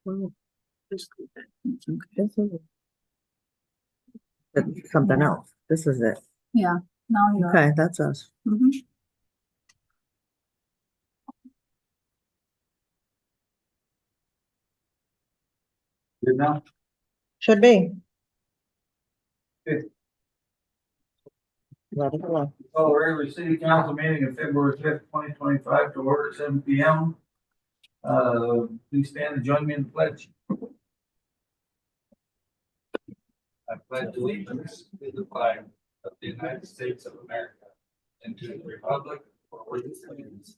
Well, just okay. That's something else. This is it. Yeah, now you're. Okay, that's us. Mhm. Good now? Should be. Good. Let it go. Oh, regular city council meeting of February 5th, 2025 to order at 7 p.m. Please stand and join me in the pledge. I pledge allegiance to the flag of the United States of America and to the republic for which it stands.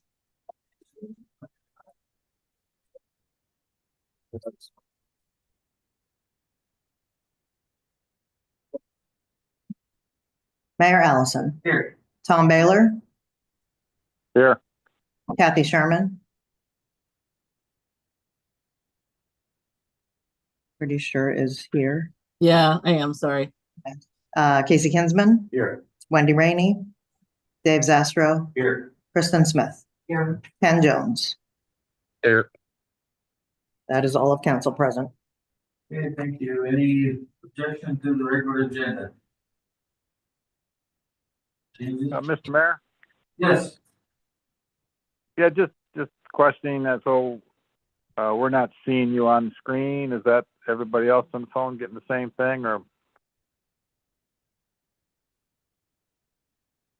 Mayor Allison, Here. Tom Baylor, Here. Kathy Sherman. Pretty sure is here. Yeah, I am. Sorry. Casey Kinsman, Here. Wendy Rainey, Dave Zastro, Here. Kristen Smith. Here. Ken Jones. Here. That is all of council present. Okay, thank you. Any objection to the regular agenda? Changes? Mr. Mayor? Yes. Yeah, just questioning that. So we're not seeing you on screen. Is that everybody else on the phone getting the same thing, or?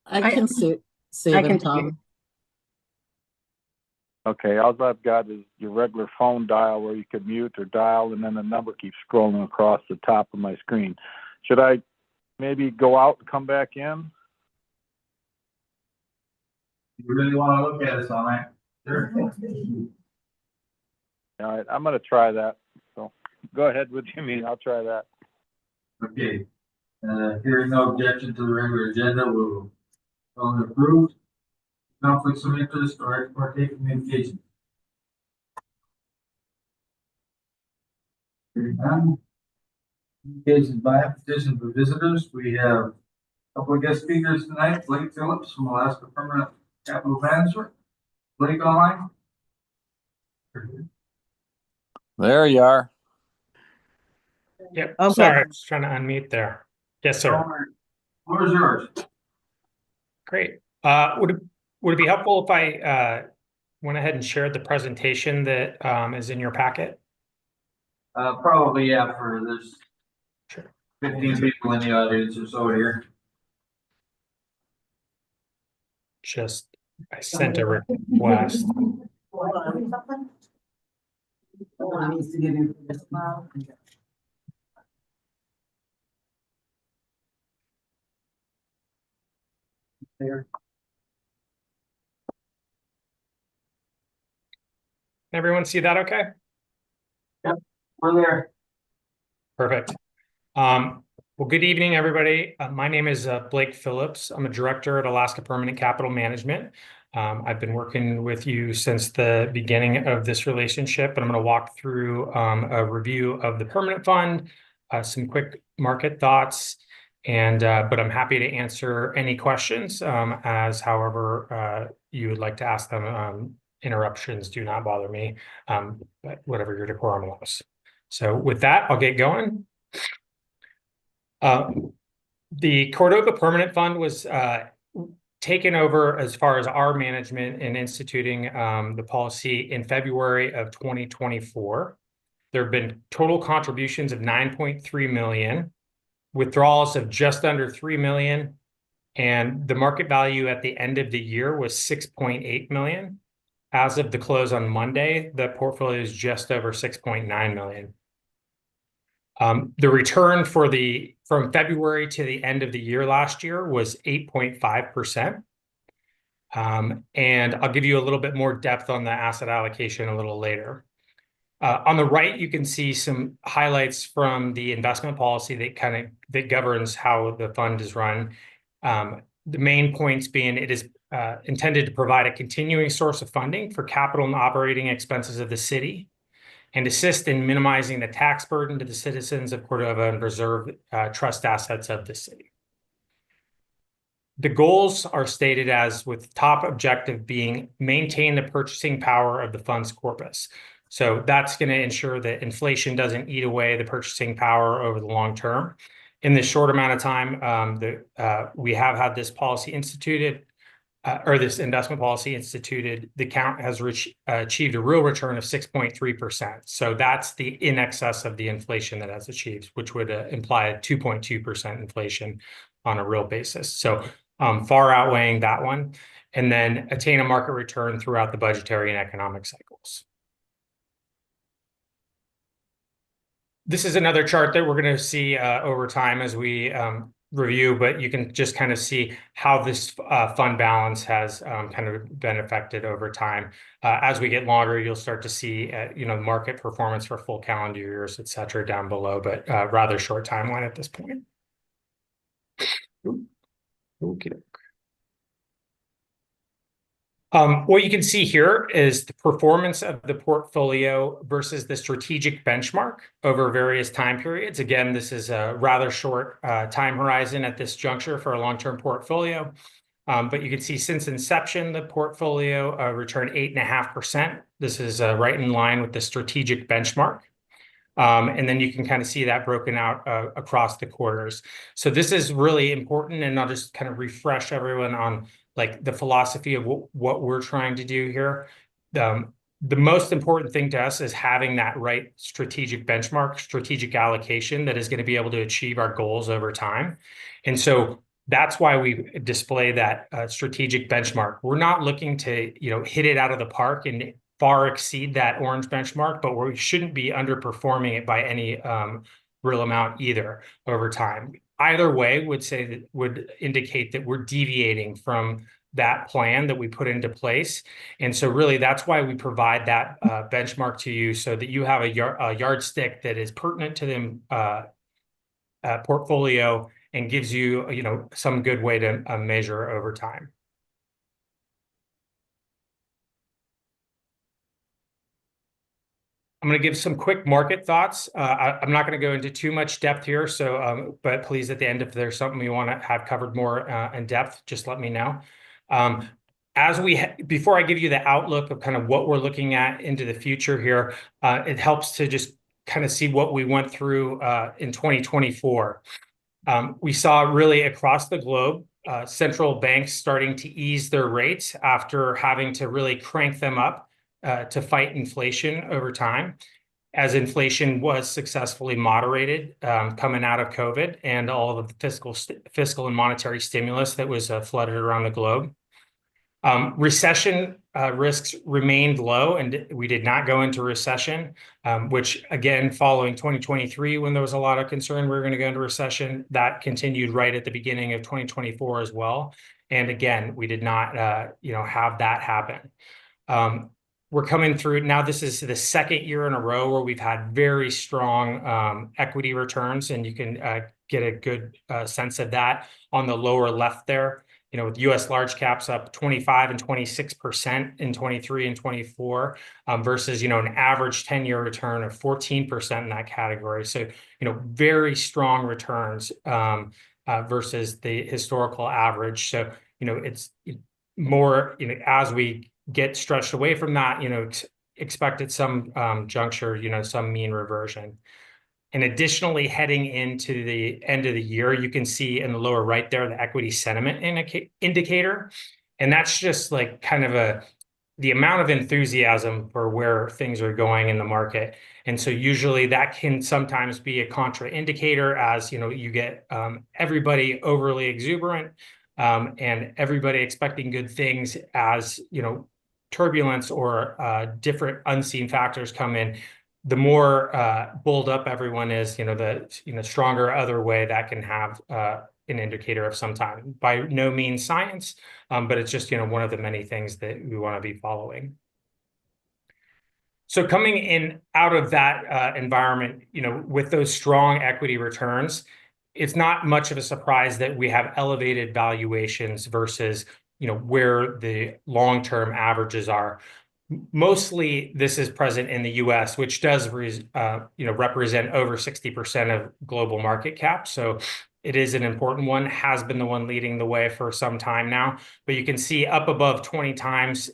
I can see I them, can see Tom. Okay, all I've got is your regular phone dial where you could mute or dial, and then the number keeps scrolling across the top of my screen. Should I maybe go out and come back in? You really want to look at us all night? Sure. All right, I'm going to try that. So go ahead with your meeting. I'll try that. Okay. Hearing no objection to the regular agenda, we'll call it approved. Conflicts of interest or ex parte communication. Hearing none. Communications by petition for visitors. We have a couple of guest speakers tonight. Blake Phillips from Alaska Permanent Capital Management. Blake online? There you are. Yep. Okay. Sorry, I was trying to unmute there. Yes, sir. Where's yours? Great. Would it be helpful if I went ahead and shared the presentation that is in your packet? Probably, yeah, for there's Sure. 15 people in the audience or so here. I sent a request. There. Everyone see that okay? We're there. Perfect. Well, good evening, everybody. My name is Blake Phillips. I'm a director at Alaska Permanent Capital Management. I've been working with you since the beginning of this relationship, and I'm going to walk through a review of the permanent fund, some quick market thoughts, and but I'm happy to answer any questions as however you would like to ask them. Interruptions do not bother me, but whatever your decorum allows. So with that, I'll get going. The Cordova Permanent Fund was taken over as far as our management and instituting the policy in February of 2024. There have been total contributions of 9.3 million, withdrawals of just under 3 million, and the market value at the end of the year was 6.8 million. As of the close on Monday, the portfolio is just over 6.9 million. The return from February to the end of the year last year was 8.5%. And I'll give you a little bit more depth on the asset allocation a little later. On the right, you can see some highlights from the investment policy that governs how the fund is run. The main points being it is intended to provide a continuing source of funding for capital and operating expenses of the city, and assist in minimizing the tax burden to the citizens of Cordova and preserve trust assets of the city. The goals are stated as with top objective being maintain the purchasing power of the fund's corpus. So that's going to ensure that inflation doesn't eat away the purchasing power over the long term. In this short amount of time, we have had this policy instituted, or this investment policy instituted. The account has achieved a real return of 6.3%. So that's the in excess of the inflation that has achieved, which would imply a 2.2% inflation on a real basis. So far outweighing that one, and then attain a market return throughout the budgetary and economic cycles. This is another chart that we're going to see over time as we review, but you can just kind of see how this fund balance has kind of been affected over time. As we get longer, you'll start to see, market performance for full calendar years, et cetera, down below, but rather short timeline at this point. Okay. What you can see here is the performance of the portfolio versus the strategic benchmark over various time periods. Again, this is a rather short time horizon at this juncture for a long-term portfolio. But you can see since inception, the portfolio returned 8.5%. This is right in line with the strategic benchmark. And then you can kind of see that broken out across the quarters. So this is really important, and I'll just kind of refresh everyone on like the philosophy of what we're trying to do here. The most important thing to us is having that right strategic benchmark, strategic allocation that is going to be able to achieve our goals over time. And so that's why we display that strategic benchmark. We're not looking to, hit it out of the park and far exceed that orange benchmark, but we shouldn't be underperforming it by any real amount either over time. Either way would indicate that we're deviating from that plan that we put into place. And so really that's why we provide that benchmark to you, so that you have a yardstick that is pertinent to the portfolio and gives you, some good way to measure over time. I'm going to give some quick market thoughts. I'm not going to go into too much depth here, but please, at the end, if there's something you want to have covered more in depth, just let me know. Before I give you the outlook of kind of what we're looking at into the future here, it helps to just kind of see what we went through in 2024. We saw really across the globe, central banks starting to ease their rates after having to really crank them up to fight inflation over time, as inflation was successfully moderated coming out of COVID and all of the fiscal and monetary stimulus that was flooded around the globe. Recession risks remained low, and we did not go into recession, which again, following 2023, when there was a lot of concern we were going to go into recession, that continued right at the beginning of 2024 as well. And again, we did not, have that happen. We're coming through now. This is the second year in a row where we've had very strong equity returns, and you can get a good sense of that on the lower left there. With U.S. large caps up 25 and 26% in 23 and 24 versus, an average 10-year return of 14% in that category. So, very strong returns versus the historical average. So, it's more, as we get stretched away from that, expect at some juncture, some mean reversion. And additionally, heading into the end of the year, you can see in the lower right there, the equity sentiment indicator. And that's just like kind of the amount of enthusiasm for where things are going in the market. And so usually that can sometimes be a contraindicator, as, you get everybody overly exuberant and everybody expecting good things as, turbulence or different unseen factors come in. The more bulled up everyone is, the stronger other way that can have an indicator of some time. By no means science, but it's just, one of the many things that we want to be following. So coming in out of that environment, with those strong equity returns, it's not much of a surprise that we have elevated valuations versus, where the long-term averages are. Mostly this is present in the US, which does represent over 60% of global market cap. So it is an important one, has been the one leading the way for some time now. But you can see up above 20 times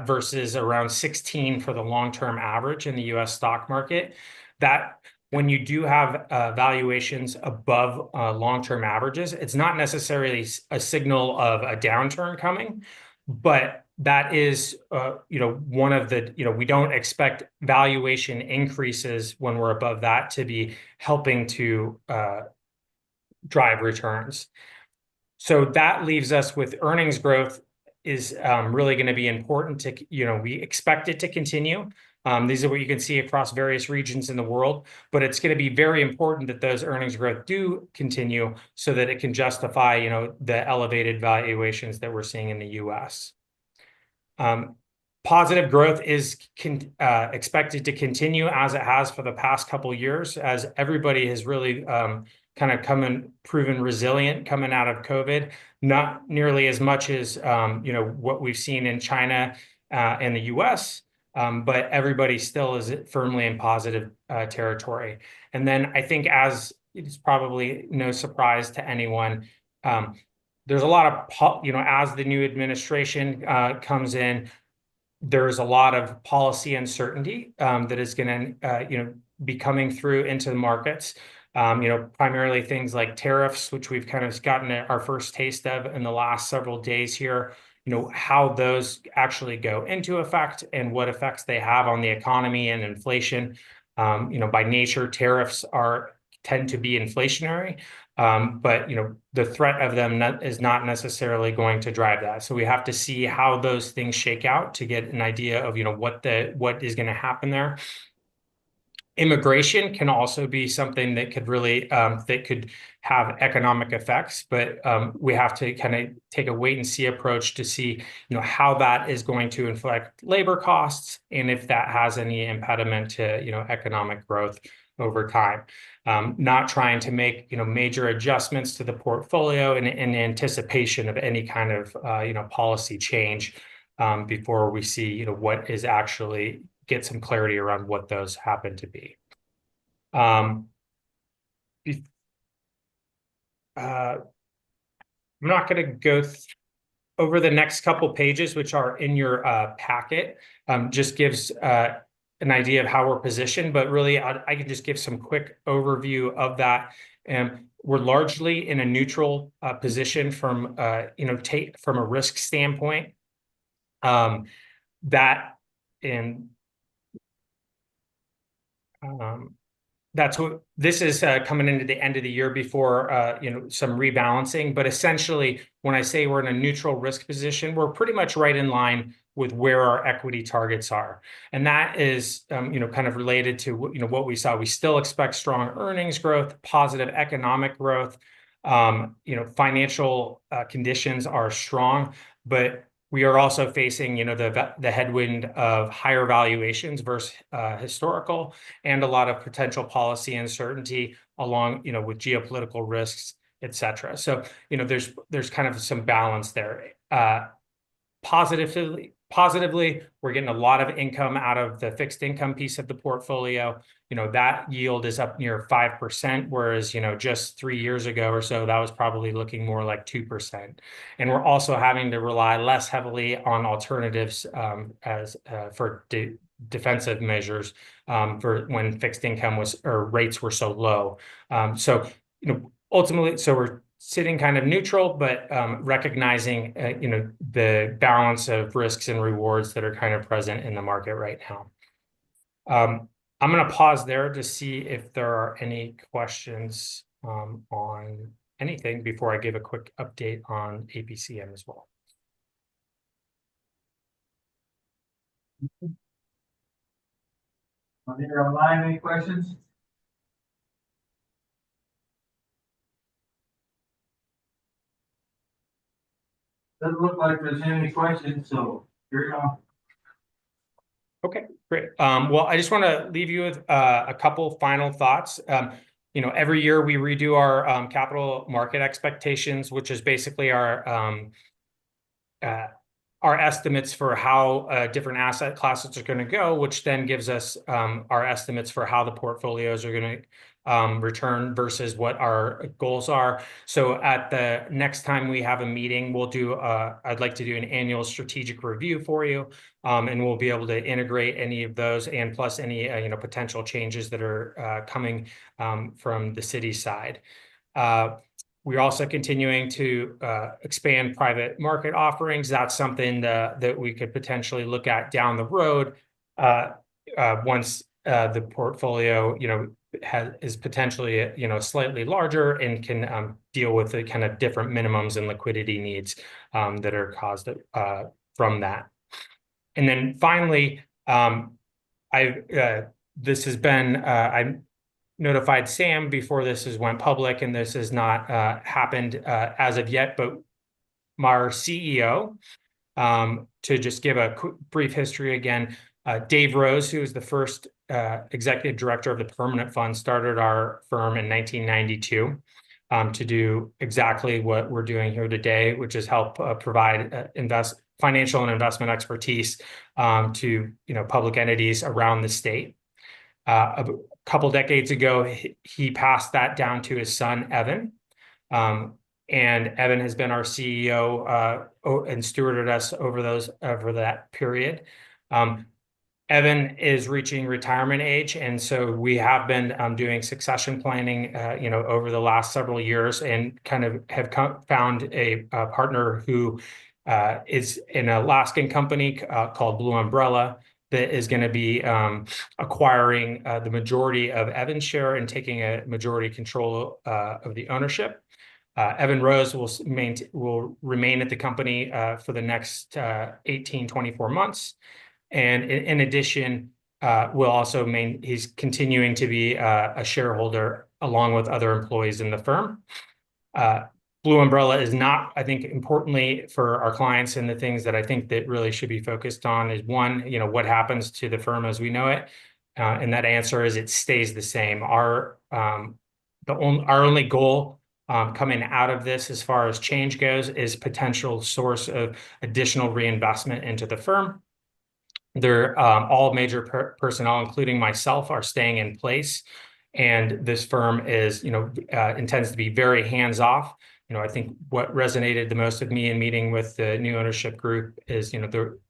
versus around 16 for the long-term average in the US stock market. That when you do have valuations above long-term averages, it's not necessarily a signal of a downturn coming, but that is, one of the, we don't expect valuation increases when we're above that to be helping to drive returns. So that leaves us with earnings growth is really going to be important to, we expect it to continue. These are what you can see across various regions in the world, but it's going to be very important that those earnings growth do continue so that it can justify, the elevated valuations that we're seeing in the US. Positive growth is expected to continue as it has for the past couple of years, as everybody has really kind of proven resilient coming out of COVID. Not nearly as much as what we've seen in China and the US, but everybody still is firmly in positive territory. And then I think, as it's probably no surprise to anyone, there's a lot of as the new administration comes in, there's a lot of policy uncertainty that is going to be coming through into the markets. Primarily things like tariffs, which we've kind of gotten our first taste of in the last several days here, how those actually go into effect and what effects they have on the economy and inflation. By nature, tariffs tend to be inflationary, but the threat of them is not necessarily going to drive that. So we have to see how those things shake out to get an idea of what is going to happen there. Immigration can also be something that could really that could have economic effects, but we have to kind of take a wait and see approach to see how that is going to inflect labor costs and if that has any impediment to economic growth over time. Not trying to make major adjustments to the portfolio in anticipation of any kind of policy change before we see what is actually get some clarity around what those happen to be. I'm not going to go over the next couple pages, which are in your packet. Just gives an idea of how we're positioned, but really I can just give some quick overview of that. We're largely in a neutral position from from a risk standpoint. That's what this is coming into the end of the year before some rebalancing. But essentially, when I say we're in a neutral risk position, we're pretty much right in line with where our equity targets are, and that is kind of related to what we saw. We still expect strong earnings growth, positive economic growth. Financial conditions are strong, but we are also facing, the headwind of higher valuations versus historical, and a lot of potential policy uncertainty along, with geopolitical risks, et cetera. So, there's kind of some balance there. Positively, we're getting a lot of income out of the fixed income piece of the portfolio. That yield is up near 5%, whereas, just 3 years ago or so, that was probably looking more like 2%. And we're also having to rely less heavily on alternatives for defensive measures for when fixed income or rates were so low. Ultimately, so we're sitting kind of neutral, but recognizing the balance of risks and rewards that are kind of present in the market right now. I'm going to pause there to see if there are any questions on anything before I give a quick update on APCM as well. Here online, any questions? Doesn't look like there's any questions, so carry on. Okay, great. Well, I just want to leave you with a couple final thoughts. Every year we redo our capital market expectations, which is basically our estimates for how different asset classes are going to go, which then gives us our estimates for how the portfolios are going return versus what our goals are. So at the next time we have a meeting, we'll do, I'd like to do an annual strategic review for you. And we'll be able to integrate any of those and plus any, potential changes that are coming from the city side. We're also continuing to expand private market offerings. That's something that we could potentially look at down the road once the portfolio, is potentially, slightly larger and can deal with the kind of different minimums and liquidity needs that are caused from that. And then finally, this has been, I notified Sam before this went public, and this has not happened as of yet, but our CEO, to just give a quick, brief history again, Dave Rose, who is the first executive director of the Permanent Fund, started our firm in 1992 to do exactly what we're doing here today, which is help provide financial and investment expertise to public entities around the state. A couple decades ago, he passed that down to his son, Evan. And Evan has been our CEO and stewarded us over that period. Evan is reaching retirement age, and so we have been doing succession planning, over the last several years, and kind of have found a partner who is an Alaskan company called Blue Umbrella that is going to be acquiring the majority of Evan's share and taking a majority control of the ownership. Evan Rose will remain at the company for the next 24 months. And in addition, he's continuing to be a shareholder along with other employees in the firm. Blue Umbrella is not, I think, importantly for our clients, and the things that I think that really should be focused on is one, what happens to the firm as we know it. And that answer is it stays the same. Our only goal coming out of this as far as change goes is potential source of additional reinvestment into the firm. They're all major personnel, including myself, are staying in place, and this firm is, intends to be very hands-off. I think what resonated the most with me in meeting with the new ownership group is,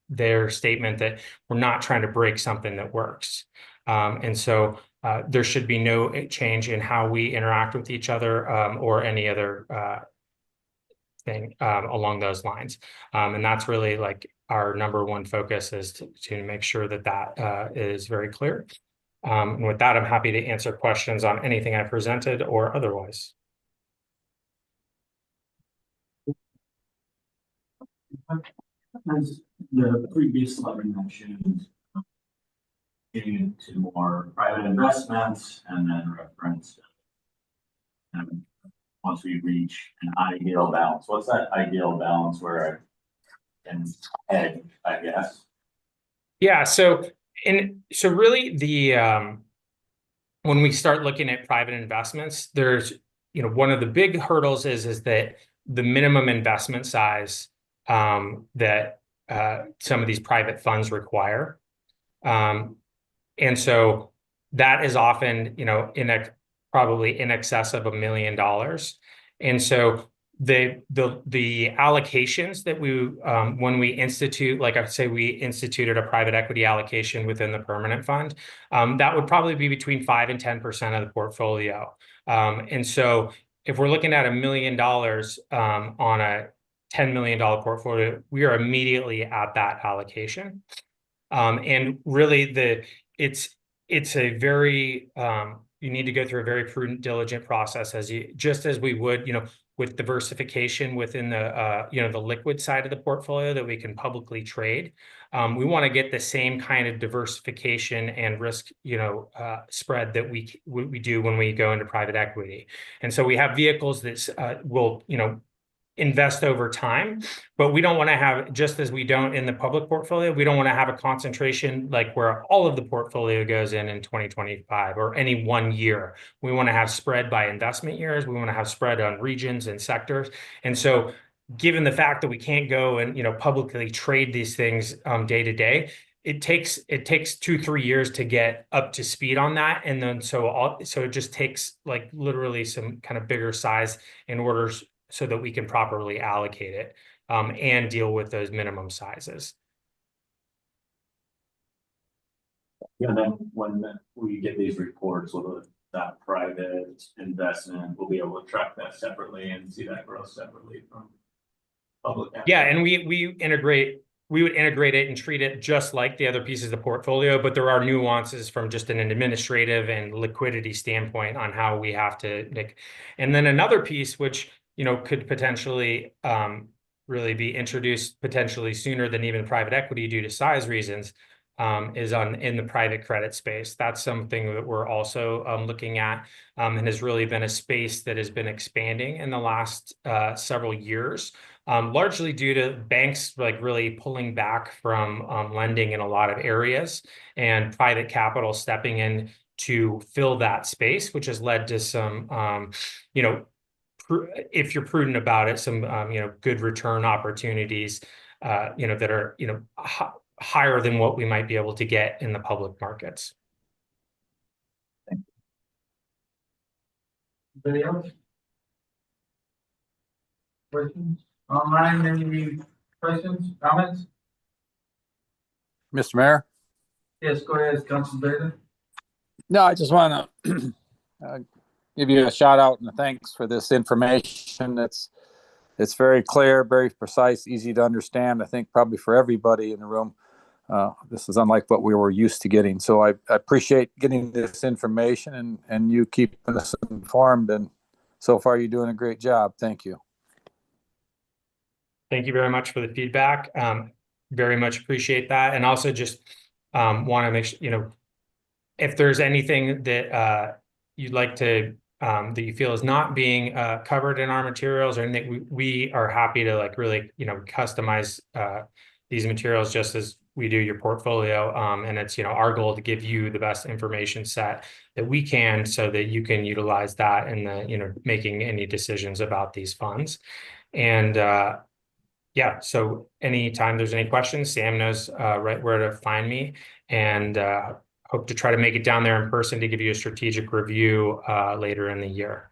their statement that we're not trying to break something that works, and so there should be no change in how we interact with each other or any other thing along those lines, and that's really like our number one focus is to make sure that is very clear. And with that, I'm happy to answer questions on anything I presented or otherwise. As the previous slide mentioned, getting into more private investments and then reference. And once we reach an ideal balance, what's that ideal balance where I can hedge, I guess? Yeah, so really when we start looking at private investments, there's, one of the big hurdles is that the minimum investment size that some of these private funds require. And so that is often, probably in excess of $1 million. And so the allocations that when we institute, like I say, we instituted a private equity allocation within the permanent fund, that would probably be between 5 and 10% of the portfolio. And so if we're looking at $1 million on a $10 million portfolio, we are immediately at that allocation. And really it's a very, you need to go through a very prudent, diligent process just as we would, with diversification within the, the liquid side of the portfolio that we can publicly trade. We want to get the same kind of diversification and risk, spread that we do when we go into private equity. And so we have vehicles that will, invest over time, but we don't want to have, just as we don't in the public portfolio, we don't want to have a concentration like where all of the portfolio goes in 2025 or any one year. We want to have spread by investment years. We want to have spread on regions and sectors. And so given the fact that we can't go and, publicly trade these things day to day, it takes 2-3 years to get up to speed on that, and then so it just takes like literally some kind of bigger size in order so that we can properly allocate it and deal with those minimum sizes. And then when we get these reports, will that private investment, we'll be able to track that separately and see that growth separately from public. Yeah, and we would integrate it and treat it just like the other pieces of the portfolio, but there are nuances from just an administrative and liquidity standpoint on how we have to make. And then another piece, which, you know, could potentially really be introduced potentially sooner than even private equity due to size reasons, is in the private credit space. That's something that we're also looking at, and has really been a space that has been expanding in the last several years. Largely due to banks like really pulling back from lending in a lot of areas and private capital stepping in to fill that space, which has led to some, you know, if you're prudent about it, some, you know, good return opportunities, you know, that are, you know, higher than what we might be able to get in the public markets. Anybody else? Questions? Online, any questions, comments? Mr. Mayor? Yes, go ahead, Council Beta. No, I just want to give you a shout out and a thanks for this information. It's very clear, very precise, easy to understand. I think probably for everybody in the room, this is unlike what we were used to getting. So I appreciate getting this information and you keeping us informed. And so far, you're doing a great job. Thank you. Thank you very much for the feedback. Very much appreciate that. And also just want to make sure, you know, if there's anything that you'd like to, that you feel is not being covered in our materials, or anything, we are happy to like really, you know, customize these materials just as we do your portfolio. And it's, you know, our goal to give you the best information set that we can so that you can utilize that in the, you know, making any decisions about these funds. And yeah, so anytime there's any questions, Sam knows right where to find me, and hope to try to make it down there in person to give you a strategic review later in the year.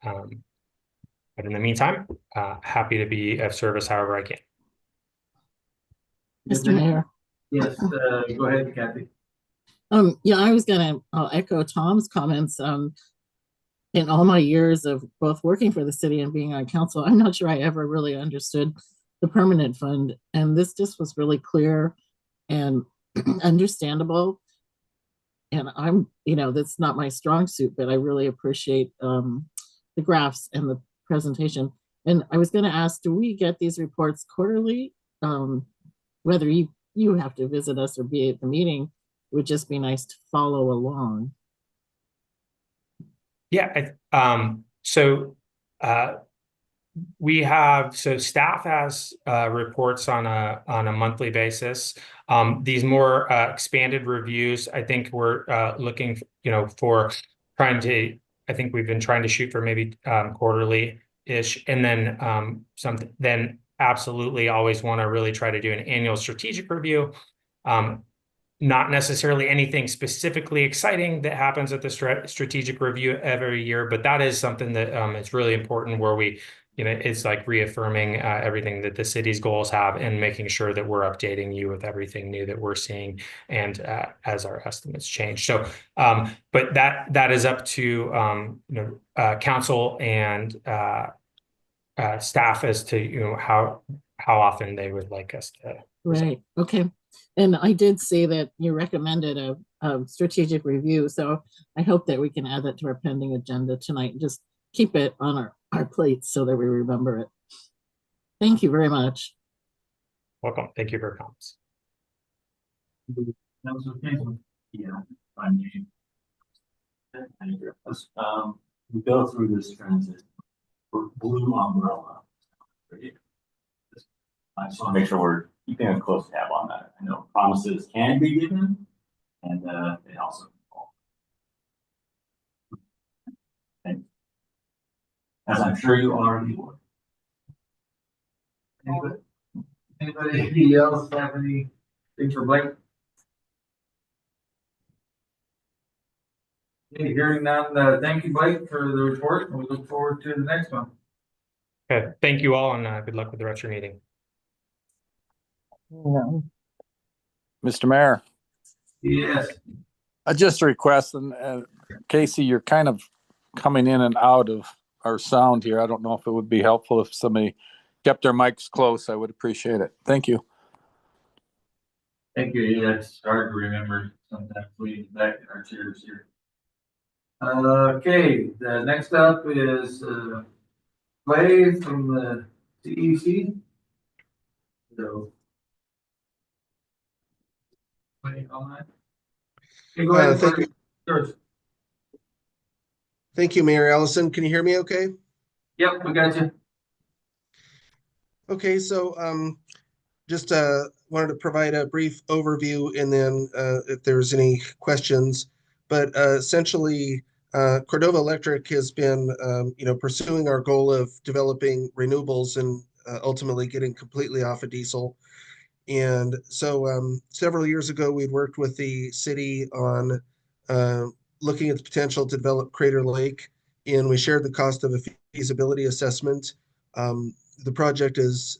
But in the meantime, happy to be of service however I can. Mr. Mayor. Yes, go ahead, Kathy. Yeah, I was gonna echo Tom's comments. In all my years of both working for the city and being on council, I'm not sure I ever really understood the permanent fund, and this just was really clear and understandable. And I'm, you know, that's not my strong suit, but I really appreciate the graphs and the presentation. And I was going to ask, do we get these reports quarterly? Whether you have to visit us or be at the meeting, it would just be nice to follow along. Yeah, we have, so staff has reports on a monthly basis. These more expanded reviews, I think we're looking, you know, for trying to, I think we've been trying to shoot for maybe quarterly-ish, and then then absolutely always want to really try to do an annual strategic review. Not necessarily anything specifically exciting that happens at the strategic review every year, but that is something that is really important, where we, you know, it's like reaffirming everything that the city's goals have and making sure that we're updating you with everything new that we're seeing, and as our estimates change. So, but that is up to you know, council and staff as to, you know, how often they would like us to. Right. Okay. And I did see that you recommended a strategic review, so I hope that we can add that to our pending agenda tonight and just keep it on our plates so that we remember it. Thank you very much. Welcome. Thank you for your comments. Yeah, I mean, we go through this transit for blue umbrella. I just want to make sure we're keeping a close tab on that. I know promises can be given, and they also fall. As I'm sure you already would. Anybody else have anything for Blake? Okay, hearing none, thank you, Blake, for the report, and we look forward to the next one. Okay, thank you all, and good luck with the rest of your meeting. No. Mr. Mayor, Yes. I just request, and Casey, you're kind of coming in and out of our sound here. I don't know if it would be helpful if somebody kept their mics close. I would appreciate it. Thank you. Thank you. Yeah, it's hard to remember sometimes we get back in our chairs here. Okay, the next up is Clay from the CEC. So. Clay on that. Okay, go ahead. Thank you. Yours. Thank you, Mayor Allison. Can you hear me okay? Yep, we got you. Okay, so just wanted to provide a brief overview and then if there's any questions. But essentially, Cordova Electric has been pursuing our goal of developing renewables and ultimately getting completely off of diesel. And so several years ago, we'd worked with the city on looking at the potential to develop Crater Lake, and we shared the cost of a feasibility assessment. The project is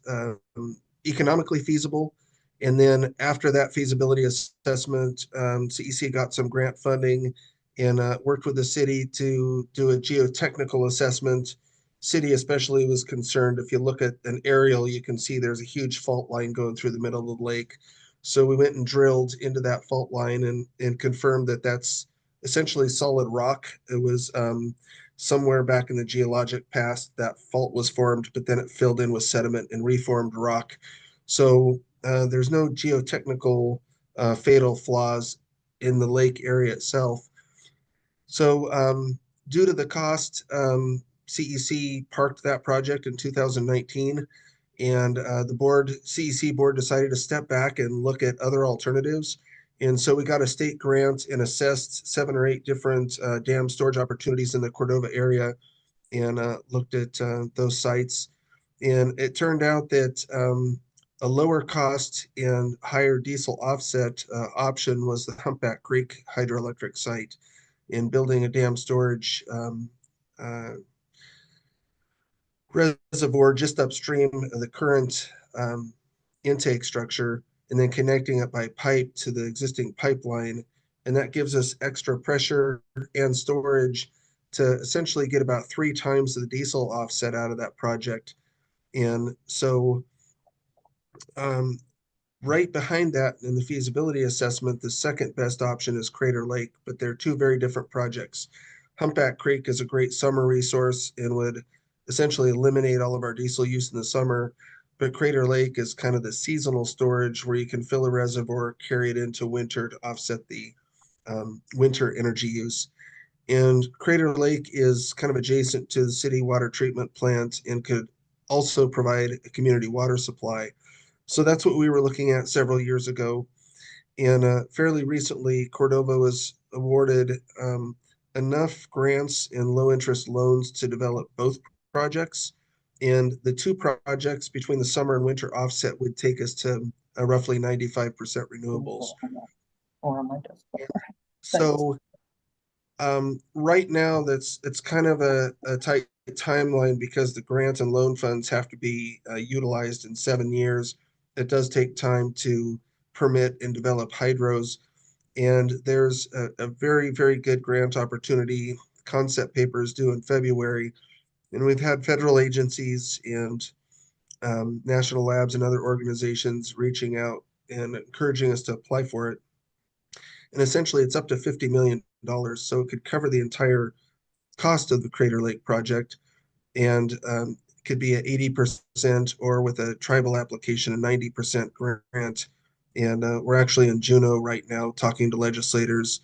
economically feasible. And then after that feasibility assessment, CEC got some grant funding and worked with the city to do a geotechnical assessment. City especially was concerned. If you look at an aerial, you can see there's a huge fault line going through the middle of the lake. So we went and drilled into that fault line and confirmed that that's essentially solid rock. It was somewhere back in the geologic past that fault was formed, but then it filled in with sediment and reformed rock. So there's no geotechnical fatal flaws in the lake area itself. So due to the cost, CEC parked that project in 2019, and the CEC board decided to step back and look at other alternatives. And so we got a state grant and assessed 7 or 8 different dam storage opportunities in the Cordova area and looked at those sites. And it turned out that a lower cost and higher diesel offset option was the Humpback Creek hydroelectric site in building a dam storage reservoir just upstream of the current intake structure and then connecting it by pipe to the existing pipeline. And that gives us extra pressure and storage to essentially get about 3 times the diesel offset out of that project. And so right behind that in the feasibility assessment, the second best option is Crater Lake, but they're 2 very different projects. Humpback Creek is a great summer resource and would essentially eliminate all of our diesel use in the summer. But Crater Lake is kind of the seasonal storage where you can fill a reservoir, carry it into winter to offset the winter energy use. And Crater Lake is kind of adjacent to the city water treatment plant and could also provide a community water supply. So that's what we were looking at several years ago. And fairly recently, Cordova was awarded enough grants and low interest loans to develop both projects. And the 2 projects between the summer and winter offset would take us to roughly 95% renewables. Or on my desk. So right now, it's kind of a tight timeline because the grant and loan funds have to be utilized in 7 years. It does take time to permit and develop hydros. And there's a very, very good grant opportunity. Concept paper is due in February. And we've had federal agencies and national labs and other organizations reaching out and encouraging us to apply for it. And essentially, it's up to $50 million. So it could cover the entire cost of the Crater Lake project and could be at 80% or with a tribal application, a 90% grant. And we're actually in Juneau right now talking to legislators.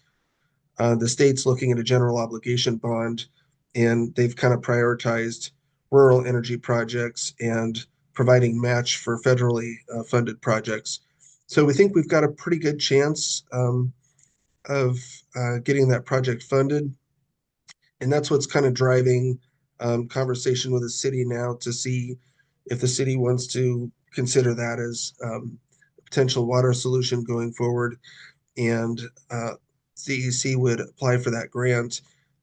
The state's looking at a general obligation bond, and they've kind of prioritized rural energy projects and providing match for federally funded projects. So we think we've got a pretty good chance of getting that project funded. And that's what's kind of driving conversation with the city now to see if the city wants to consider that as a potential water solution going forward. And CEC would apply for that grant.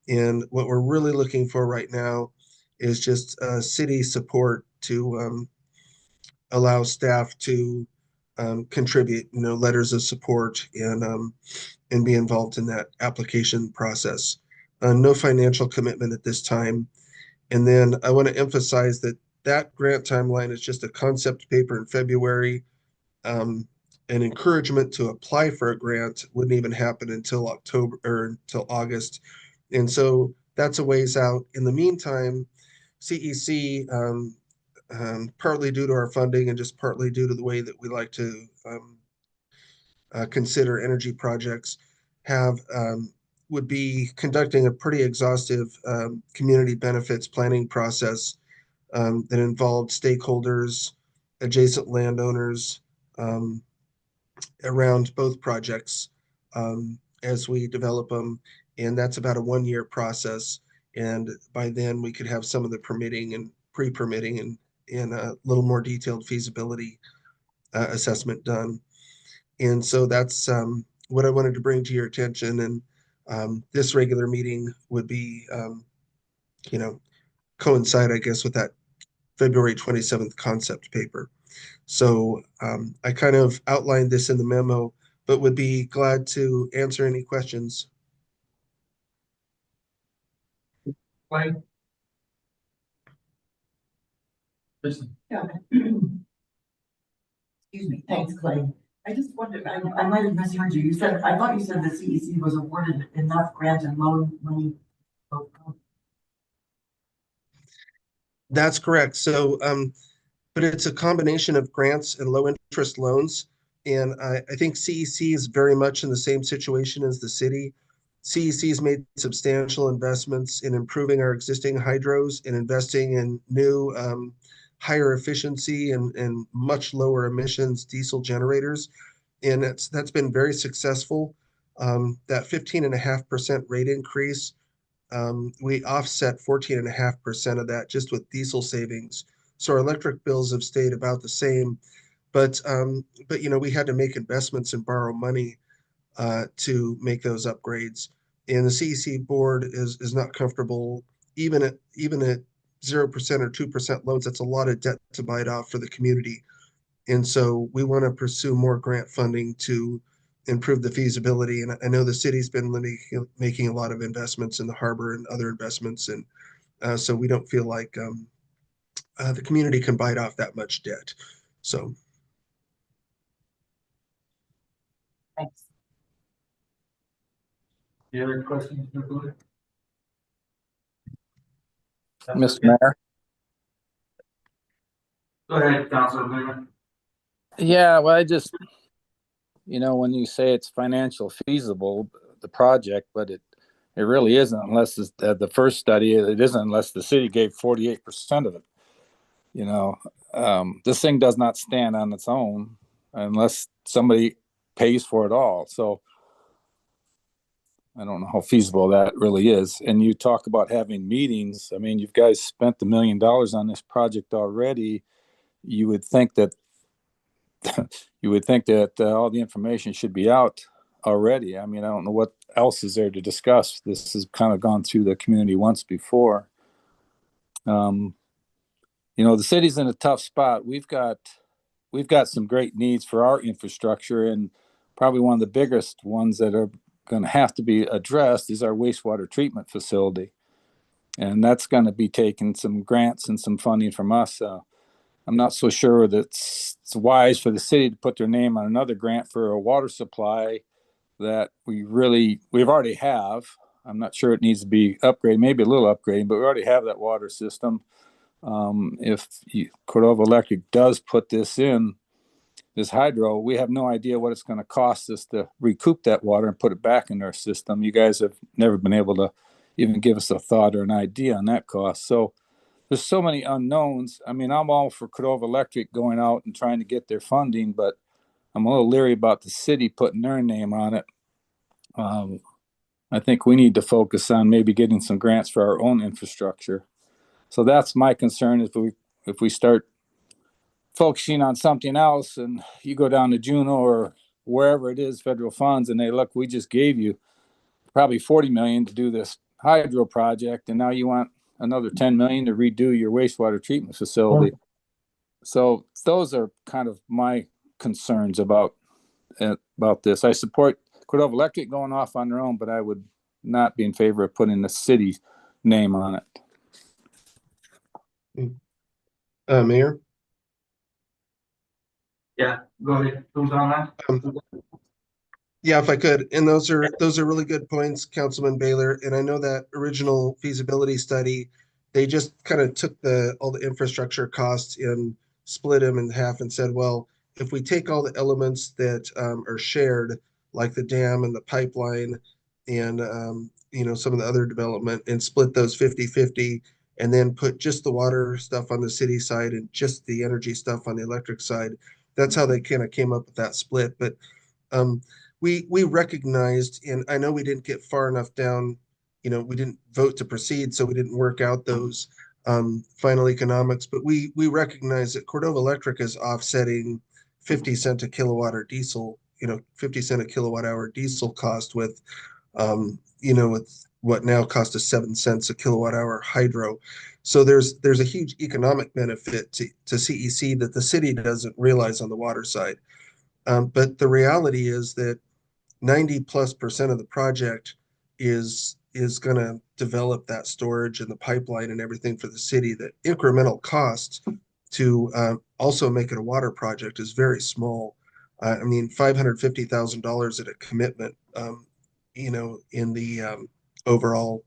And what we're really looking for right now is just city support to allow staff to contribute, letters of support and be involved in that application process. No financial commitment at this time. And then I want to emphasize that that grant timeline is just a concept paper in February. An encouragement to apply for a grant wouldn't even happen until October or until August. And so that's a ways out. In the meantime, CEC, partly due to our funding and just partly due to the way that we like to consider energy projects, would be conducting a pretty exhaustive community benefits planning process that involved stakeholders, adjacent landowners, around both projects as we develop them. And that's about a 1-year process. And by then we could have some of the permitting and pre-permitting and a little more detailed feasibility assessment done. And so that's what I wanted to bring to your attention. And this regular meeting would be, coincide, I guess, with that February 27th concept paper. So I kind of outlined this in the memo, but would be glad to answer any questions. Clay? Listen. Yeah. Excuse me. Thanks, Clay. I just wondered, I might have misheard you. I thought you said the CEC was awarded enough grant and loan money. That's correct. So, but it's a combination of grants and low interest loans. And I think CEC is very much in the same situation as the city. CEC has made substantial investments in improving our existing hydros and investing in new higher efficiency and much lower emissions diesel generators. And that's been very successful. That 15.5% rate increase, we offset 14.5% of that just with diesel savings. So our electric bills have stayed about the same, but we had to make investments and borrow money to make those upgrades. And the CEC board is not comfortable even at 0% or 2% loans. That's a lot of debt to bite off for the community. And so we want to pursue more grant funding to improve the feasibility. And I know the city's been making a lot of investments in the harbor and other investments. And so we don't feel like the community can bite off that much debt. So. Thanks. Any other questions, Mr. Mr. Mayor? Go ahead, Councilor Newman. Yeah, well, I just, when you say it's financial feasible, the project, but it really isn't unless the first study, it isn't unless the city gave 48% of it. This thing does not stand on its own unless somebody pays for it all. So I don't know how feasible that really is. And you talk about having meetings. I mean, you guys spent $1 million on this project already. You would think that all the information should be out already. I mean, I don't know what else is there to discuss. This has kind of gone through the community once before. The city's in a tough spot. We've got some great needs for our infrastructure, and probably one of the biggest ones that are going to have to be addressed is our wastewater treatment facility. And that's going to be taking some grants and some funding from us. I'm not so sure that it's wise for the city to put their name on another grant for a water supply that we already have. I'm not sure it needs to be upgraded, maybe a little upgrading, but we already have that water system. If Cordova Electric does put this hydro, we have no idea what it's going to cost us to recoup that water and put it back in our system. You guys have never been able to even give us a thought or an idea on that cost. So there's so many unknowns. I mean, I'm all for Cordova Electric going out and trying to get their funding, but I'm a little leery about the city putting their name on it. I think we need to focus on maybe getting some grants for our own infrastructure. So that's my concern. If we start focusing on something else and you go down to Juneau or wherever it is, federal funds, and they look, we just gave you probably 40 million to do this hydro project, and now you want another 10 million to redo your wastewater treatment facility. So those are kind of my concerns about this. I support Cordova Electric going off on their own, but I would not be in favor of putting the city's name on it. Mayor? Yeah, go ahead. Who's on that? Yeah, if I could, and those are really good points, Councilman Baylor. And I know that original feasibility study, they just kind of took all the infrastructure costs and split them in half and said, well, if we take all the elements that are shared, like the dam and the pipeline and some of the other development, and split those 50-50, and then put just the water stuff on the city side and just the energy stuff on the electric side. That's how they kind of came up with that split. But um, we recognized, and I know we didn't get far enough down, we didn't vote to proceed, so we didn't work out those final economics, but we recognize that Cordova Electric is offsetting 50 cent a kilowatt or diesel, 50 cent a kilowatt hour diesel cost with with what now costs us 7 cents a kilowatt hour hydro. So there's a huge economic benefit to CEC that the city doesn't realize on the water side. But the reality is that 90+% of the project is going to develop that storage and the pipeline and everything for the city. The incremental cost to also make it a water project is very small. I mean, $550,000 at a commitment, in the overall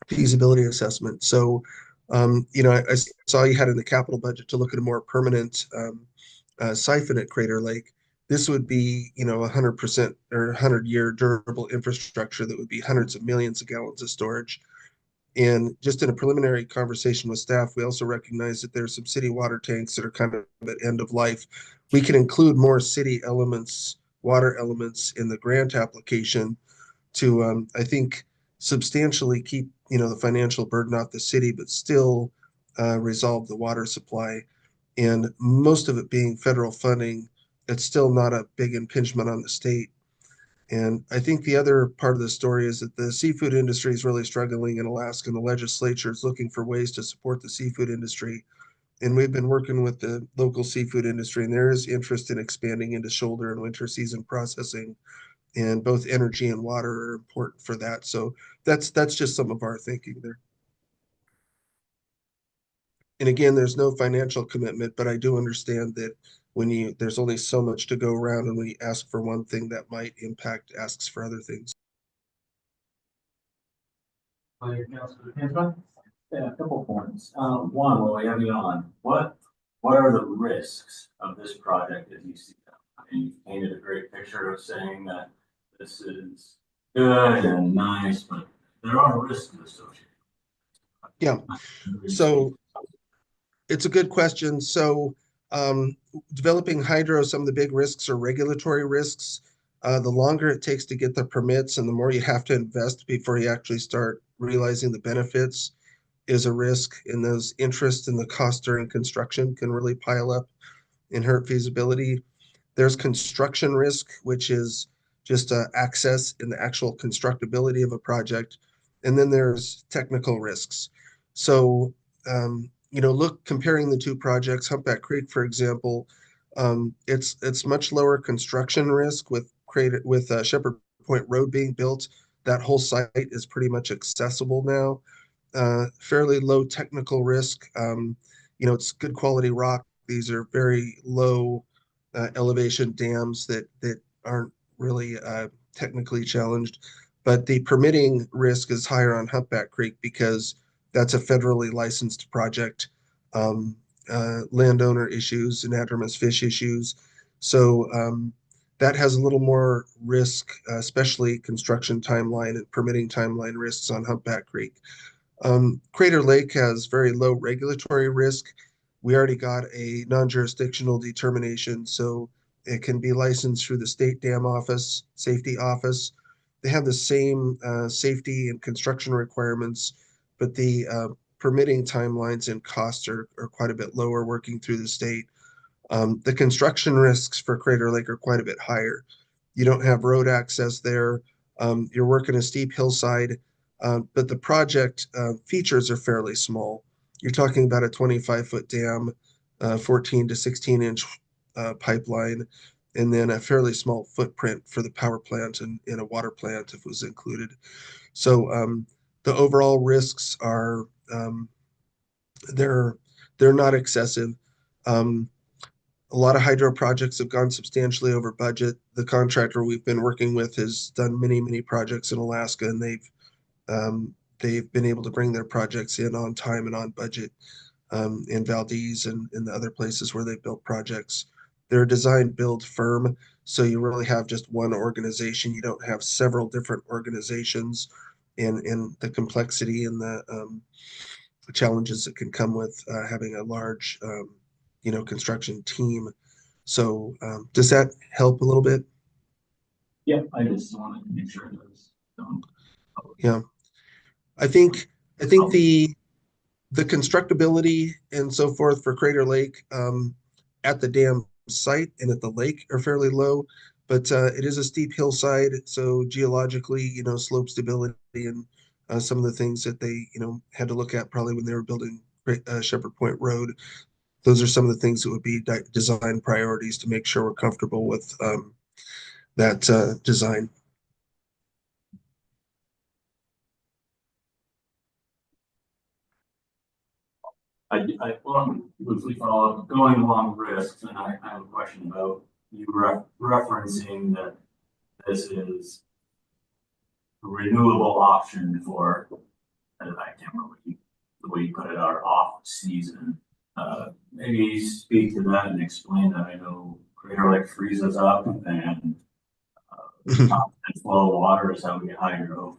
feasibility assessment. So, I saw you had in the capital budget to look at a more permanent siphon at Crater Lake. This would be, 100% or 100-year durable infrastructure that would be hundreds of millions of gallons of storage. And just in a preliminary conversation with staff, we also recognize that there's some city water tanks that are kind of at end of life. We can include more city elements, water elements in the grant application to, I think, substantially keep, the financial burden off the city, but still resolve the water supply. And most of it being federal funding, it's still not a big impingement on the state. And I think the other part of the story is that the seafood industry is really struggling in Alaska, and the legislature is looking for ways to support the seafood industry. And we've been working with the local seafood industry, and there is interest in expanding into shoulder and winter season processing. And both energy and water are important for that. So that's just some of our thinking there. And again, there's no financial commitment, but I do understand that there's only so much to go around, and when you ask for one thing, that might impact asks for other things. Yeah, a couple points. One, while we have you on, what are the risks of this project as you see them? I mean, you painted a great picture of saying that this is good and nice, but there are risks associated. Yeah. So it's a good question. So developing hydro, some of the big risks are regulatory risks. The longer it takes to get the permits and the more you have to invest before you actually start realizing the benefits is a risk. And those interest and the cost during construction can really pile up and hurt feasibility. There's construction risk, which is just access in the actual constructability of a project. And then there's technical risks. So, comparing the two projects, Humpback Creek, for example, it's much lower construction risk with Shepherd Point Road being built. That whole site is pretty much accessible now. Fairly low technical risk. It's good quality rock. These are very low elevation dams that aren't really technically challenged. But the permitting risk is higher on Humpback Creek because that's a federally licensed project. Landowner issues, anadromous fish issues. So that has a little more risk, especially construction timeline and permitting timeline risks on Humpback Creek. Crater Lake has very low regulatory risk. We already got a non-jurisdictional determination, so it can be licensed through the state dam office, safety office. They have the same safety and construction requirements, but the permitting timelines and costs are quite a bit lower working through the state. The construction risks for Crater Lake are quite a bit higher. You don't have road access there. You're working a steep hillside, but the project features are fairly small. You're talking about a 25-foot dam, 14 to 16-inch pipeline, and then a fairly small footprint for the power plant and a water plant if it was included. So the overall risks are they're not excessive. A lot of hydro projects have gone substantially over budget. The contractor we've been working with has done many projects in Alaska, and they've been able to bring their projects in on time and on budget in Valdez and in the other places where they've built projects. They're a design build firm, so you really have just one organization. You don't have several different organizations in the complexity and the challenges that can come with having a large construction team. So does that help a little bit? Yeah, I just wanted to make sure that was done. Yeah. I think the constructability and so forth for Crater Lake at the dam site and at the lake are fairly low, but it is a steep hillside, so geologically, slope stability and some of the things that they, had to look at probably when they were building Shepherd Point Road. Those are some of the things that would be design priorities to make sure we're comfortable with that design. I loosely follow up, going along risks, and I have a question about you referencing that this is a renewable option for, I can't remember the way you put it, our off season. Maybe speak to that and explain that. I know Crater Lake freezes up and flow of water is how we get hydro.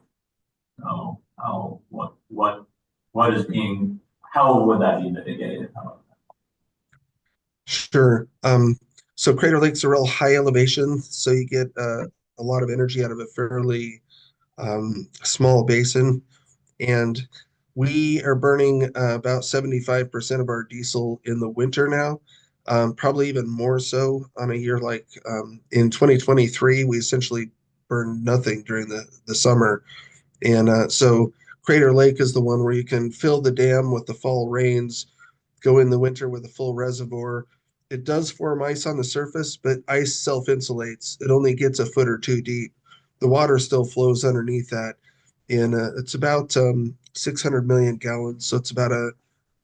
So what is being, how would that be mitigated? Sure. So Crater Lake's a real high elevation, so you get a lot of energy out of a fairly small basin. And we are burning about 75% of our diesel in the winter now, probably even more so on a year like in 2023, we essentially burned nothing during the summer. And so Crater Lake is the one where you can fill the dam with the fall rains, go in the winter with a full reservoir. It does form ice on the surface, but ice self-insulates. It only gets a foot or two deep. The water still flows underneath that. And it's about 600 million gallons. So it's about a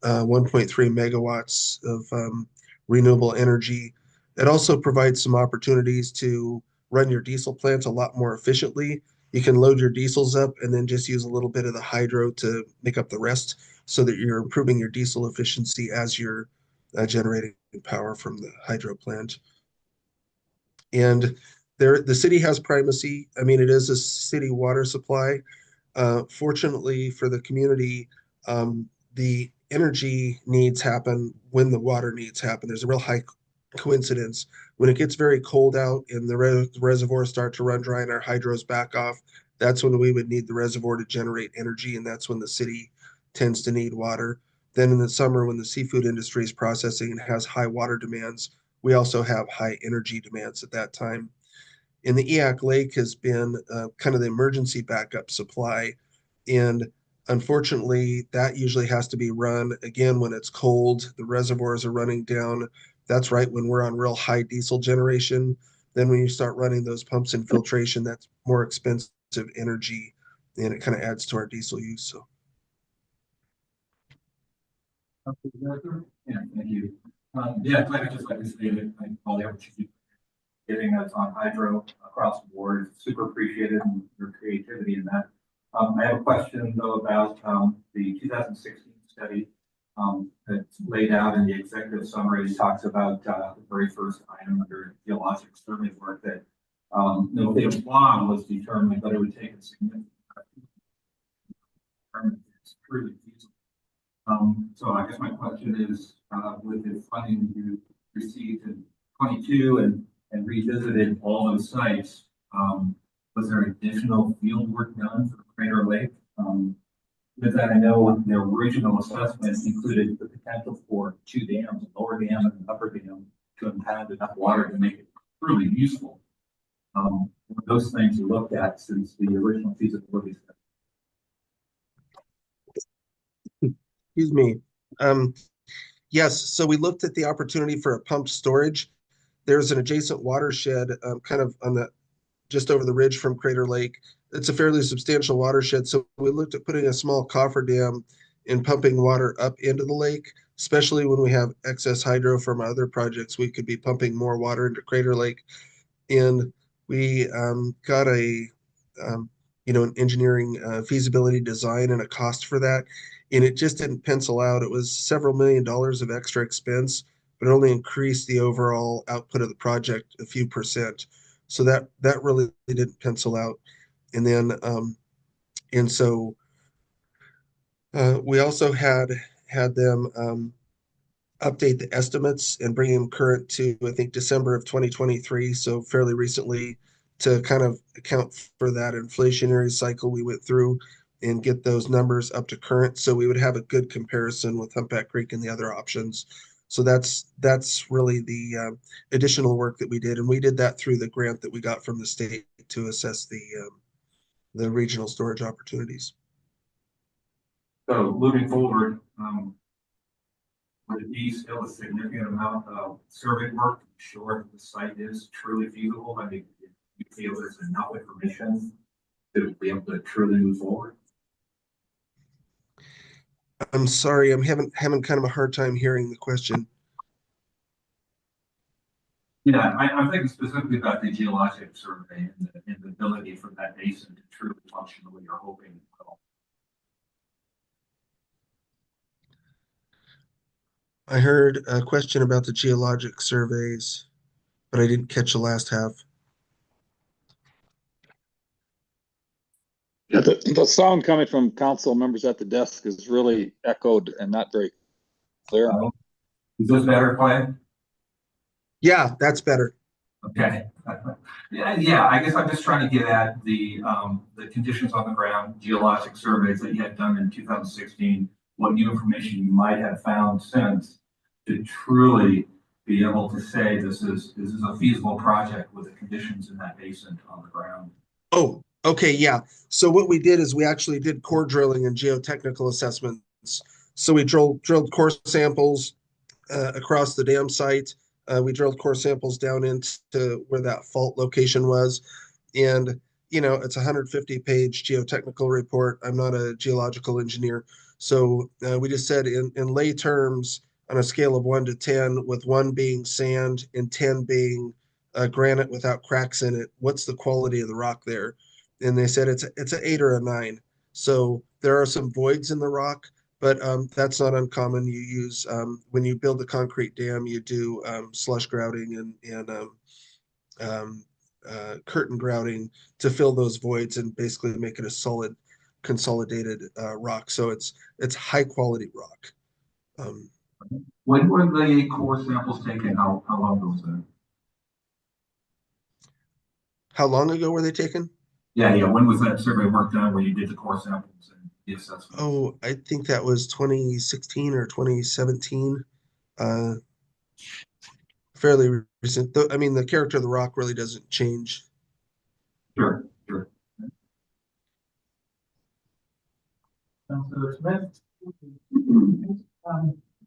1.3 megawatts of renewable energy. It also provides some opportunities to run your diesel plants a lot more efficiently. You can load your diesels up and then just use a little bit of the hydro to make up the rest so that you're improving your diesel efficiency as you're generating power from the hydro plant. And the city has primacy. I mean, it is a city water supply. Fortunately for the community, the energy needs happen when the water needs happen. There's a real high coincidence. When it gets very cold out and the reservoirs start to run dry and our hydros back off, that's when we would need the reservoir to generate energy, and that's when the city tends to need water. Then in the summer, when the seafood industry is processing and has high water demands, we also have high energy demands at that time. And the Eyak Lake has been kind of the emergency backup supply. And unfortunately, that usually has to be run again when it's cold, the reservoirs are running down. That's right when we're on real high diesel generation. Then when you start running those pumps and filtration, that's more expensive energy, and it kind of adds to our diesel use. So. Yeah, thank you. Yeah, I just like to say that all the opportunity giving us on hydro across the board, super appreciated and your creativity in that. I have a question though about the 2016 study that's laid out in the executive summary. It talks about the very first item under geologic survey work that no data plan was determined, but it would take a significant determine if it's truly feasible. So I guess my question is, with the funding you received in 22 and revisited all those sites, was there additional field work done for Crater Lake? With that, I know the original assessment included the potential for two dams, a lower dam and an upper dam, to impound enough water to make it truly useful. were those things you looked at since the original feasibility study? Excuse me. Yes, so we looked at the opportunity for a pumped storage. There's an adjacent watershed, kind of on the just over the ridge from Crater Lake. It's a fairly substantial watershed, so we looked at putting a small cofferdam and pumping water up into the lake, especially when we have excess hydro from our other projects. We could be pumping more water into Crater Lake, and we got a an engineering feasibility design and a cost for that, and it just didn't pencil out. It was several $1 million of extra expense, but it only increased the overall output of the project a few percent. So that really didn't pencil out. And then and so we also had them update the estimates and bring them current to, I think, December of 2023. So fairly recently, to kind of account for that inflationary cycle we went through and get those numbers up to current. So we would have a good comparison with Humpback Creek and the other options. So that's really the additional work that we did. And we did that through the grant that we got from the state to assess the regional storage opportunities. So moving forward, would it be still a significant amount of survey work to ensure that the site is truly feasible? I mean, if you feel there's enough information to be able to truly move forward? I'm sorry, I'm having kind of a hard time hearing the question. Yeah, I'm thinking specifically about the geologic survey and the ability for that basin to truly function the way you're hoping it will. I heard a question about the geologic surveys, but I didn't catch the last half. Yeah, the sound coming from council members at the desk is really echoed and not very clear. Is this better, Clay? Yeah, that's better. Okay. Yeah, I guess I'm just trying to get at the conditions on the ground, geologic surveys that you had done in 2016, what new information you might have found since to truly be able to say this is a feasible project with the conditions in that basin on the ground. Oh, okay, yeah. So what we did is we actually did core drilling and geotechnical assessments. So we drilled core samples across the dam site. We drilled core samples down into where that fault location was. And, it's a 150-page geotechnical report. I'm not a geological engineer. So we just said in lay terms, on a scale of 1 to 10, with 1 being sand and 10 being granite without cracks in it, what's the quality of the rock there? And they said it's an 8 or a 9. So there are some voids in the rock, but that's not uncommon. You use when you build a concrete dam, you do slush grouting and curtain grouting to fill those voids and basically make it a solid consolidated rock. So it's high quality rock. When were the core samples taken? How long ago was that? How long ago were they taken? Yeah. When was that survey work done where you did the core samples and the assessment? Oh, I think that was 2016 or 2017. Fairly recent. I mean, the character of the rock really doesn't change. Sure. Councilor Smith?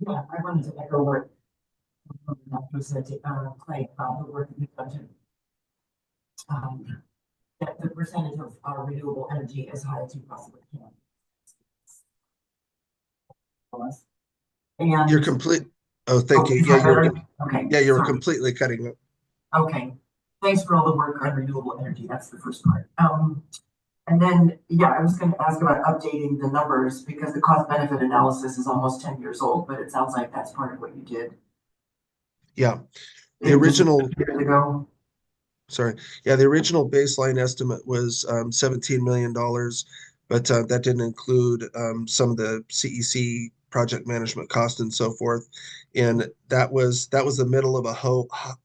Yeah, I wanted to echo what you said to Clay about the work that you've done to that the percentage of our renewable energy as high as you possibly can. And You're complete. Oh, thank you. is Yeah, that better? Okay. yeah, you were sorry. completely cutting up. Okay, thanks for all the work on renewable energy. That's the first part. And then, yeah, I was going to ask about updating the numbers because the cost benefit analysis is almost 10 years old, but it sounds like that's part of what you did. Yeah, the original years ago. Sorry. Yeah, the original baseline estimate was $17 million, but that didn't include some of the CEC project management cost and so forth. And that was the middle of a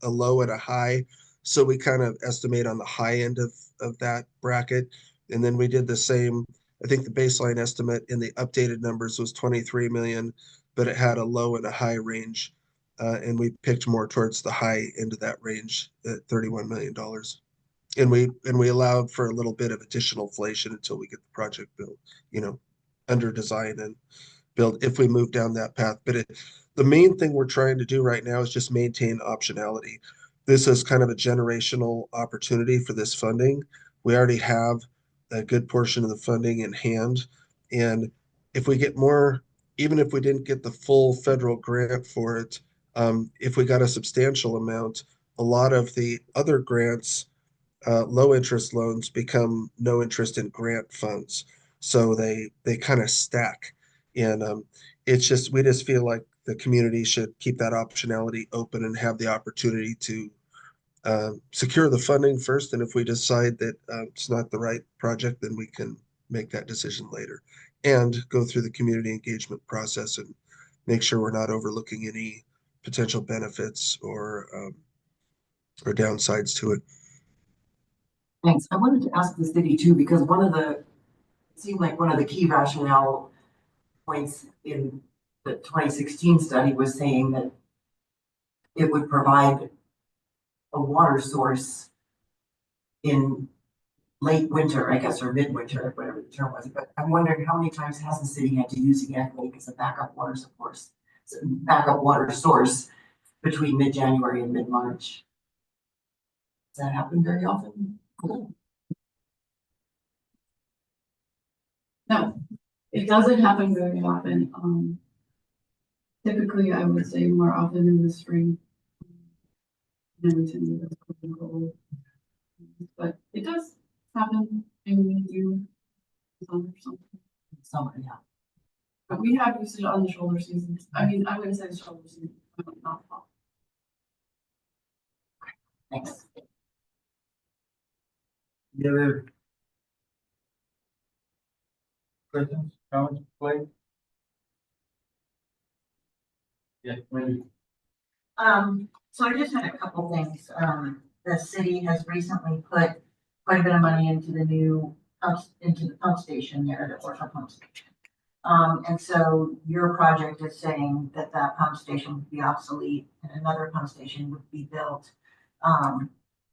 low and a high. So we kind of estimate on the high end of that bracket. And then we did the same. I think the baseline estimate in the updated numbers was 23 million, but it had a low and a high range. And we picked more towards the high end of that range at $31 million. And we allowed for a little bit of additional inflation until we get the project built, under design and build if we move down that path. But the main thing we're trying to do right now is just maintain optionality. This is kind of a generational opportunity for this funding. We already have a good portion of the funding in hand. And if we get more, even if we didn't get the full federal grant for it, if we got a substantial amount, a lot of the other grants, low interest loans become no interest in grant funds. So they kind of stack. And we just feel like the community should keep that optionality open and have the opportunity to secure the funding first. And if we decide that it's not the right project, then we can make that decision later and go through the community engagement process and make sure we're not overlooking any potential benefits or downsides to it. Thanks. I wanted to ask the city too, because it seemed like one of the key rationale points in the 2016 study was saying that it would provide a water source in late winter, I guess, or midwinter, whatever the term was. But I'm wondering how many times has the city had to use the Yak Lake as a backup water source between mid-January and mid-March? Does that happen very often? No, it doesn't happen very often. Typically, I would say more often in the spring. And we tend to get cold and cold. But it does happen, and we do something. Summer, yeah. But we have used it on the shoulder seasons. I mean, I wouldn't say the shoulder season, not fall. Thanks. Any other questions, comments, Blake? Yeah, maybe. So I just had a couple things. The city has recently put quite a bit of money into the pump station there, the Orca pump station. And so your project is saying that pump station would be obsolete and another pump station would be built, and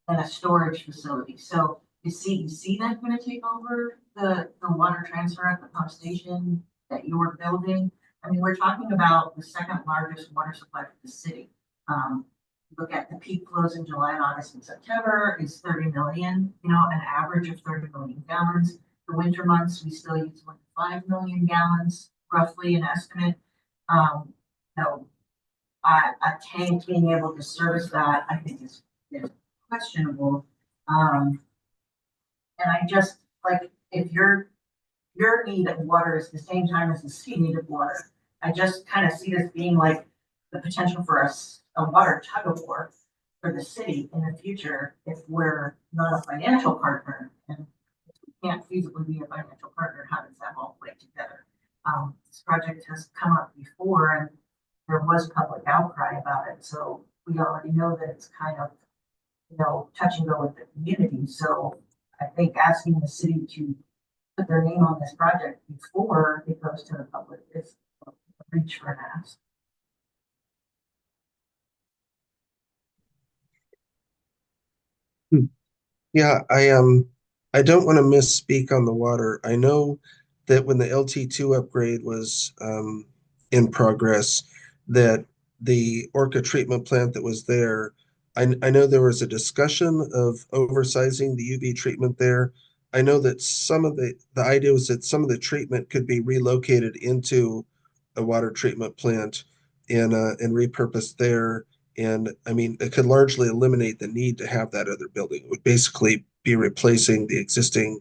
a storage facility. So is CEC then going to take over the water transfer at the pump station that you're building? I mean, we're talking about the second largest water supply for the city. Look at the peak flows in July, August, and September is 30 million, an average of 30 million gallons. The winter months, we still use 5 million gallons, roughly an estimate. A tank being able to service that, I think is questionable. And I just, like, if your need of water is the same time as the city need of water, I just kind of see this being like the potential for a water tug of war for the city in the future if we're not a financial partner, and if we can't feasibly be a financial partner, how does that all play together? This project has come up before and there was public outcry about it, so we already know that it's kind of touch and go with the community. So I think asking the city to put their name on this project before it goes to the public is a reach for an ask. Yeah, I don't want to misspeak on the water. I know that when the LT2 upgrade was in progress, that the Orca treatment plant that was there, I know there was a discussion of oversizing the UV treatment there. I know that some of the idea was that some of the treatment could be relocated into a water treatment plant and repurposed there. And I mean, it could largely eliminate the need to have that other building. It would basically be replacing the existing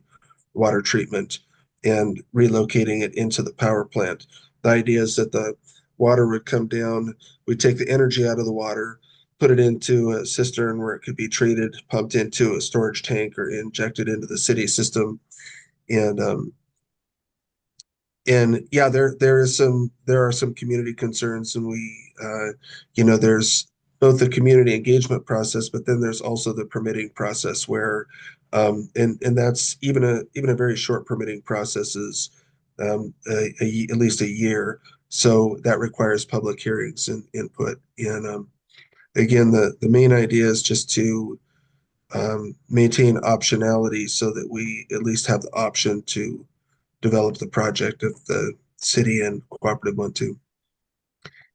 water treatment and relocating it into the power plant. The idea is that the water would come down, we take the energy out of the water, put it into a cistern where it could be treated, pumped into a storage tank, or injected into the city system. And yeah, there are some community concerns, and there's both the community engagement process, but then there's also the permitting process where and that's even a very short permitting process is at least a year. So that requires public hearings and input. And again, the main idea is just to maintain optionality so that we at least have the option to develop the project if the city and cooperative want to.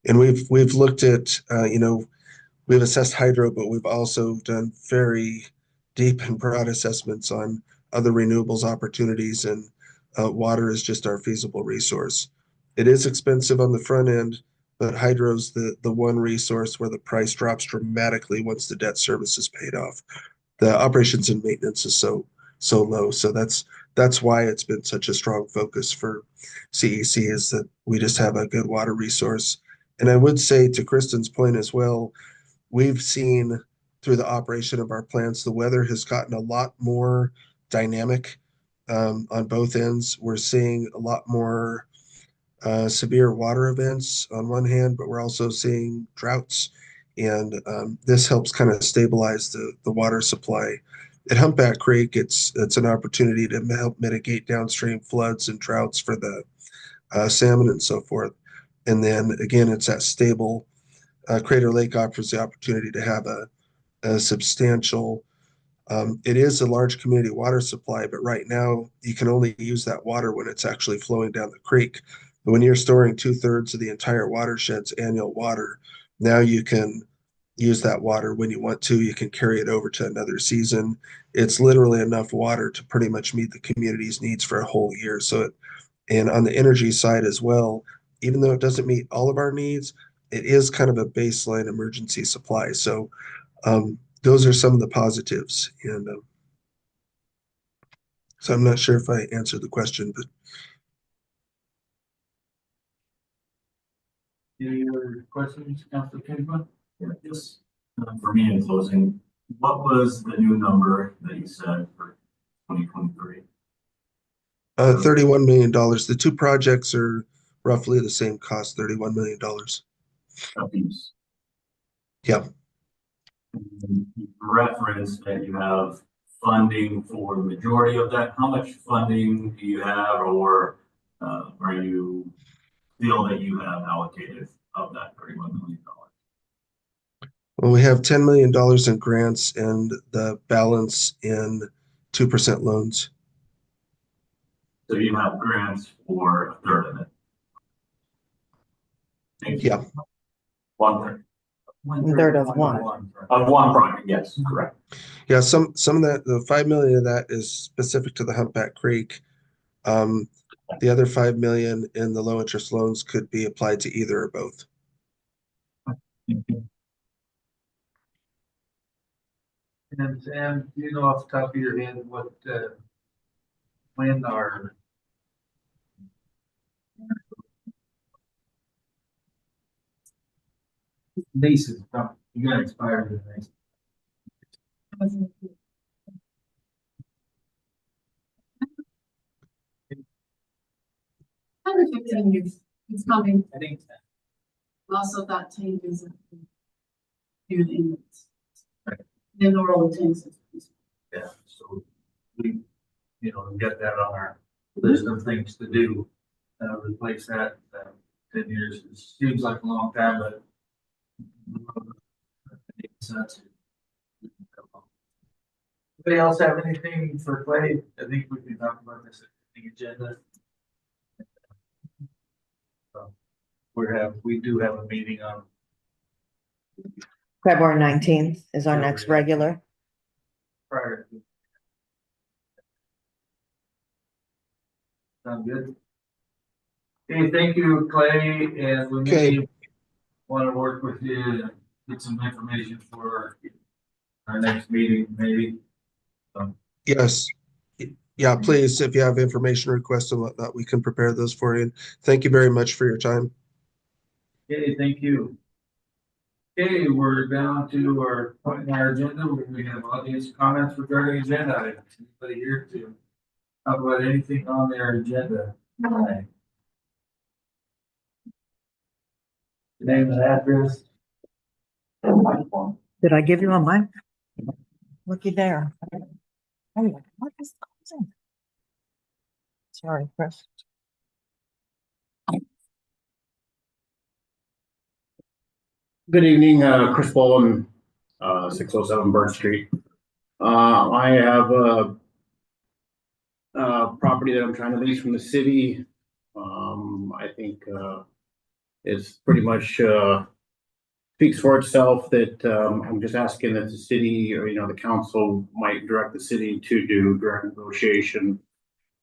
And we've looked at, we've assessed hydro, but we've also done very deep and broad assessments on other renewables opportunities, and water is just our feasible resource. It is expensive on the front end, but hydro's the one resource where the price drops dramatically once the debt service is paid off. The operations and maintenance is so low. So that's why it's been such a strong focus for CEC, is that we just have a good water resource. And I would say, to Kristen's point as well, we've seen through the operation of our plants, the weather has gotten a lot more dynamic on both ends. We're seeing a lot more severe water events on one hand, but we're also seeing droughts. And this helps kind of stabilize the water supply. At Humpback Creek, it's an opportunity to help mitigate downstream floods and droughts for the salmon and so forth. And then again, it's that stable. Crater Lake offers the opportunity to have a substantial, it is a large community water supply, but right now you can only use that water when it's actually flowing down the creek. But when you're storing 2/3 of the entire watershed's annual water, now you can use that water when you want to. You can carry it over to another season. It's literally enough water to pretty much meet the community's needs for a whole year. And on the energy side as well, even though it doesn't meet all of our needs, it is kind of a baseline emergency supply. So those are some of the positives. And so I'm not sure if I answered the question, but Any other questions, Councilor Kinsman? Yeah, just for me in closing, what was the new number that you said for 2023? $31 million. The two projects are roughly the same cost, $31 million. A piece. Yeah. You referenced that you have funding for the majority of that. How much funding do you have, or are you feel that you have allocated of that $31 million? Well, we have $10 million in grants and the balance in 2% loans. So you have grants for a third of it. Yeah. 1/3. 1/3 of one. Of one project, yes, correct. Yeah, some of that, the 5 million of that is specific to the Humpback Creek. The other 5 million in the low interest loans could be applied to either or both. And Sam, do you know off the top of your head what when our leases come? You got expired in the next. 115 years, it's coming. I think Also, that changes. Here in the index. Then the roll changes. yeah, so we, get that on our list of things to do. Replace that, 10 years, it seems like a long time, but. Anybody else have anything for Clay? I think we can talk about this at the agenda. We do have a meeting on. February 19th is our next regular. Prior. Sound good? Okay, thank you, Clay, and we may want to work with you and get some information for our next meeting, maybe. Yes. Yeah, please, if you have information requests and whatnot, we can prepare those for you. Thank you very much for your time. Okay, thank you. Okay, we're down to our point in our agenda where we have audience comments regarding agenda items. Anybody here to talk about anything on their agenda tonight? Name and address. Did I give you a mic? Looky there. Oh, what is causing? Sorry, Chris. Good evening, Chris Bowen, 607 Bird Street. I have a property that I'm trying to lease from the city. I think, it's pretty much, speaks for itself that, I'm just asking that the city or, the council might direct the city to do direct negotiation.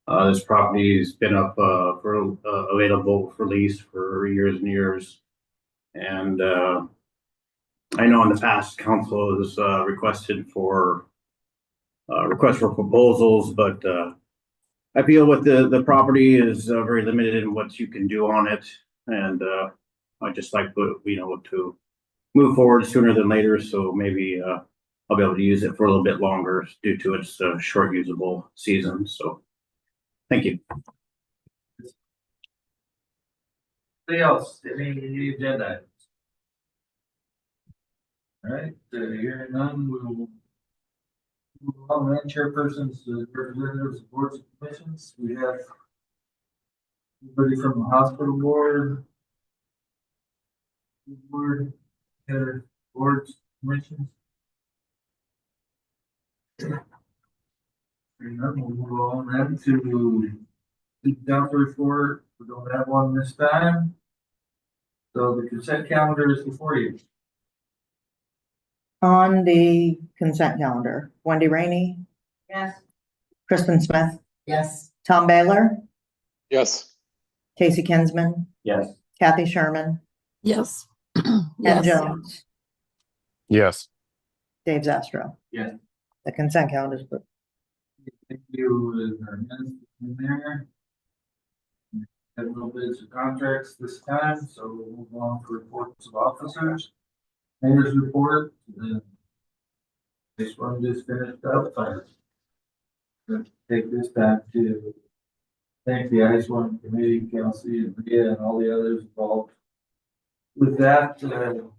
This property has been up, for, available for lease for years and years. And, I know in the past, council has, requested for, request for proposals, but, I feel with the property is, very limited in what you can do on it. And, I just like, to move forward sooner than later. So maybe, I'll be able to use it for a little bit longer due to its, short usable season. So thank you. Anything else, any agenda items? All right, hearing none, we will move on, then chairpersons, representatives, boards and commissions, we have anybody from the hospital board, other boards, commissions. Hearing none, we'll move on then to the council report, we don't have one this time. So the consent calendar is before you. On the consent calendar, Wendy Rainey, Yes. Kristen Smith, Yes. Tom Baylor, Yes. Casey Kinsman, Yes. Kathy Sherman, Yes. Ken Yes. Jones, Yes. Dave Zastro. Yes. The consent calendar is approved. Thank you, is our minutes in there. Have no bids or contracts this time, so we'll move on to reports of officers. Mayor's report, this one just finished up, let's take this time to thank the Ice One Committee, Kelsey and Leah and all the others involved. With that,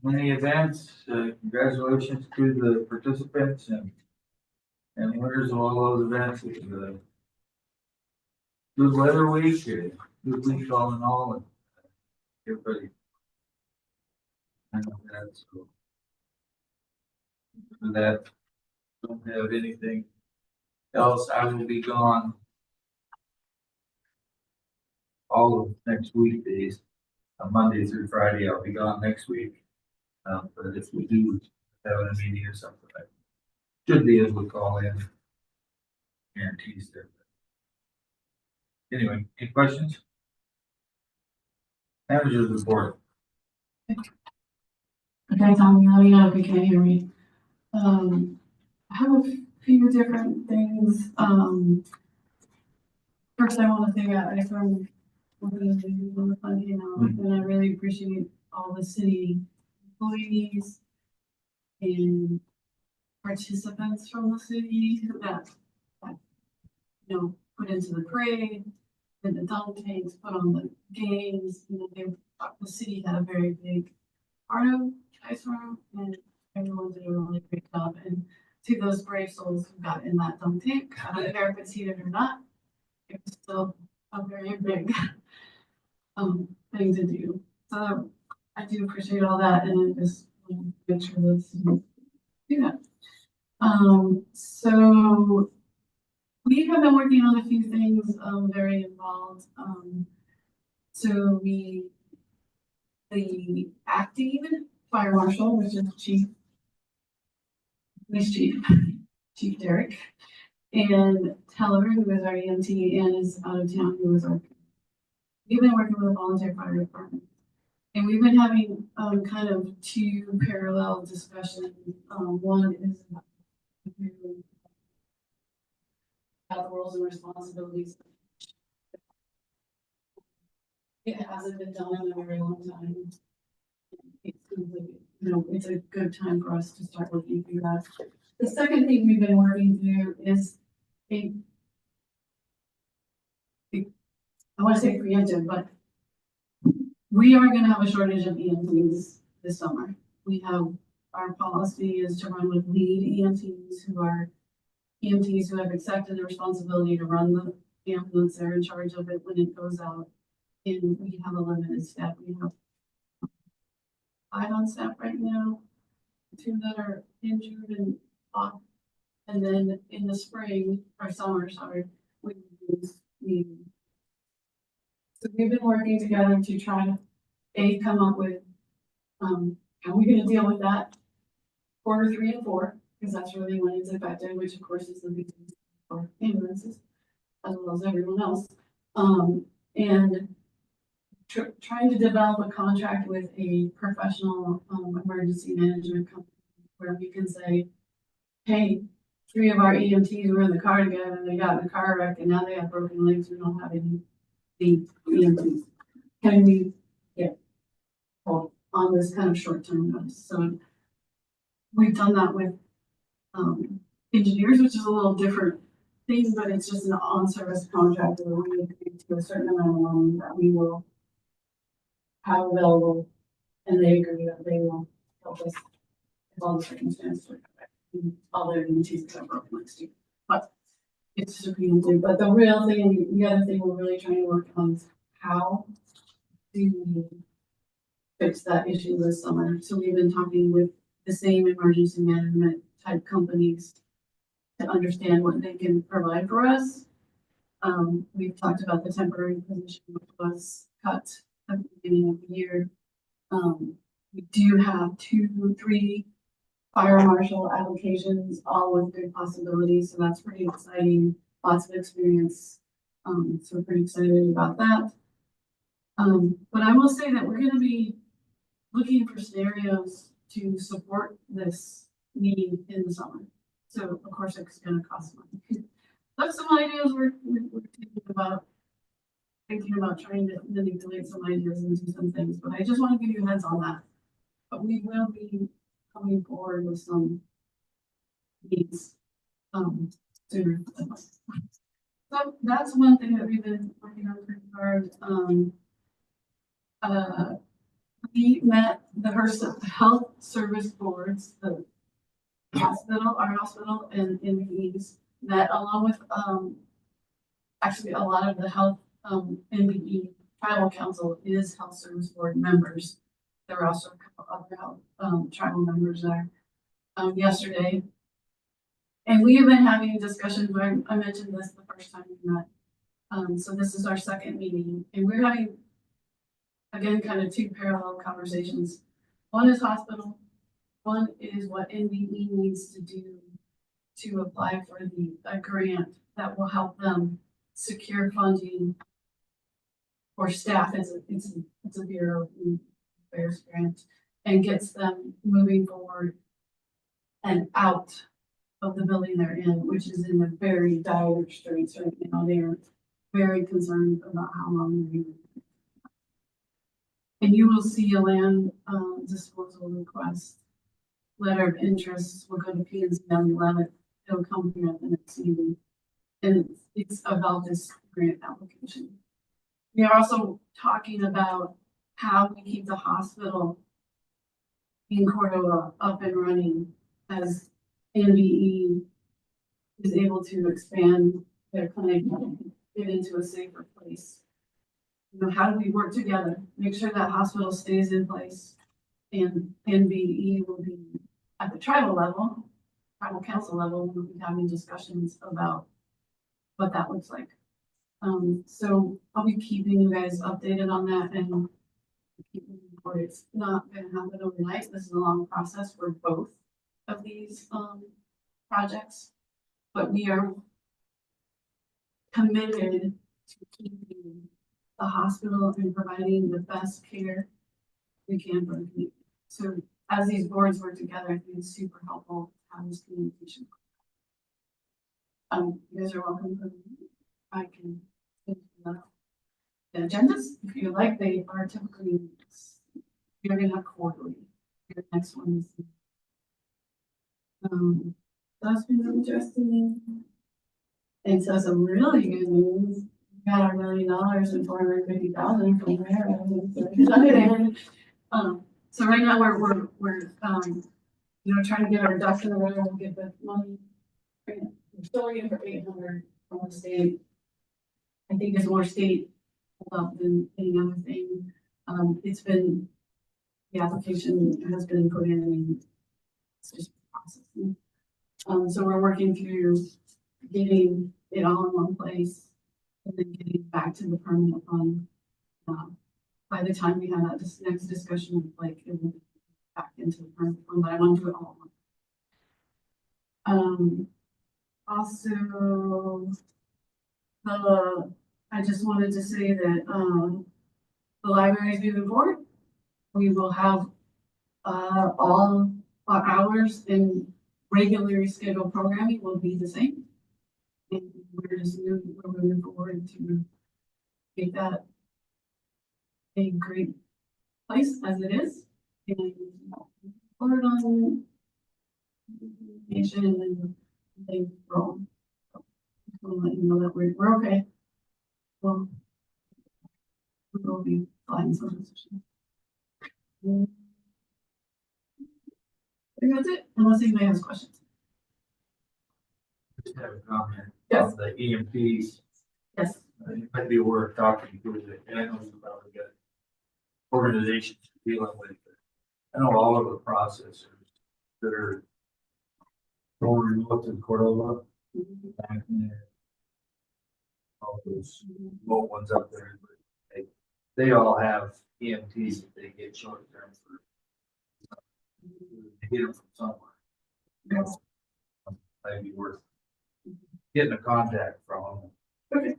many events, congratulations to the participants and winners of all those events. It was a good weather week, good week all in all, and everybody. And that's so. For that, don't have anything else. I will be gone all of next weekdays, Monday through Friday. I'll be gone next week. But if we do have a meeting or something, I should be able to call in. Guarantees there. Anyway, any questions? Manager's report. Okay, Tommy, let me know if you can't hear me. I have a few different things. First I want to say that I from on the fund, and I really appreciate all the city employees and participants from the city that put into the parade, and the dunk tanks, put on the games. The city had a very big part of Ice Room, and everyone did a really great job. And to those brave souls who got in that dunk tank, I don't care if it's heated or not, it was still a very big thing to do. So I do appreciate all that, and I just want to make sure that do that. So we have been working on a few things, very involved. So the acting fire marshal, which is Chief Derek, and Teller, who is our EMT and is out of town, who is we've been working with a volunteer fire department. And we've been having kind of two parallel discussions. One is about the roles and responsibilities. It hasn't been done in a very long time. It seems like, it's a good time for us to start looking through that. The second thing we've been working through is I want to say preemptive, but we are going to have a shortage of EMTs this summer. Our policy is to run with lead EMTs who have accepted the responsibility to run the ambulance. They're in charge of it when it goes out. And we have a limited staff. We have 5 on staff right now, 2 that are injured and off, And then in the spring or summer, sorry, we use the. So we've been working together to try to come up with, how are we gonna deal with that? Quarter 3 and 4, because that's really when it's affected, which of course is the big thing for ambulances, as well as everyone else. And trying to develop a contract with a professional, emergency management company where we can say, hey, 3 of our EMTs were in the car together and they got in a car wreck and now they have broken legs. We don't have any EMTs. Can we get help on this kind of short-term notice? So we've done that with engineers, which is a little different thing, but it's just an on-service contract where we agree to a certain amount of money that we will have available, and they agree that they will help us if all the circumstances are correct. And all their EMTs are broken next year. But it's just a preemptive. But the real thing, the other thing we're really trying to work on is how do we fix that issue this summer. So we've been talking with the same emergency management type companies to understand what they can provide for us. We've talked about the temporary position, which was cut at the beginning of the year. We do have 2, 3 fire marshal applications, all with good possibilities. So that's pretty exciting. Lots of experience. So we're pretty excited about that. But I will say that we're going to be looking for scenarios to support this need in the summer. So of course it's going to cost money. That's some ideas we're thinking about trying to manipulate some ideas and do some things, but I just want to give you a heads on that. But we will be coming forward with some needs sooner than later. So that's one thing that we've been working on pretty hard. We met the health service boards, the hospital, our hospital, and MBEs met along with actually a lot of the health MBE tribal council is health service board members. There were also a couple other health tribal members there yesterday. And we have been having discussions. I mentioned this the first time we met. So this is our second meeting, and we're having, again, kind of 2 parallel conversations. One is hospital. One is what NBE needs to do to apply for a grant that will help them secure funding for staff. It's a Bureau of Affairs grant and gets them moving forward and out of the building they're in, which is in a very dire straits right now. They are very concerned about how long they're in. And you will see a land disposal request. Letter of interest will go to P&Z on the 11th. It'll come here at the next meeting. And it's about this grant application. We are also talking about how we keep the hospital in Cordova up and running as NBE is able to expand their clinic and get into a safer place. You know, how do we work together, make sure that hospital stays in place, and NBE will be at the tribal level, tribal council level, we'll be having discussions about what that looks like. So I'll be keeping you guys updated on that and keeping you reported. It's not going to happen overnight. This is a long process for both of these projects, but we are committed to keeping the hospital and providing the best care we can for the community. So as these boards work together, I think it's super helpful to have this communication. You guys are welcome. I can send you the agendas if you like. They are typically, you're gonna have quarterly. Your next one is that's been interesting. And so some really good news. We got our $1 million and 450,000 from there. So right now we're you know, trying to get our ducks in a row and get the money. We're still waiting for 800 from the state. I think it's more state up than any other thing. It's been, the application has been put in and it's just processing. So we're working through getting it all in one place and then getting back to the permanent fund. By the time we have that next discussion, like it will be back into the permanent fund, but I want to do it all at once. Also, I just wanted to say that, the library is moving forward. We will have, all our hours and regularly scheduled programming will be the same. And we're moving forward to make that a great place as it is. And forward on nation and they roll. We'll let you know that we're okay. Well, we will be flying some position. I think that's it, unless anybody has questions. Just have a comment. Yes. On the EMPs. Yes. It might be worth talking to the analysts about the organizations dealing with it. I know all of the processors that are going remote in Cordova. Back in there. All those remote ones up there, but they all have EMTs that they get short term for. They get them from somewhere. Might be worth getting a contact from them. Okay.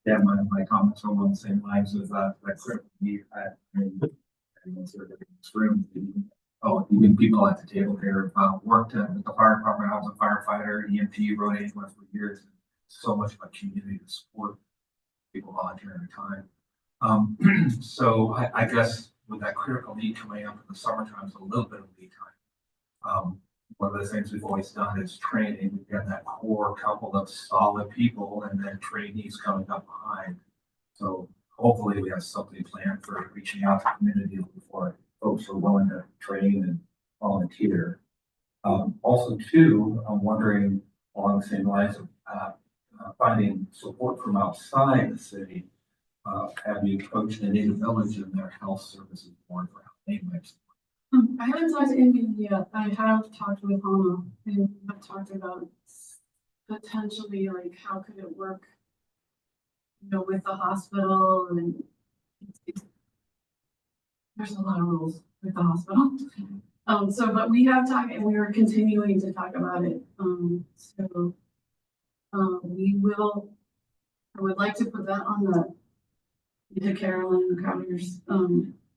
Yeah, my comments are along the same lines as that critical need. Even people at the table here, worked at the fire department. I was a firefighter, EMT, road ambulance for years. So much of a community to support people volunteering their time. So I guess with that critical need coming up in the summertime, it's a little bit of lead time. One of the things we've always done is training. We've got that core couple of solid people and then trainees coming up behind. So hopefully we have something planned for reaching out to the community before folks are willing to train and volunteer. Also too, I'm wondering along the same lines of finding support from outside the city. Have you approached the Native Village and their health services board for how they might support? I haven't talked to anybody yet. I have talked with Hannah and I've talked about potentially like how could it work, you know, with the hospital and there's a lot of rules with the hospital. But we have talked and we are continuing to talk about it. We will, I would like to put that on the Carolyn Crowder's,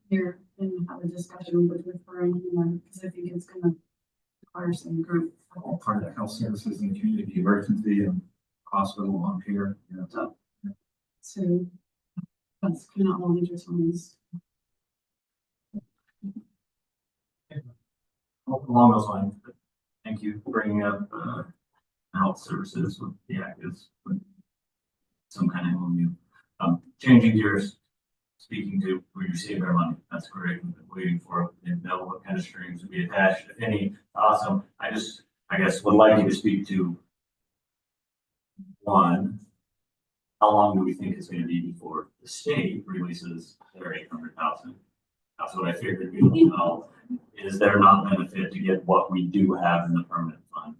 here and have a discussion with her and him, because I think it's gonna require some group. All part of the health services and community emergency and hospital on here. You know, So that's kind of all major times. Along those lines, thank you for bringing up health services with the actives with some kind of overview. Changing gears, speaking to we receive our money. That's great. We've been waiting for it. Didn't know what kind of strings would be attached, if any. Awesome. I guess would like you to speak to one. How long do we think it's going to be before the state releases their 800,000? That's what I figured we don't know. Is there not benefit to get what we do have in the permanent fund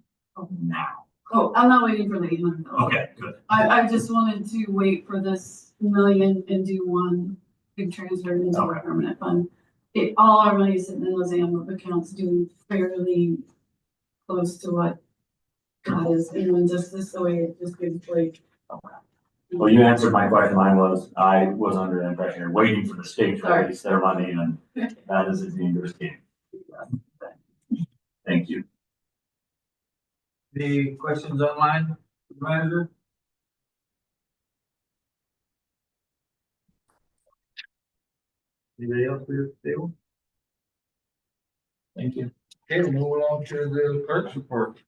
now? Oh, I'm not waiting for the 800. Okay, good. I just wanted to wait for this million and do one big transfer into the permanent fund. All our money is sitting in those AMO accounts doing fairly close to what God is, and then just this way it just gives like. Okay. Well, you answered my question. Mine was, I was under the impression you're waiting for the state to release their money, and that is a dangerous game. Thank you. Any questions online, manager? Anybody else for your table? Thank you. Okay, we'll move along to the clerk's report.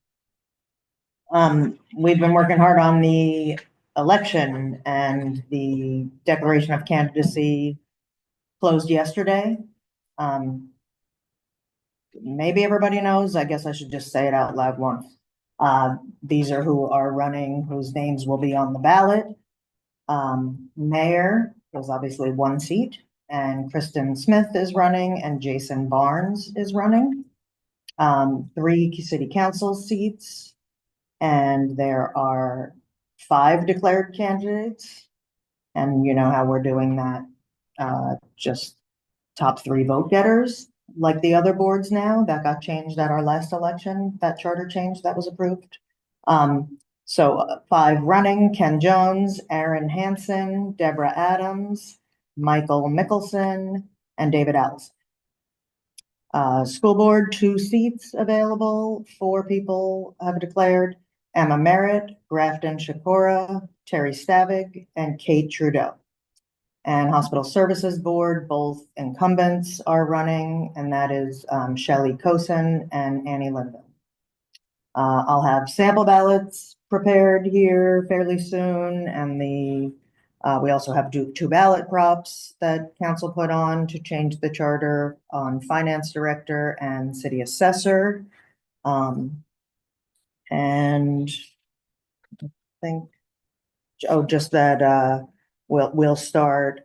We've been working hard on the election and the declaration of candidacy closed yesterday. Maybe everybody knows, I guess I should just say it out loud once. These are who are running, whose names will be on the ballot. Mayor is obviously one seat, and Kristen Smith is running, and Jason Barnes is running. 3 city council seats, and there are 5 declared candidates. And you know how we're doing that, just top 3 vote getters, like the other boards now, that got changed at our last election, that charter change that was approved. So 5 running: Ken Jones, Aaron Hansen, Deborah Adams, Michael Mickelson, and David Allison. School board, 2 seats available, 4 people have declared: Emma Merritt, Grafton Shakora, Terry Stavig, and Kate Trudeau. And hospital services board, both incumbents are running, and that is Shelley Kosen and Annie Linden. I'll have sample ballots prepared here fairly soon, and we also have 2 ballot props that council put on to change the charter on finance director and city assessor. And I think, just that we'll start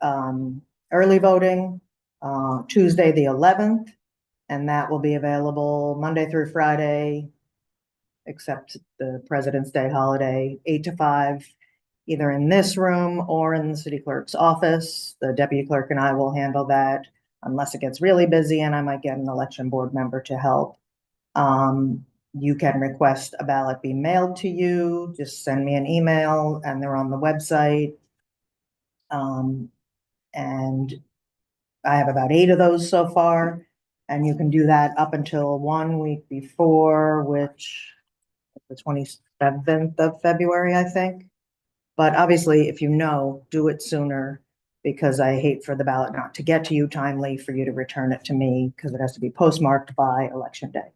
early voting Tuesday the 11th, and that will be available Monday through Friday, except the President's Day holiday, 8 to 5, either in this room or in the city clerk's office. The deputy clerk and I will handle that unless it gets really busy, and I might get an election board member to help. You can request a ballot be mailed to you. Just send me an email, and they're on the website. And I have about 8 of those so far, and you can do that up until 1 week before, which the 27th of February, I think. But obviously, if you know, do it sooner, because I hate for the ballot not to get to you timely for you to return it to me, because it has to be postmarked by election day.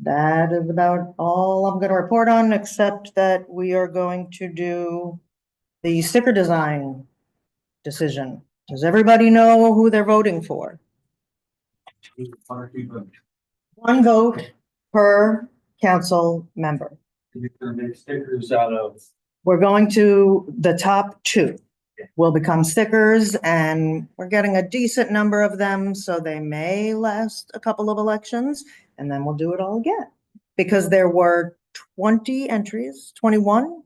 That is about all I'm going to report on, except that we are going to do the sticker design decision. Does everybody know who they're voting for? 1 vote per council member. You're gonna make stickers out of. We're going to, the top 2 will become stickers, and we're getting a decent number of them, so they may last a couple of elections, and then we'll do it all again. Because there were 20 entries, 21,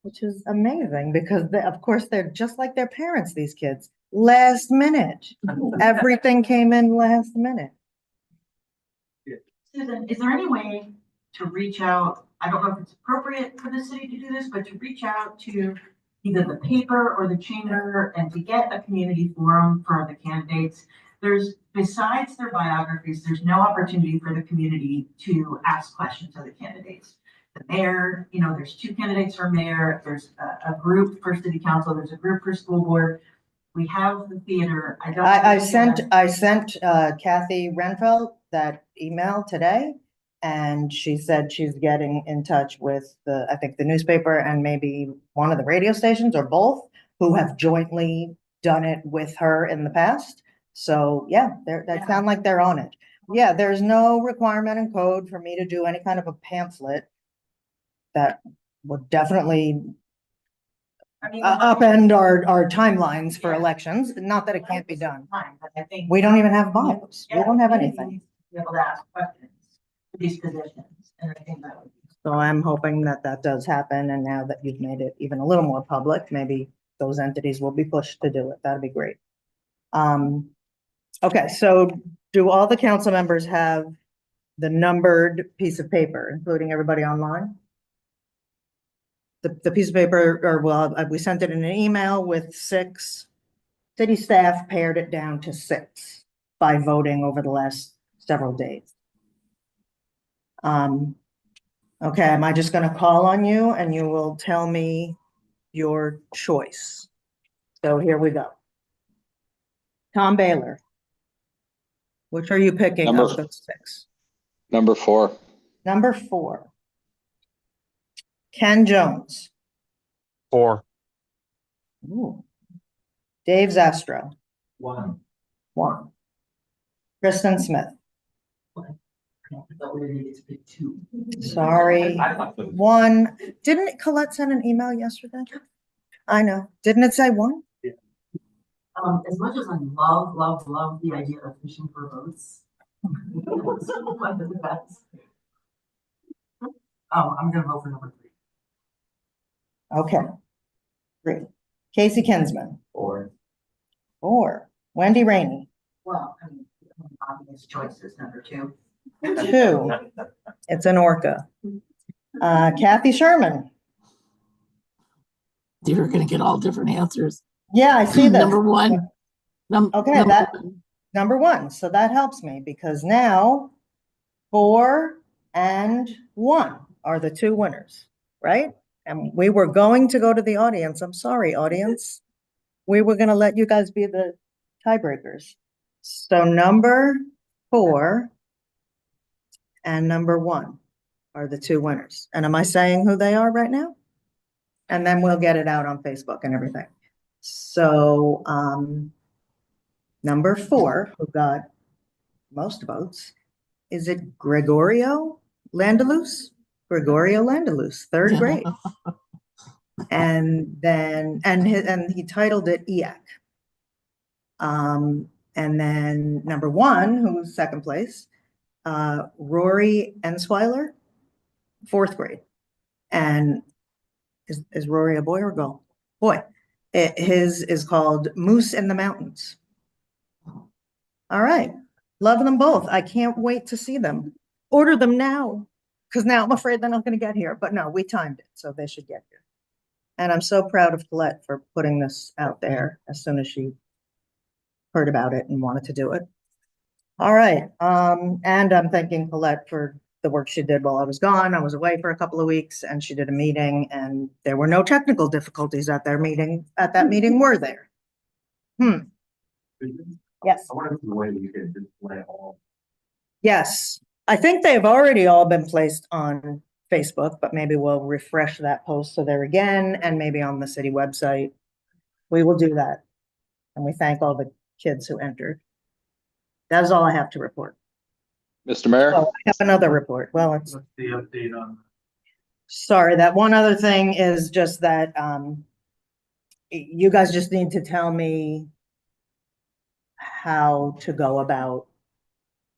which is amazing, because of course they're just like their parents, these kids. Last minute. Everything came in last minute. Susan, is there any way to reach out? I don't know if it's appropriate for the city to do this, but to reach out to either the paper or the chamber and to get a community forum for the candidates. Besides their biographies, there's no opportunity for the community to ask questions of the candidates. The mayor, there's 2 candidates for mayor, there's a group for city council, there's a group for school board. We have the theater. I sent Kathy Renfeld that email today, and she said she's getting in touch with I think the newspaper and maybe one of the radio stations, or both, who have jointly done it with her in the past. So yeah, that sound like they're on it. Yeah, there's no requirement in code for me to do any kind of a pamphlet. That would definitely upend our timelines for elections. Not that it can't be done. But I think We don't even have bios. We don't have anything. be able to ask questions for these positions, and I think that would be. So I'm hoping that does happen. And now that you've made it even a little more public, maybe those entities will be pushed to do it. That'd be great. Okay, so do all the council members have the numbered piece of paper, including everybody online? The piece of paper, we sent it in an email with 6. City staff pared it down to 6 by voting over the last several days. Okay, am I just going to call on you and you will tell me your choice? So here we go. Tom Baylor. Which are you picking of those 6? Number 4. Number 4. Ken Jones. 4. Ooh. Dave Zastro. 1. 1. Kristen Smith. We needed to pick 2. Sorry. 1. Didn't Colette send an email yesterday? I know. Didn't it say 1? As much as I love the idea of fishing for votes, I'm gonna vote for number 3. Okay. Great. Casey Kinsman. Or 4. Wendy Rainey. Well, I mean, obvious choice is number 2. 2. It's an orca. Kathy Sherman. You're gonna get all different answers. Yeah, I see this. Number 1. Okay, number 1. So that helps me because now 4 and 1 are the 2 winners, right? And we were going to go to the audience. I'm sorry, audience. We were going to let you guys be the tiebreakers. So number 4 and number 1 are the 2 winners. And am I saying who they are right now? And then we'll get it out on Facebook and everything. So number 4, who got most votes, is it Gregorio Landalus? Gregorio Landalus, 3rd grade. And then, and he titled it EAC. And then number 1, who was 2nd place, Rory Ensweiler, 4th grade. And is Rory a boy or a girl? Boy. His is called Moose in the Mountains. All right. Love them both. I can't wait to see them. Order them now. Because now I'm afraid they're not going to get here. But no, we timed it, so they should get here. And I'm so proud of Colette for putting this out there as soon as she heard about it and wanted to do it. All right. And I'm thanking Colette for the work she did while I was gone. I was away for a couple of weeks and she did a meeting and there were no technical difficulties at that meeting, were there? Yes. I wonder if the way you could display all. Yes. I think they've already all been placed on Facebook, but maybe we'll refresh that post so they're again and maybe on the city website. We will do that. And we thank all the kids who entered. That is all I have to report. Mr. Mayor? Oh, I have another report. Well, it's What's the update on? sorry, that one other thing is just that you guys just need to tell me how to go about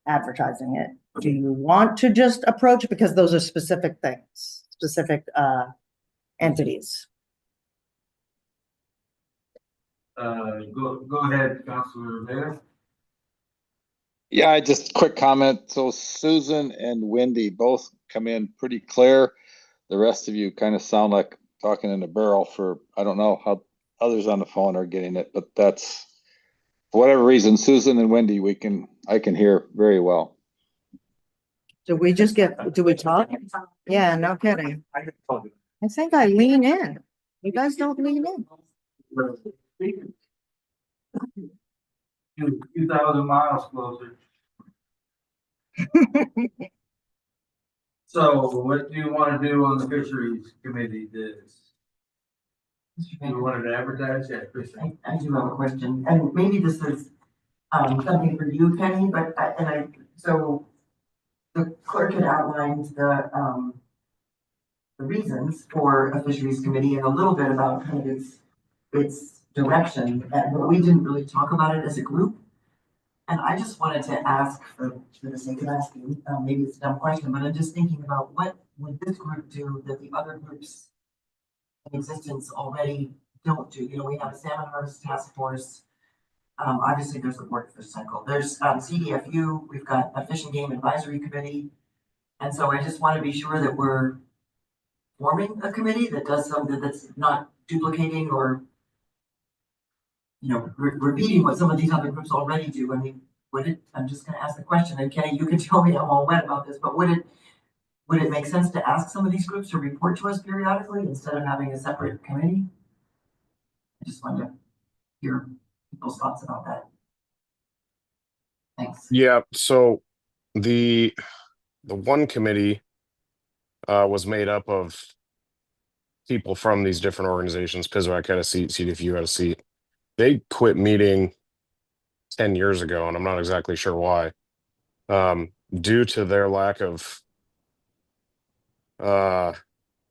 advertising it. Do you want to just approach, because those are specific things, specific entities? Go ahead, Councilor Rivera. Yeah, just quick comment. So Susan and Wendy both come in pretty clear. The rest of you kind of sound like talking in a barrel for, I don't know how others on the phone are getting it, but that's, for whatever reason, Susan and Wendy, I can hear very well. Do we talk? Yeah, no kidding. I think I lean in. You guys don't lean in. 2,000 miles closer. So what do you want to do on the fisheries committee? Do you want to advertise? Yeah, Christian. I do have a question, and maybe this is something for you, Penny, but so the clerk had outlined the reasons for a fisheries committee and a little bit about kind of its direction, but we didn't really talk about it as a group. And I just wanted to ask, for the sake of asking, maybe it's a dumb question, but I'm just thinking about what would this group do that the other groups in existence already don't do? You know, we have a salmon harvest task force. Obviously there's the Board Fish Cycle. There's CDFU, we've got a Fish and Game Advisory Committee. And so I just want to be sure that we're forming a committee that does something that's not duplicating or, you know, repeating what some of these other groups already do. I mean, I'm just gonna ask the question, and Kenny, you can tell me I'm all wet about this, but would it make sense to ask some of these groups to report to us periodically instead of having a separate committee? I just wanted to hear people's thoughts about that. Thanks. Yeah, so the one committee was made up of people from these different organizations. PISRAC had a seat, CDFU had a seat. They quit meeting 10 years ago, and I'm not exactly sure why. Due to their lack of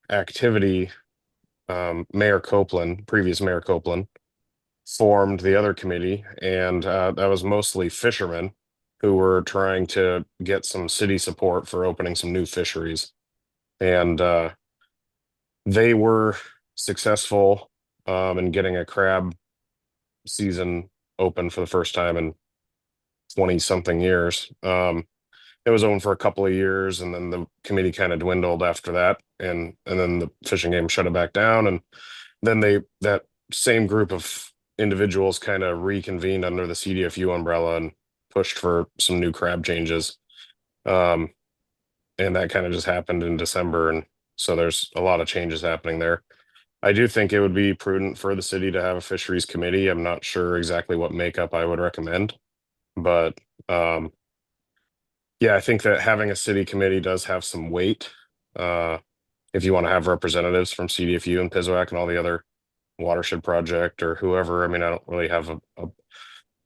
activity, previous Mayor Copeland, formed the other committee, and that was mostly fishermen. who were trying to get some city support for opening some new fisheries. And they were successful in getting a crab season open for the first time in 20 something years. It was open for a couple of years, and then the committee kind of dwindled after that, and then the fishing game shut it back down, and then that same group of individuals kind of reconvened under the CDFU umbrella and pushed for some new crab changes. And that kind of just happened in December, and so there's a lot of changes happening there. I do think it would be prudent for the city to have a fisheries committee. I'm not sure exactly what makeup I would recommend, but yeah, I think that having a city committee does have some weight. If you want to have representatives from CDFU and PISWAC and all the other watershed project or whoever, I mean, I don't really have I'm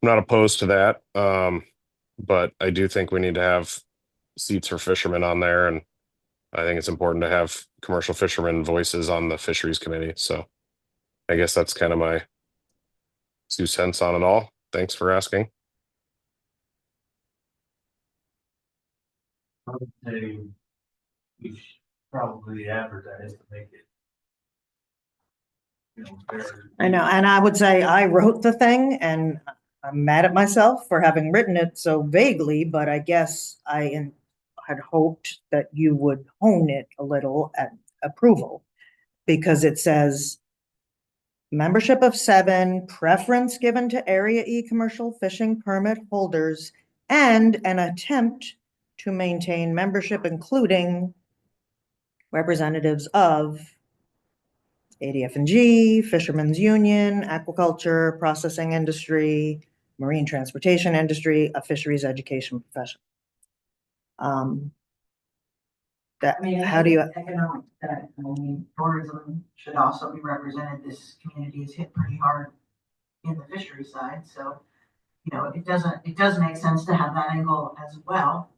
not opposed to that. But I do think we need to have seats for fishermen on there, and I think it's important to have commercial fishermen voices on the fisheries committee. So I guess that's kind of my 2 cents on it all. Thanks for asking. I would say we should probably advertise to make it. Fair. I know, and I would say I wrote the thing and I'm mad at myself for having written it so vaguely, but I guess I had hoped that you would hone it a little at approval. Because it says membership of 7, preference given to Area E commercial fishing permit holders, and an attempt to maintain membership, including representatives of ADF&G, Fishermen's Union, aquaculture, processing industry, marine transportation industry, a fisheries education profession. That, I mean, how do you? economic, I mean, tourism should also be represented. This community is hit pretty hard in the fishery side, so, you know, it does make sense to have that angle as well,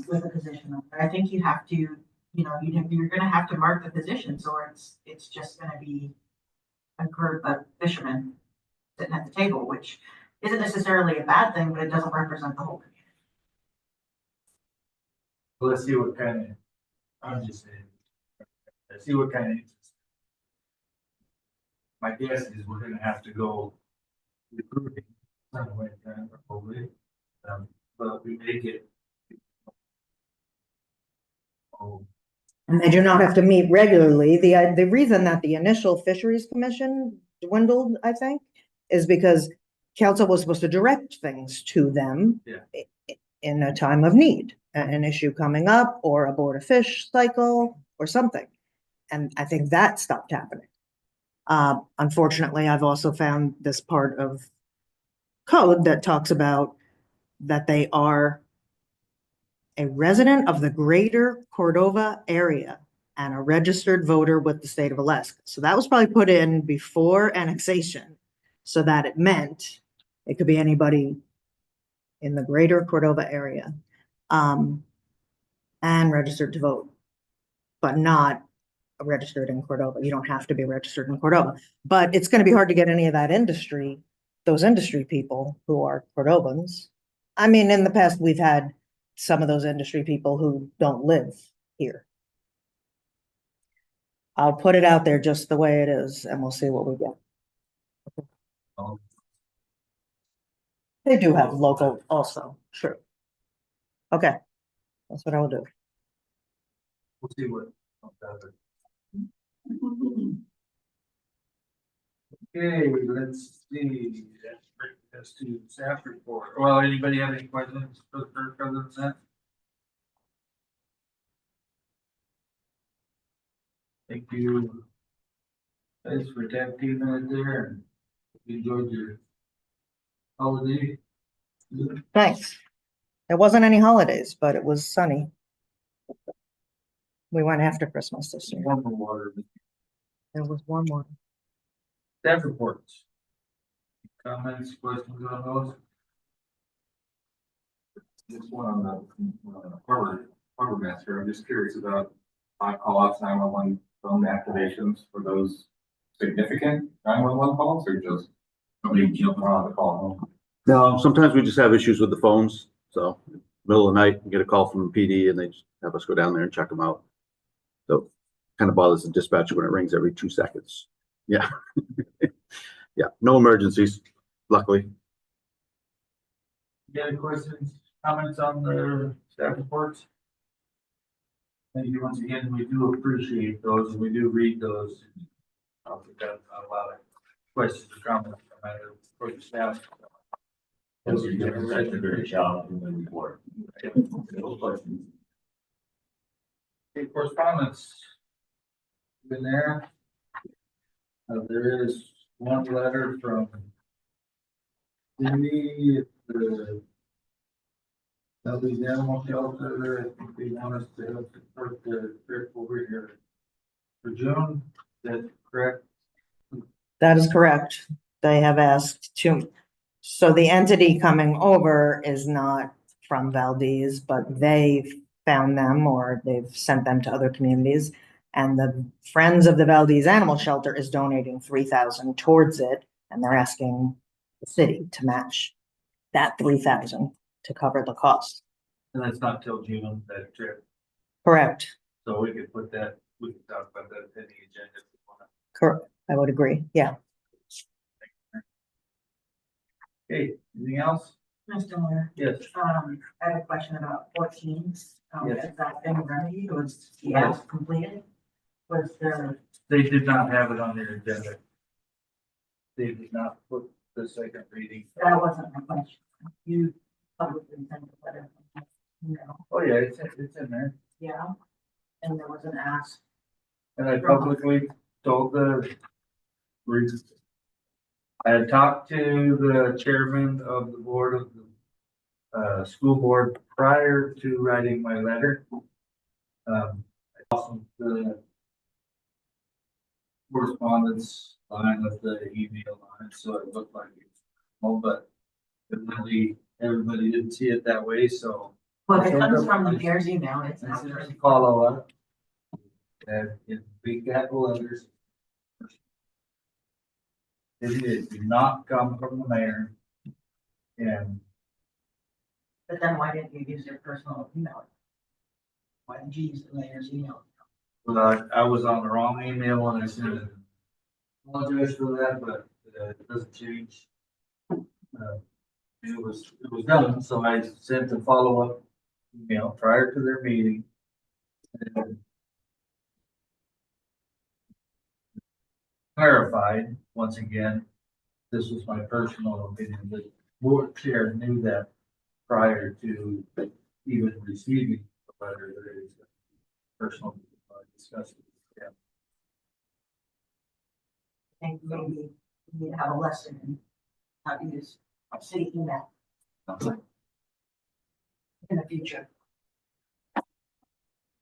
with a position. I think you have to, you know, you're gonna have to mark the positions, or it's just gonna be a group of fishermen sitting at the table, which isn't necessarily a bad thing, but it doesn't represent the whole community. Let's see what kind of, I'm just saying, let's see what kind of. My guess is we're gonna have to go recruiting some way, probably, but we make it. Oh, And they do not have to meet regularly. The reason that the initial fisheries commission dwindled, I think, is because council was supposed to direct things to them. Yeah. In a time of need, an issue coming up or a board of fish cycle or something. And I think that stopped happening. Unfortunately, I've also found this part of code that talks about that they are a resident of the greater Cordova area and a registered voter with the state of Alaska. So that was probably put in before annexation, so that it meant it could be anybody in the greater Cordova area, and registered to vote, but not registered in Cordova. You don't have to be registered in Cordova, but it's going to be hard to get any of that industry, those industry people who are Cordovans. I mean, in the past, we've had some of those industry people who don't live here. I'll put it out there just the way it is, and we'll see what we get. They do have local also, sure. Okay, that's what I'll do. we'll see what. Okay, let's see, that's bring us to staff report. Well, anybody have any questions for the first president? That? Thank you. Thanks for 10 minutes there, and you enjoyed your holiday. Thanks. There wasn't any holidays, but it was sunny. We went after Christmas this year. Warm water. There was one more. Staff reports. Comments, questions on those? Just one on the harbor master. I'm just curious about call-outs, 911 phone activations. For those significant 911 calls, or just somebody jumping on the call? No, sometimes we just have issues with the phones, so middle of the night, we get a call from the PD and they just have us go down there and check them out. So kind of bothers the dispatcher when it rings every 2 seconds. Yeah. Yeah, no emergencies, luckily. Any questions, comments on the staff reports? Thank you once again. We do appreciate those and we do read those. We've got a lot of questions or comments for the staff. Those are doing a great job in the report. No questions. Okay, correspondence. Been there. There is one letter from Cindy at the Valdez Animal Shelter. I think they want us to help support the trip over here for June. Is that correct? That is correct. They have asked to, so the entity coming over is not from Valdez, but they've found them or they've sent them to other communities. And the Friends of the Valdez Animal Shelter is donating 3,000 towards it. And they're asking the city to match that 3,000 to cover the cost. And that's not till June, that trip. Correct. So we could put that, we could talk about that in the agenda. If we want. Correct. I would agree. Yeah. Okay, anything else? Mr. Mayor, Yes. I have a question about 14. Yes. Has that been remedied? Was the ask completed? Was there? They did not have it on their agenda. They did not put the second reading. That wasn't my question. You publicly sent a letter. No. Oh, yeah, it's in there. Yeah. And there was an ask. And I publicly told the reasons. I had talked to the chairman of the board of the school board prior to writing my letter. I also the correspondence line of the email line, so it looked like it's well, but evidently everybody didn't see it that way, so. Well, it comes from the mayor's email. It's I not. sent a follow up. And in big capital letters. It did not come from the mayor. And But then why didn't you use your personal email? Why did you use the mayor's email? I was on the wrong email when I sent it. Apologize for that, but it doesn't change. It was done, so I sent a follow-up email prior to their meeting. And clarified, once again, this was my personal opinion, the board chair knew that prior to even receiving the letter, that it is personal discussion. Yeah. I think maybe we need to have a lesson in how to use city email in the future.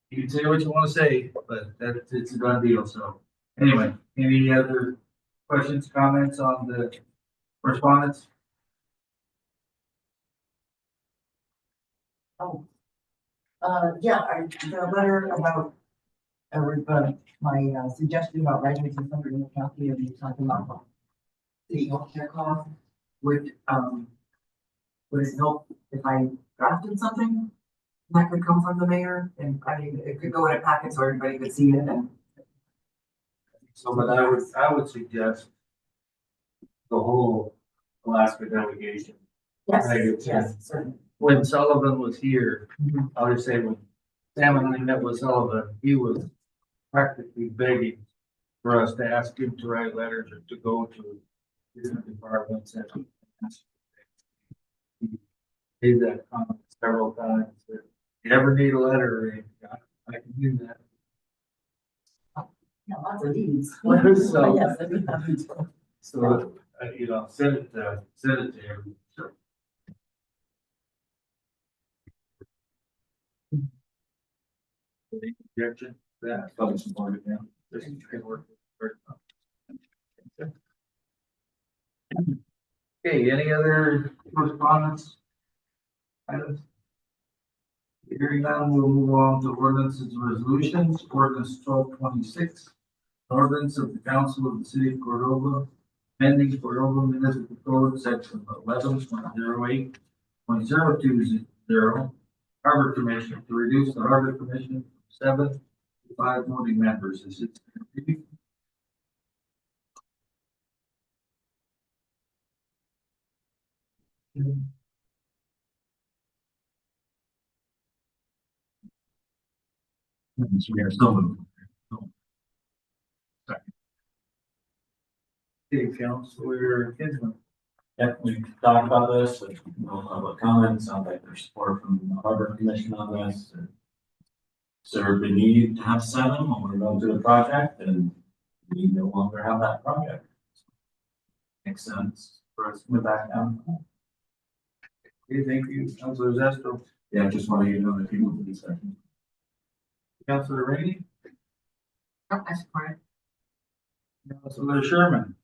You can say what you want to say, but it's a done deal, so. Anyway, any other questions, comments on the correspondence? Oh. Yeah, the letter about, my suggestion about writing to somebody in the county and talking about the healthcare cost, would it help if I drafted something that could come from the mayor? And I mean, it could go in a packet so everybody could see it and. So, but I would suggest the whole Alaska delegation. Yes, certainly. When Sullivan was here, Mhm. I would say when Sam and I met with Sullivan, he was practically begging for us to ask him to write letters or to go to different departments and he made that comment several times that if you ever need a letter, I can do that. Yeah, lots of needs. So- Yes, I'd be happy to. So, send it to him. So. Any objection to that? I'll support it now. This is gonna work. Okay, any other correspondence? Items? Hearing none, we'll move on to ordinances and resolutions. Ordinance 1226. Ordinance of the Council of the City of Cordova amending Cordova Municipal Code, section 11.08.0200, Harbor Commission, to reduce the Harbor Commission from 7 to 5 voting members. Is it? Okay, Councilor Kinsman. Yep, we talked about this, there's no public comments, sounds like there's support from the Harbor Commission on this. Serve the need to have 7 when we're going through the project, and we no longer have that project. Makes sense for us to move back down. Okay, thank you, Councilor Zestro. Yeah, just want you to know that people will be second. Councilor Rainey. Oh, I support it. Councilor Sherman.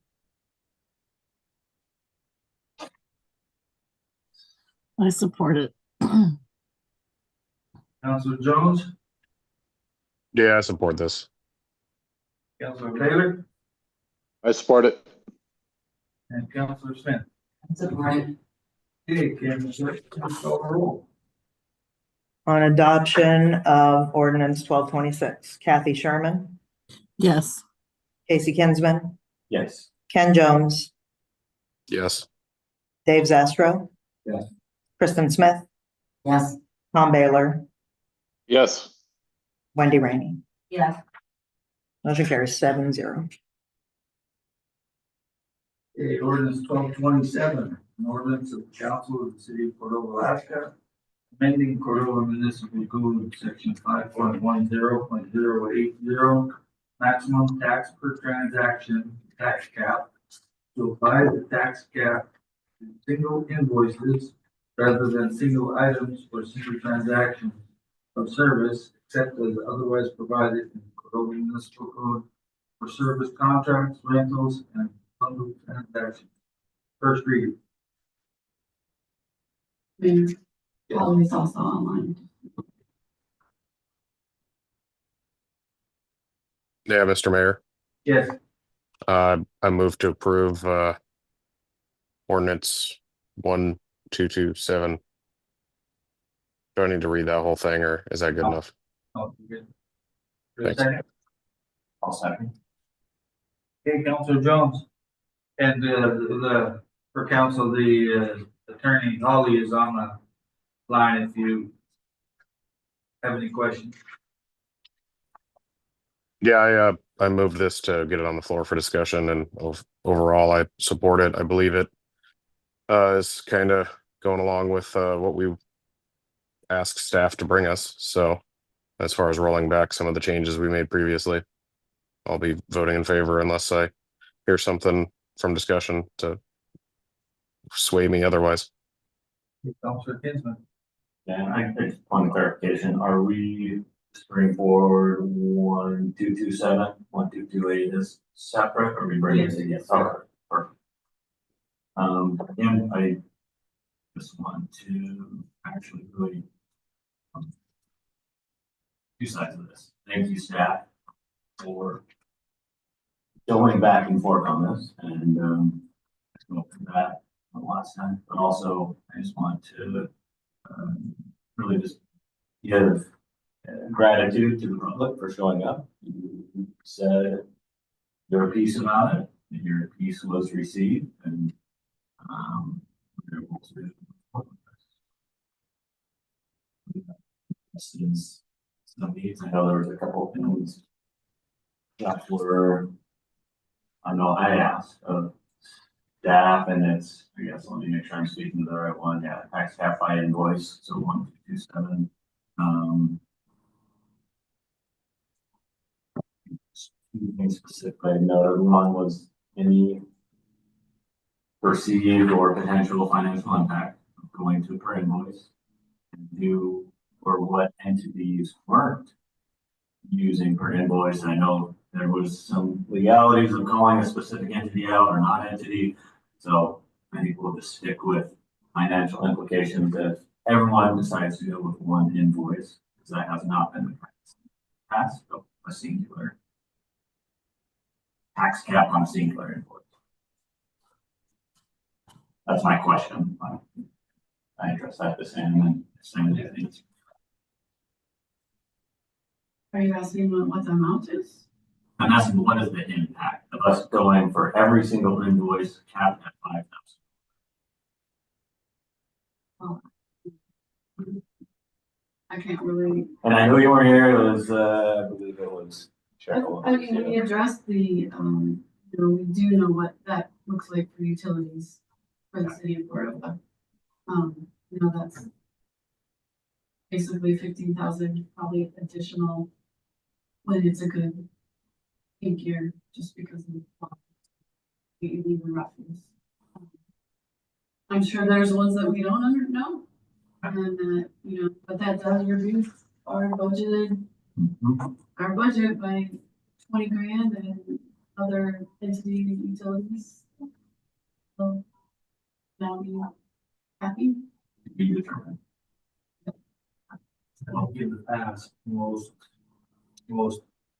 I support it. Councilor Jones. Yeah, I support this. Councilor Taylor. I support it. And Councilor Smith. I support it. Okay, Councilor, please call the roll. On adoption of ordinance 1226, Kathy Sherman, Yes. Casey Kinsman, Yes. Ken Jones, Yes. Dave Zastro. Yes. Kristen Smith, Yes. Tom Baylor, Yes. Wendy Rainey. Yes. Motion carries 7-0. Okay, ordinance 1227, an ordinance of the council of the city of Cordova, Alaska, amending Cordova Municipal Code, section 5.10.080, maximum tax per transaction tax cap, to apply the tax cap to single invoices rather than single items or single transactions of service, except as otherwise provided in Cordova Municipal Code for service contracts, rentals, and bundled transactions. First reading. All is also online. Yeah, Mr. Mayor, Yes. I move to approve, ordinance 1227. Do I need to read that whole thing, or is that good enough? Oh, good. Thanks. Second. I'll second. Okay, Councilor Jones. And for council, the attorney Holly is on the line if you have any questions. Yeah, I moved this to get it on the floor for discussion, and overall, I support it. I believe it is kind of going along with what we asked staff to bring us. So as far as rolling back some of the changes we made previously, I'll be voting in favor unless I hear something from discussion to sway me otherwise. Councilor Kinsman. And I just one clarification, are we bring forward 1227, 1228 is separate, or are we bringing it together? Okay, perfect. And I just want to actually really two sides of this. Thank you, staff, for going back and forth on this, and let's go through that the last time. But also, I just want to really just give gratitude to the public for showing up. You said your piece about it, and your piece was received, and we're able to. This is some needs. I know there was a couple of things that were, I know I asked of staff, and it's, I guess, let me make sure I'm speaking to the right one. Yeah, tax cap by invoice, so 1227. Two things specifically I noted. One was any perceived or potential financial impact of going to per invoice. And two, or what entities weren't using per invoice. I know there was some legalities of calling a specific entity out or not entity. So I think we'll just stick with financial implications if everyone decides to go with one invoice, because that has not been the practice in the past. So a singular tax cap on a singular invoice. That's my question. I address that the same and same things. Are you asking what the amount is? I'm asking what is the impact of us going for every single invoice capped at 5,000? I can't really. And I know you weren't here, it was, I believe it was. I mean, we addressed the, we do know what that looks like for utilities for the city of Cordova. That's basically 15,000, probably additional when it's a good peak year, just because of the refuse. I'm sure there's ones that we don't know, and but that does reduce our budget by 20 grand and other entity utilities. So now be happy. Be determined. In the past, most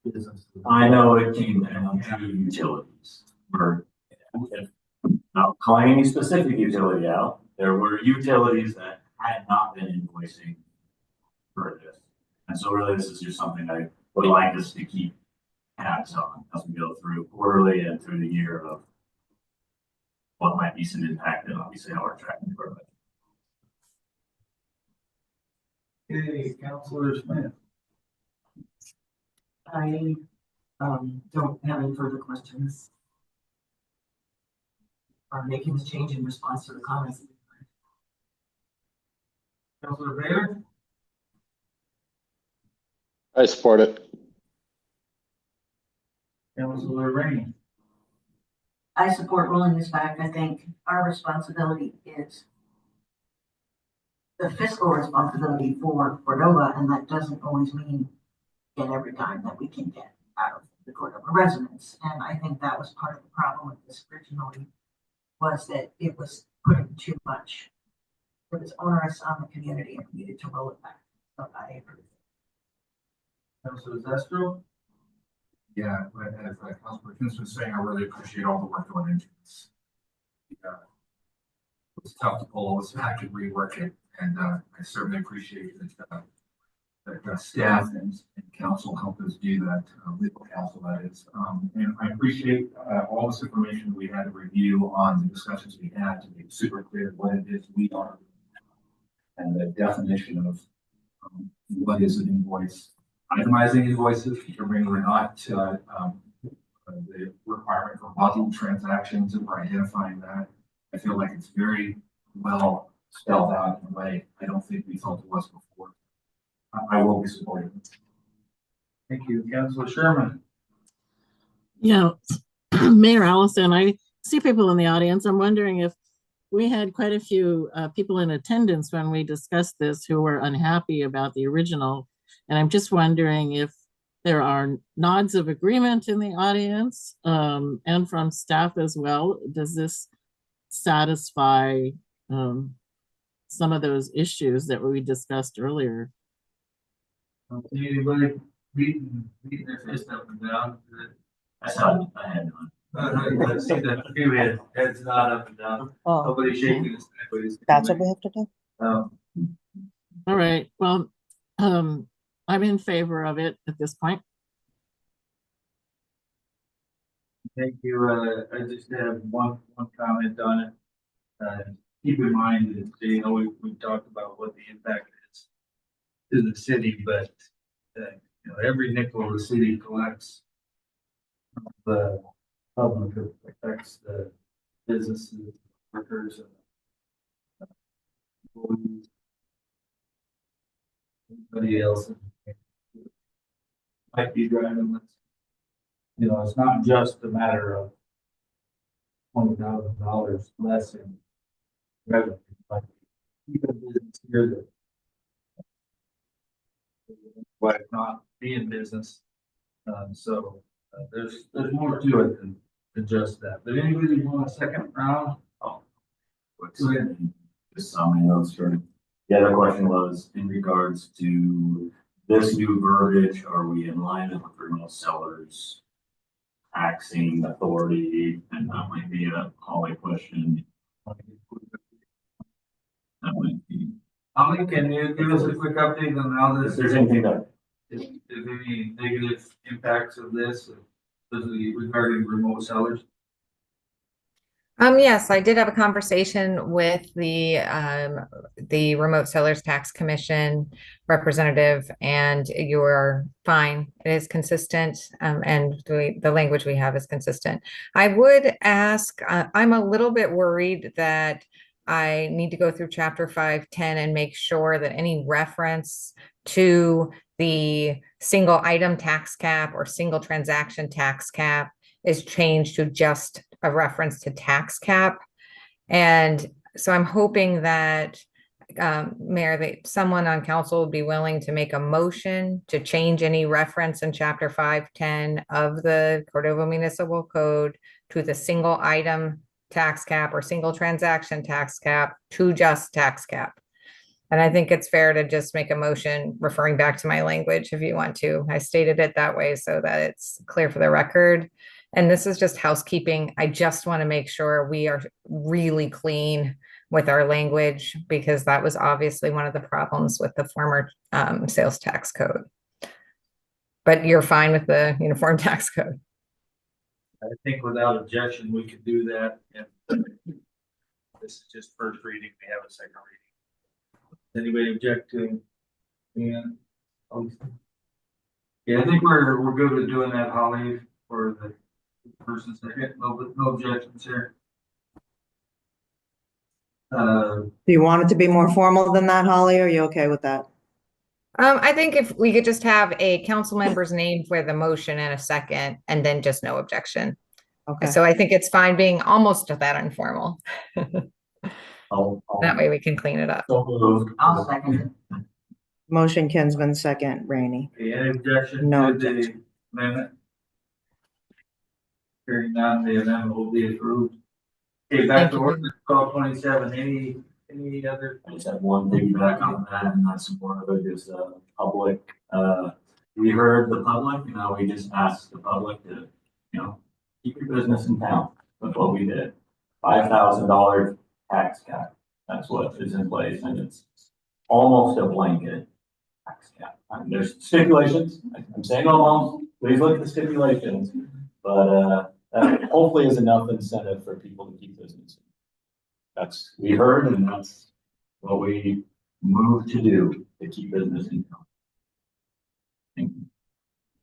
businesses. I know it came down to utilities, or not calling any specific utility out, there were utilities that had not been invoicing for this. And so really this is just something I would like us to keep tabs on as we go through quarterly and through the year of what might be some impact and obviously how we're tracking for it. Okay, Councilor Smith. I don't have any further questions. I'm making the change in response to the comments. Councilor Baylor. I support it. Councilor Rainey. I support rolling this back. I think our responsibility is the fiscal responsibility for Cordova, and that doesn't always mean get every dime that we can get out of the Cordova residents. And I think that was part of the problem with this originally, was that it was putting too much. It was onerous on the community and we needed to roll it back. So I agree. Councilor Zestro. Yeah, as Councilor Kins was saying, I really appreciate all the work going into this. It was tough to pull all this back and rework it, and I certainly appreciate that staff and council helped us do that, legal counsel that is. And I appreciate all this information we had to review on the discussions we had to make super clear what it is we are and the definition of what is an invoice. Itemizing invoices, determining or not the requirement for module transactions, and we're identifying that. I feel like it's very well spelled out in a way I don't think we felt it was before. I will be supporting it. Thank you. Councilor Sherman. Yeah, Mayor Allison, I see people in the audience. I'm wondering if we had quite a few people in attendance when we discussed this who were unhappy about the original. And I'm just wondering if there are nods of agreement in the audience and from staff as well. Does this satisfy some of those issues that we discussed earlier? Anybody beating their fist up and down? I saw I had one. I see that few heads nod up and down. Oh, Nobody shaking his head. that's what we have to do? All right, well, I'm in favor of it at this point. Thank you. I just have one comment on it. Keep in mind that, we talked about what the impact is to the city, but every nickel the city collects, the public affects the businesses, workers, and employees, anybody else might be driving this. It's not just a matter of $20,000 less in revenue, but even business here that might not be in business. So there's more to it than just that. But anybody want a second round? Oh, just saw my notes for the other question was in regards to this new verbiage. Are we in line with remote sellers taxing authority? And that might be a hallway question. That might be, Holly, can you give us a quick update on how this? if there's anything that, If any negative impacts of this, especially regarding remote sellers? Yes, I did have a conversation with the Remote Sellers Tax Commission representative, and you're fine. It is consistent, and the language we have is consistent. I would ask, I'm a little bit worried that I need to go through chapter 510 and make sure that any reference to the single item tax cap or single transaction tax cap is changed to just a reference to tax cap. And so I'm hoping that, Mayor, that someone on council would be willing to make a motion to change any reference in chapter 510 of the Cordova Municipal Code to the single item tax cap or single transaction tax cap to just tax cap. And I think it's fair to just make a motion referring back to my language if you want to. I stated it that way so that it's clear for the record. And this is just housekeeping. I just want to make sure we are really clean with our language, because that was obviously one of the problems with the former sales tax code. But you're fine with the uniform tax code. I think without objection, we could do that. And this is just first reading. We have a second reading. Anybody object to? Yeah. Yeah, I think we're good with doing that, Holly, for the person second. No objections here. Do you want it to be more formal than that, Holly? Are you okay with that? I think if we could just have a council member's name for the motion and a second, and then just no objection. Okay. So I think it's fine being almost that informal. That way we can clean it up. I'll second it. Motion Kinsman, second Rainey. Okay, any objection No to the amendment? Hearing none, the amendment will be approved. Okay, back to ordinance 1227. Any other? I just have one piggyback on that, and that's more of it is public. We heard the public, you know, we just asked the public to, you know, keep your business in town. That's what we did. $5,000 tax cap. That's what is in place, and it's almost a blanket tax cap. There's stipulations. I'm saying almost. Please look at the stipulations, but that hopefully is enough incentive for people to keep business. That's we heard, and that's what we moved to do to keep business in town. Thank you.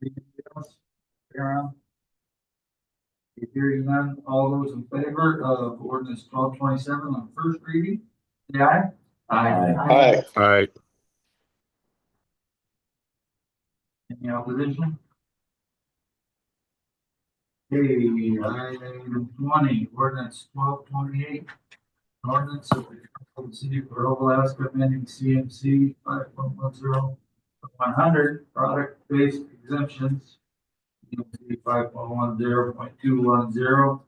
Anything else? Around? Hearing none, all those in favor of ordinance 1227 on first reading, say aye. Hi. All right. Any opposition? Okay, item 20, ordinance 1228. Ordinance of the Council of the City of Cordova, Alaska, amending CMC 5.10 100 product-based exemptions. CMC 5.10.210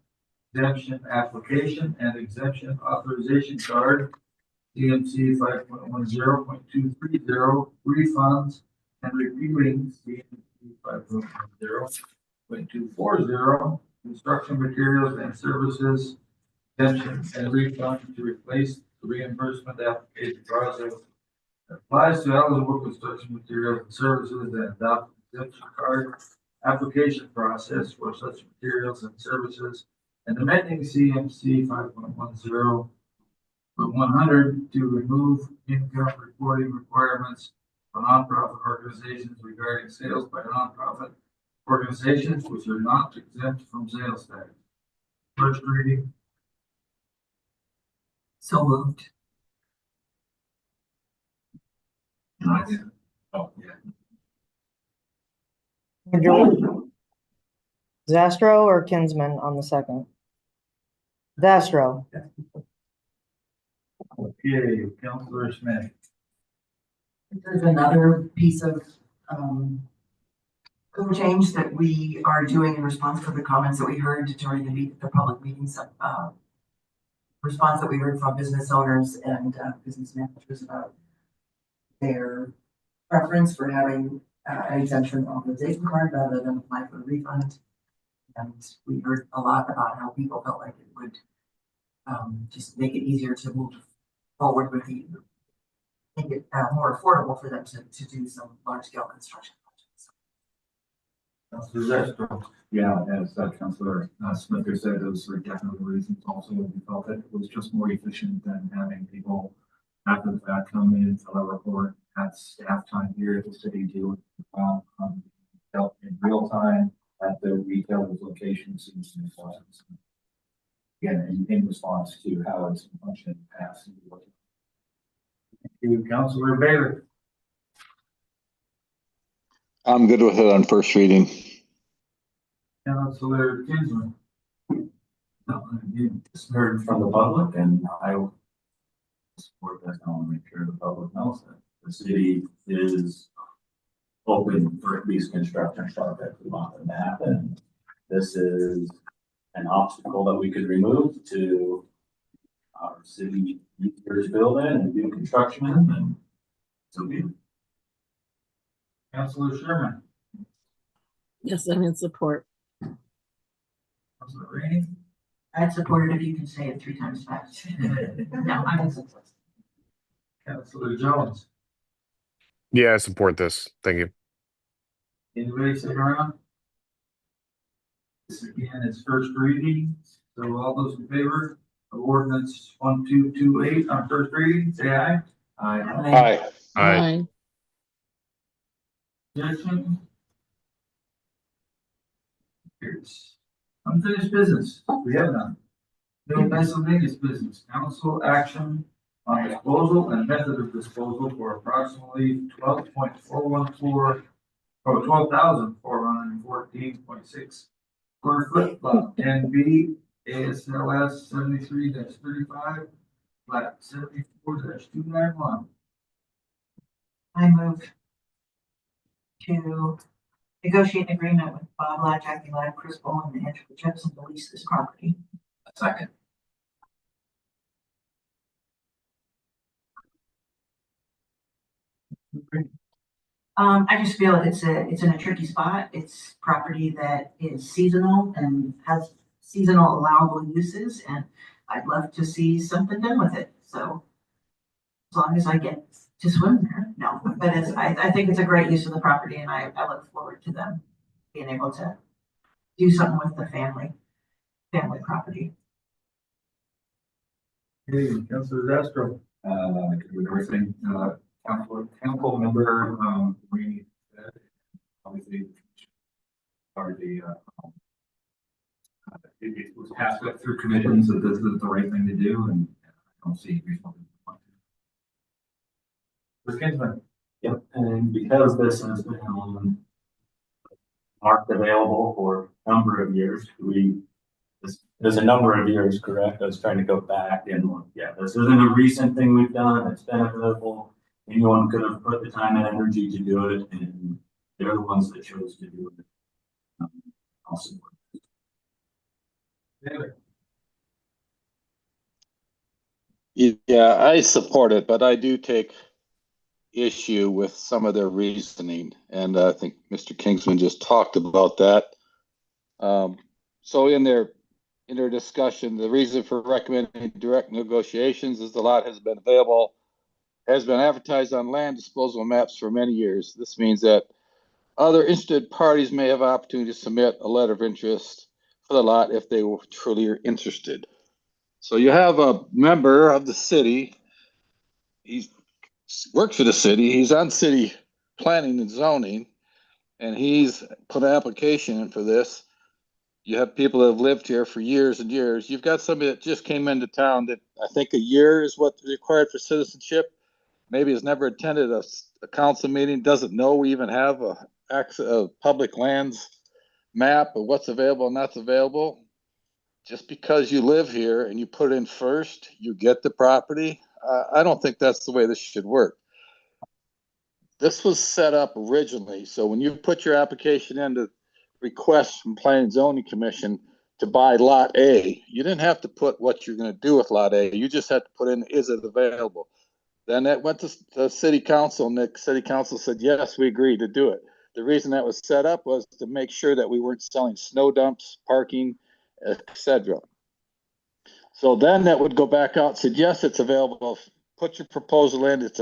exemption application and exemption authorization card. CMC 5.10.230 refunds and repealing CMC 5.10.240 construction materials and services exemption and refund to replace the reimbursement application process that applies to eligible construction materials and services and adopt exemption card application process for such materials and services, and amending CMC 5.10.100 to remove income reporting requirements for nonprofit organizations regarding sales by nonprofit organizations which are not exempt from sales tax. First reading. So moved. Oh, yeah. Zastro or Kinsman on the second? Zastro. Okay, Councilor Smith. There's another piece of code change that we are doing in response to the comments that we heard during the public meetings. Response that we heard from business owners and business managers about their preference for having an exemption authorization card rather than apply for a refund. And we heard a lot about how people felt like it would just make it easier to move forward with the, make it more affordable for them to do some large scale construction projects. Councilor Zestro. Yeah, as Councilor Smith has said, those were definitely reasons also we felt that it was just more efficient than having people after the fact come in, fill out a report, had staff time here at the city do it, help in real time at the retailers' locations. Again, in response to how it's functioned in the past. Thank you, Councilor Baylor. I'm good with it on first reading. Councilor Kinsman. You just heard from the public, and I support that. I want to make sure the public knows that the city is open for these construction projects we want them to happen. This is an obstacle that we could remove to our city easier to build in and do construction in, and so be it. Councilor Sherman. Yes, I'm in support. Councilor Rainey. I'd support it if you can say it 3 times fast. No, I'm in support. Councilor Jones. Yeah, I support this. Thank you. Anybody sitting around? This again is first reading, so all those in favor of ordinance 1228 on first reading, say aye. Aye. Aye. Objection? Here's unfinished business. We have none. No miscellaneous business. Council action on disposal and method of disposal for approximately 12,414 or 12,414.6 square foot, lot 10B, ASLS 73-35, flat 74-291. I move to negotiate an agreement with Bob Ladd, Jackie Ladd, Chris Bowen, and Andrew Jepson to lease this property. Second. I just feel it's in a tricky spot. It's property that is seasonal and has seasonal allowable uses, and I'd love to see something done with it. So as long as I get to swim there, no, but I think it's a great use of the property, and I look forward to them being able to do something with the family property. Hey, Councilor Zastro. I agree with everything, council member, Rainey said, obviously, are the, it was passed up through commissions that this is the right thing to do, and I don't see any reason why. Mr. Kinsman. Yep, and because this has been on marked available for a number of years, there's a number of years, correct? I was trying to go back and, yeah, this isn't a recent thing we've done. It's been available. Anyone could have put the time and energy to do it, and they're the ones that chose to do it. I'll support it. Yeah, I support it, but I do take issue with some of their reasoning, and I think Mr. Kingsman just talked about that. So in their discussion, the reason for recommending direct negotiations is the lot has been advertised on land disposal maps for many years. This means that other interested parties may have opportunity to submit a letter of interest for the lot if they were truly interested. So you have a member of the city. He works for the city. He's on city planning and zoning, and he's put an application in for this. You have people that have lived here for years and years. You've got somebody that just came into town that I think a year is what's required for citizenship. Maybe has never attended a council meeting, doesn't know we even have a public lands map of what's available and not available. Just because you live here and you put in first, you get the property. I don't think that's the way this should work. This was set up originally, so when you put your application in to request from Planning and Zoning Commission to buy Lot A, you didn't have to put what you're going to do with Lot A. You just had to put in, is it available? Then that went to the city council, and the city council said, yes, we agree to do it. The reason that was set up was to make sure that we weren't selling snow dumps, parking, etc. So then that would go back out, said, yes, it's available. Put your proposal in. It's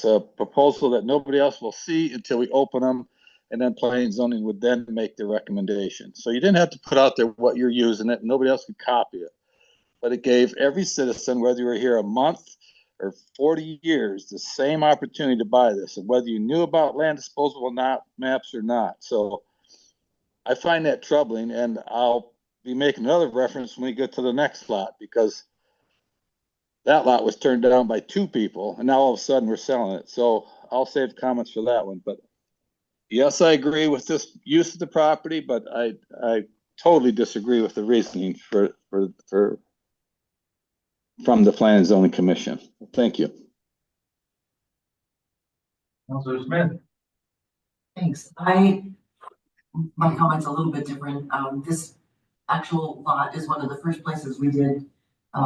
a proposal that nobody else will see until we open them. And then planning and zoning would then make the recommendation. So you didn't have to put out there what you're using it. Nobody else could copy it. But it gave every citizen, whether you were here a month or 40 years, the same opportunity to buy this. And whether you knew about land disposal or not, maps or not. So I find that troubling, and I'll be making another reference when we get to the next lot, because that lot was turned down by 2 people, and now all of a sudden we're selling it. So I'll save comments for that one. But yes, I agree with this use of the property, but I totally disagree with the reasoning from the Planning and Zoning Commission. Thank you. Councilor Smith. Thanks. My comment's a little bit different. This actual lot is one of the first places we did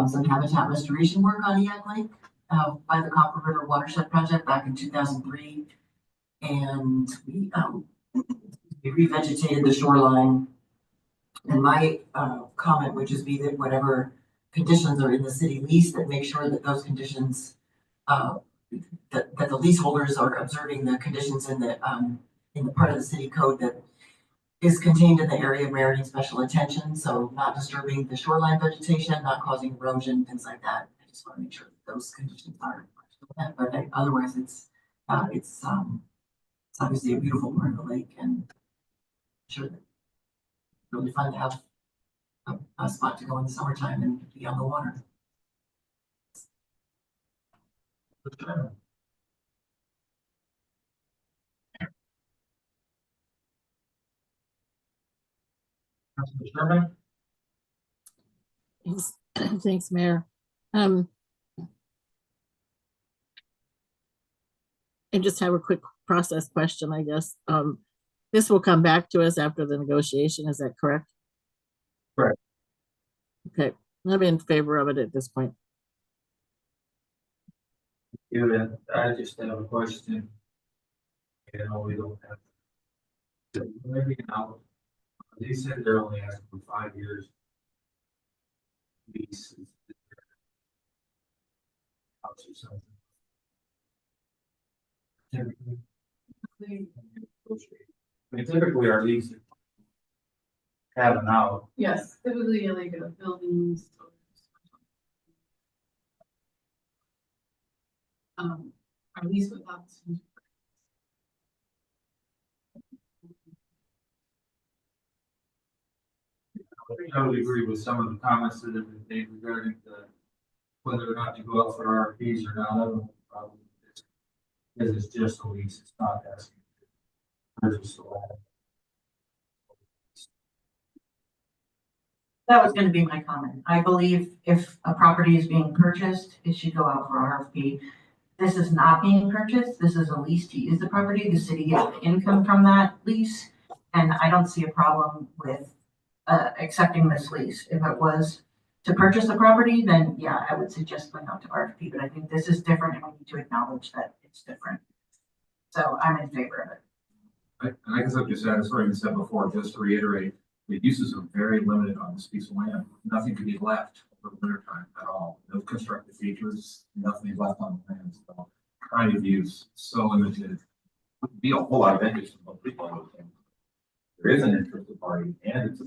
some habitat restoration work on Eac Lake by the Copper River Watershed Project back in 2003. And we revegetated the shoreline. And my comment would just be that whatever conditions are in the city lease, that make sure that those conditions, that the leaseholders are observing the conditions in the part of the city code that is contained in the area meriting special attention. So not disturbing the shoreline vegetation, not causing erosion, things like that. I just want to make sure that those conditions are met. But otherwise, it's obviously a beautiful part of the lake, and I'm sure that it's really fun to have a spot to go in the summertime and be on the water. Councilor Sherman. Thanks, thanks, Mayor. I just have a quick process question, I guess. This will come back to us after the negotiation, is that correct? Correct. Okay, I'm in favor of it at this point. I just have a question. You know, we don't have. Maybe now, they said they're only asking for 5 years. Lease. House or something. Typically our leases have an out. Yes, typically like a buildings. At least without. I totally agree with some of the comments that have been made regarding whether or not to go out for RFPs or not. I don't know, probably because it's just a lease, it's not asking. That was gonna be my comment. I believe if a property is being purchased, it should go out for RFP. This is not being purchased. This is a lease to use the property. The city gets the income from that lease. And I don't see a problem with accepting this lease. If it was to purchase the property, then yeah, I would suggest going out to RFP, but I think this is different and we need to acknowledge that it's different. So I'm in favor of it. And I guess like you said, as already been said before, just to reiterate, the uses are very limited on this piece of land. Nothing could be left over the winter time at all. No constructive features, nothing left on the land. So kind of use so limited. Would be a whole lot of interest from people. I would think. There is an interested party and it's a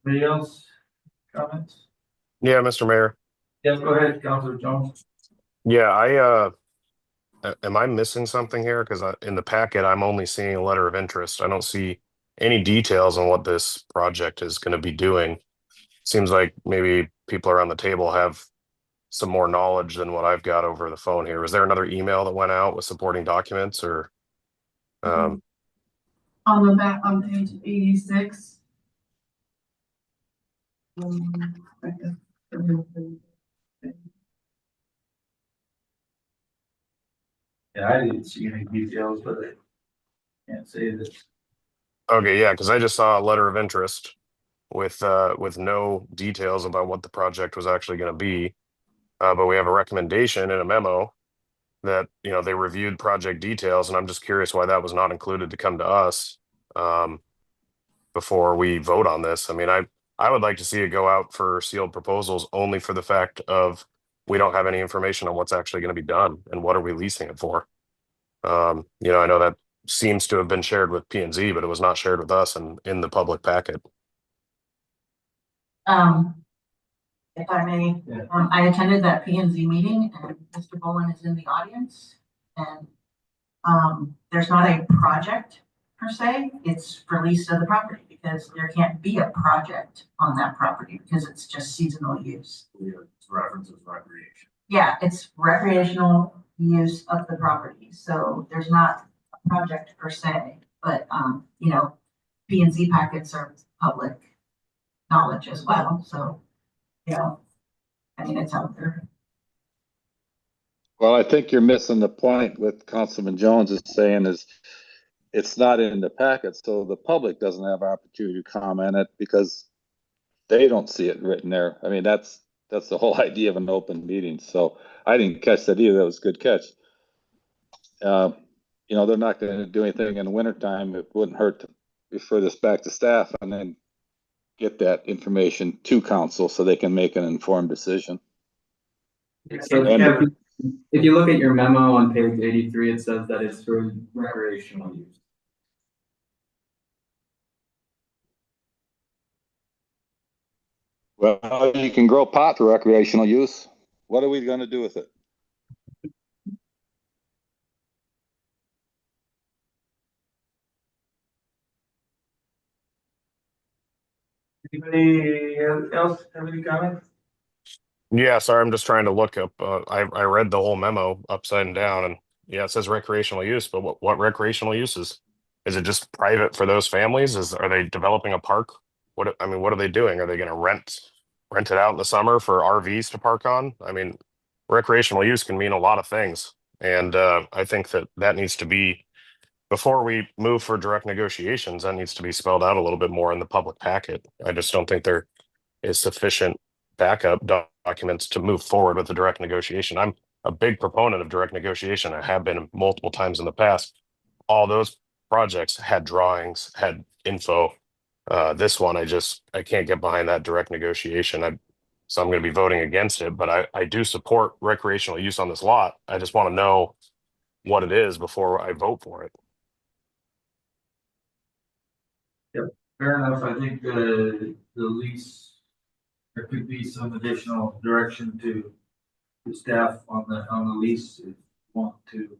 Anybody else? Comments? Yeah, Mr. Mayor. Yes, go ahead, Councilor Jones. Yeah, am I missing something here? Because in the packet, I'm only seeing a letter of interest. I don't see any details on what this project is going to be doing. Seems like maybe people around the table have some more knowledge than what I've got over the phone here. Was there another email that went out with supporting documents or? On the back on page 86. Yeah, I didn't see any details, but I can't say that. Okay, yeah, because I just saw a letter of interest with no details about what the project was actually going to be. But we have a recommendation in a memo that, you know, they reviewed project details, and I'm just curious why that was not included to come to us. before we vote on this. I mean, I would like to see it go out for sealed proposals only for the fact of we don't have any information on what's actually going to be done and what are we leasing it for. You know, I know that seems to have been shared with P&Z, but it was not shared with us and in the public packet. If I may, Yeah. I attended that P and Z meeting and Mr. Bolin is in the audience. And there's not a project per se, it's release of the property because there can't be a project on that property because it's just seasonal use. It's references recreation. Yeah, it's recreational use of the property, so there's not a project per se, but you know, P and Z packets are public knowledge as well, so, you know, I mean, it's out there. Well, I think you're missing the point with Councilman Jones is saying is it's not in the packet, so the public doesn't have opportunity to comment it because they don't see it written there. I mean, that's the whole idea of an open meeting. So I didn't catch that either. That was a good catch. You know, they're not going to do anything in the wintertime. It wouldn't hurt to refer this back to staff and then get that information to council so they can make an informed decision. So And- if you look at your memo on page 83, it says that it's for recreational use. Well, you can grow pot for recreational use. What are we going to do with it? Anybody else have any comments? Yeah, sorry, I'm just trying to look up. I read the whole memo upside down, and yeah, it says recreational use, but what recreational uses? Is it just private for those families? Are they developing a park? What are they doing? Are they going to rent it out in the summer for RVs to park on? I mean, recreational use can mean a lot of things, and I think that needs to be before we move for direct negotiations. That needs to be spelled out a little bit more in the public packet. I just don't think there is sufficient backup documents to move forward with the direct negotiation. I'm a big proponent of direct negotiation. I have been multiple times in the past. All those projects had drawings, had info. This one, I can't get behind that direct negotiation. So I'm going to be voting against it, but I do support recreational use on this lot. I just want to know what it is before I vote for it. Fair enough. I think the lease, there could be some additional direction to the staff on the lease if you want to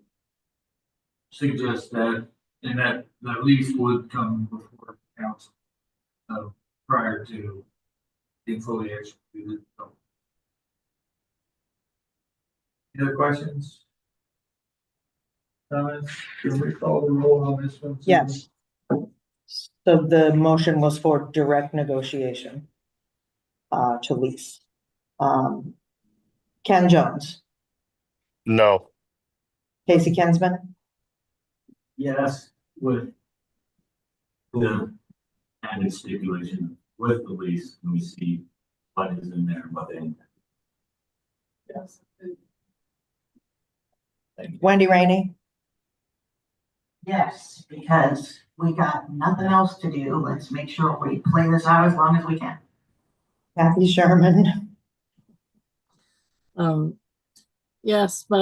suggest that, and that the lease would come before council prior to being fully executed. So. Any other questions? Comments? Can we call the roll on this one? Susan? Yes. So the motion was for direct negotiation to lease. Ken Jones, No. Casey Kinsman, Yes, with the added stipulation with the lease, and we see what is in there, what they. Yes. Wendy Rainey, Yes, because we got nothing else to do. Let's make sure we play this out as long as we can. Kathy Sherman, Yes, but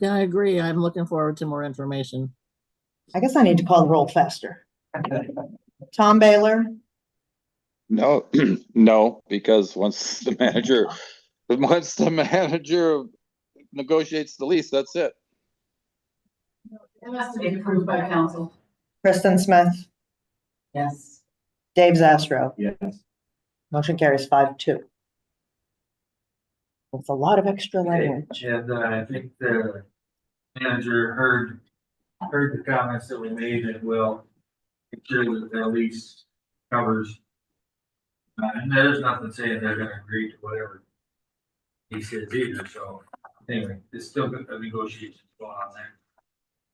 I agree. I'm looking forward to more information. I guess I need to call the roll faster. Tom Baylor, No, no, because once the manager negotiates the lease, that's it. It has to be approved by council. Kristen Smith, Yes. Dave Zastro. Yes. Motion carries 5-2. With a lot of extra language. And I think the manager heard the comments that we made and will make sure that the lease covers. And there's nothing saying they're gonna agree to whatever he says either, so anyway, it's still good negotiations going on there.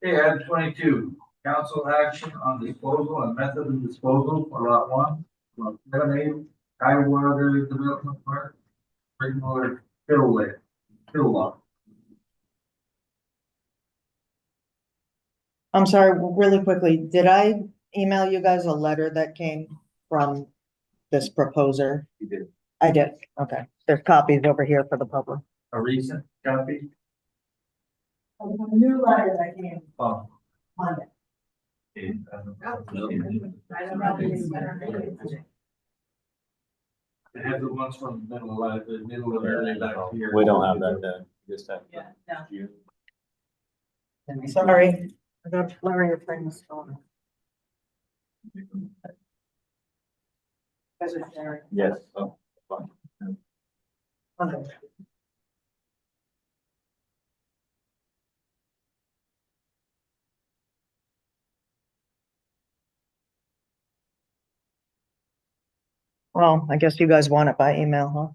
Okay, item 22, council action on disposal and method of disposal for lot 1, lot 7A, Tidewater Development Park, Springwater Hill lot. I'm sorry, really quickly, did I email you guys a letter that came from this proposer? You did. I did, okay. There's copies over here for the public. A recent copy? A new letter that came Oh. Monday. Okay, I don't know if it's better. I have the ones from the middle of early back here. We don't have that then. Just have. Yeah, no. Sorry, I got blurry of things going. Guys are sharing. Yes. Oh, fine. Okay. Well, I guess you guys want it by email, huh?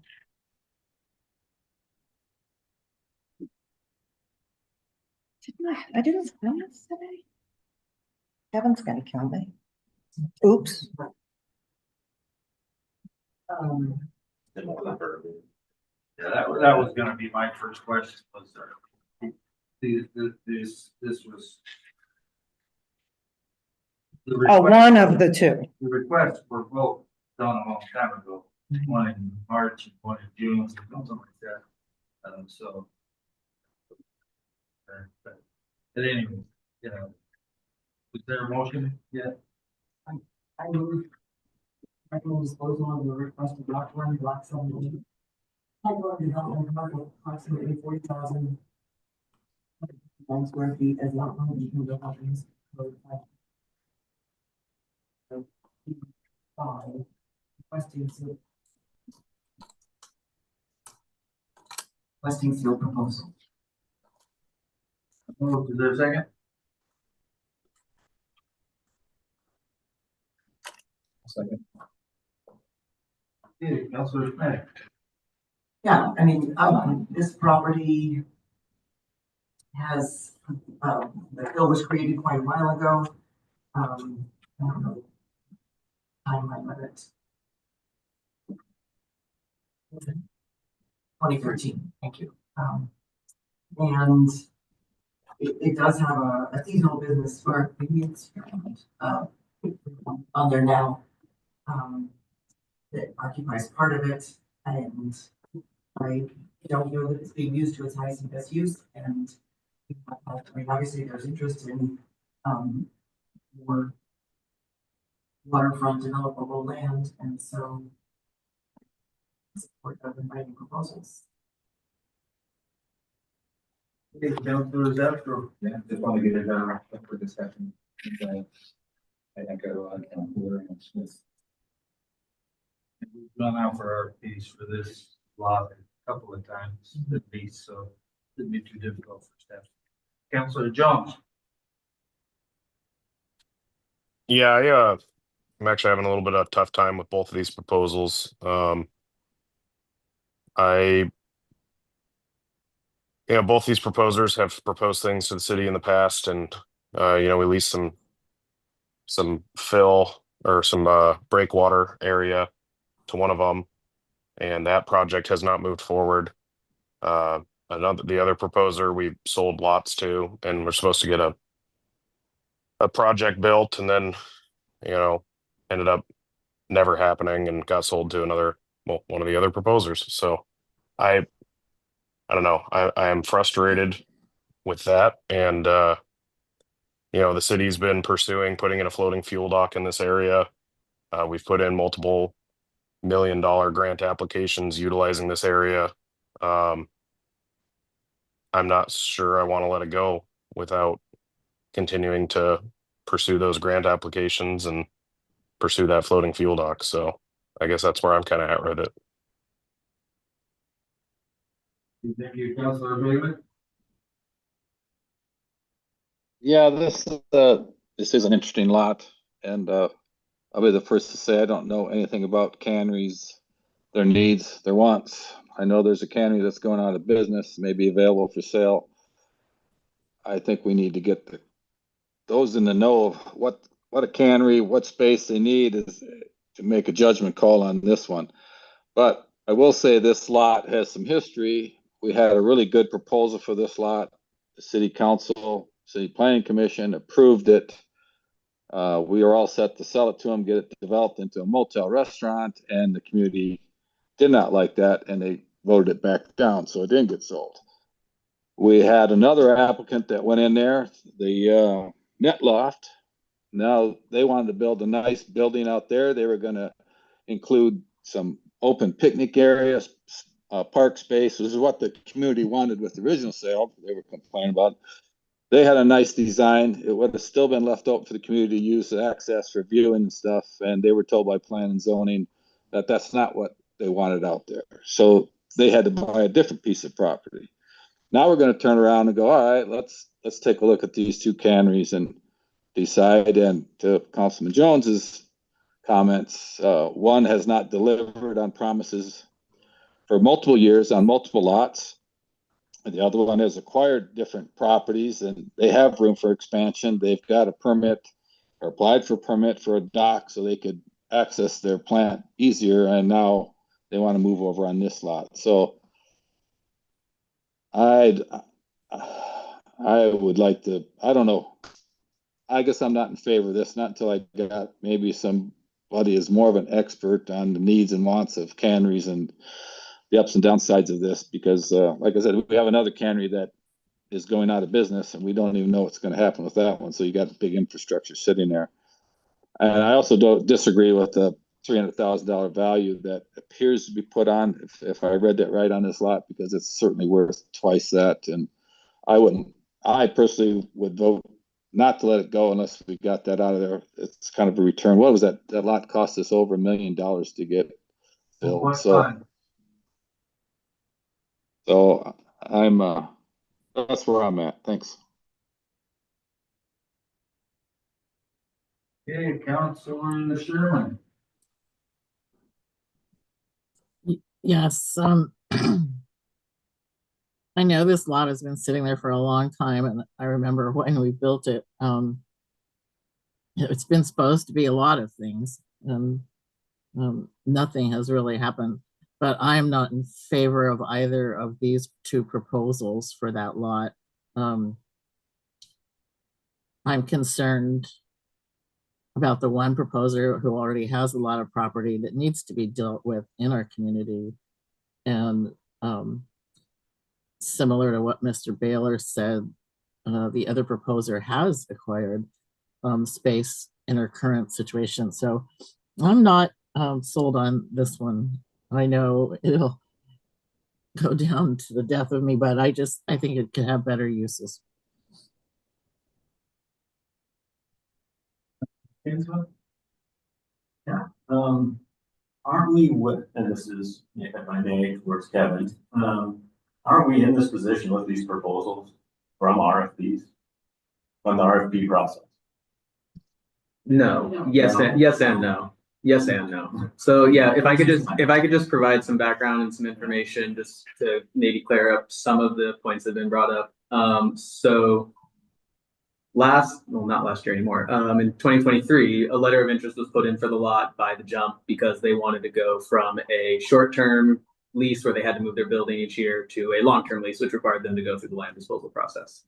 I didn't spell this today. Kevin's gonna kill me. Oops. Yeah, that was gonna be my first question, was this was. The Oh, request- one of the two. The requests were both done a long time ago, one in March and one in June, something like that. So. But anyway, you know. Is there a motion? Yeah. I move. Recommend disposal of the requested block one, block 17. Hydro development park of approximately 40,000 square feet as outlined in the Hopkins Code 5. So, 5, requesting seal proposal. Is there a second? Second. Okay, Councilor Smith. Yeah, I mean, this property has, the bill was created quite a while ago. I don't know. Timeline of it. 2013, thank you. And it does have a seasonal business for convenience, on there now. That occupies part of it, and I don't know that it's being used to its highest and best use, and I mean, obviously there's interest in, more waterfront developable land, and so support of inviting proposals. Okay, Councilor Zephyr. Yeah, just want to get it up for discussion. I think Councilor Smith. We've gone out for our piece for this lot a couple of times at least, so it'd be too difficult for staff. Councilor Jones. Yeah, I'm actually having a little bit of a tough time with both of these proposals. Both these proposers have proposed things to the city in the past, and we leased some fill or some breakwater area to one of them, and that project has not moved forward. The other proposer we sold lots to, and we're supposed to get a project built, and then ended up never happening and got sold to one of the other proposers. So I don't know. I am frustrated with that, and the city's been pursuing putting in a floating fuel dock in this area. We've put in multiple $1 million grant applications utilizing this area. I'm not sure I want to let it go without continuing to pursue those grant applications and pursue that floating fuel dock. So I guess that's where I'm kind of at with it. Thank you, Councilor Bailey. Yeah, this is an interesting lot, and I'll be the first to say I don't know anything about canneries, their needs, their wants. I know there's a cannery that's going out of business, may be available for sale. I think we need to get those in the know of what a cannery, what space they need is to make a judgment call on this one. But I will say this lot has some history. We had a really good proposal for this lot. The city council, city planning commission approved it. We were all set to sell it to them, get it developed into a motel restaurant, and the community did not like that, and they voted it back down, so it didn't get sold. We had another applicant that went in there, the Net Loft. Now they wanted to build a nice building out there. They were going to include some open picnic areas, park space. This is what the community wanted with the original sale. They were complaining about. They had a nice design. It would have still been left open for the community to use the access for viewing and stuff. And they were told by plan and zoning that that's not what they wanted out there. So they had to buy a different piece of property. Now we're going to turn around and go, all right, let's take a look at these two canneries and decide. And to Councilman Jones's comments, one has not delivered on promises for multiple years on multiple lots. And the other one has acquired different properties and they have room for expansion. They've got a permit or applied for a permit for a dock so they could access their plant easier. And now they want to move over on this lot. So I would like to, I don't know. I guess I'm not in favor of this, not until I got maybe somebody is more of an expert on the needs and wants of canneries and the ups and downsides of this, because like I said, we have another cannery that is going out of business and we don't even know what's going to happen with that one. So you got a big infrastructure sitting there. And I also don't disagree with the $300,000 value that appears to be put on, if I read that right, on this lot, because it's certainly worth twice that. And I personally would vote not to let it go unless we got that out of there. It's kind of a return. What was that? That lot cost us over $1 million to get built. So I'm that's where I'm at. Thanks. Okay, Councilor Sherman. Yes, I know this lot has been sitting there for a long time, and I remember when we built it, it's been supposed to be a lot of things, and nothing has really happened. But I am not in favor of either of these two proposals for that lot. I'm concerned about the one proposer who already has a lot of property that needs to be dealt with in our community. And similar to what Mr. Baylor said, the other proposer has acquired space in her current situation. So I'm not sold on this one. I know it'll go down to the death of me, but I think it could have better uses. Yeah. Aren't we with, and this is, if I may, towards Kevin, aren't we in this position with these proposals from RFPs on the RFP process? No, yes, and no. Yes and no. So yeah, if I could just provide some background and some information just to maybe clear up some of the points that have been brought up. So not last year anymore. In 2023, a letter of interest was put in for the lot by the Jump because they wanted to go from a short-term lease where they had to move their building each year to a long-term lease, which required them to go through the land disposal process.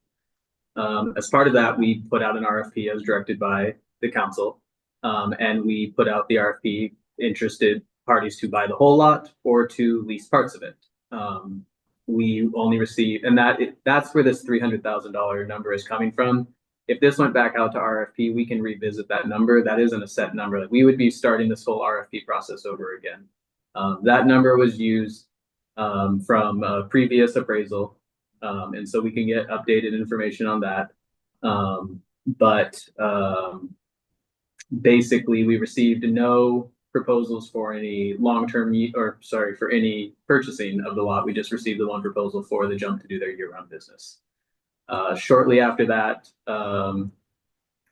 As part of that, we put out an RFP as directed by the council. And we put out the RFP interested parties to buy the whole lot or to lease parts of it. We only received, and that's where this $300,000 number is coming from. If this went back out to RFP, we can revisit that number. That isn't a set number. Like, we would be starting this whole RFP process over again. That number was used from a previous appraisal. And so we can get updated information on that. Basically, we received no proposals for any long-term for any purchasing of the lot. We just received the one proposal for the Jump to do their year-round business. Shortly after that,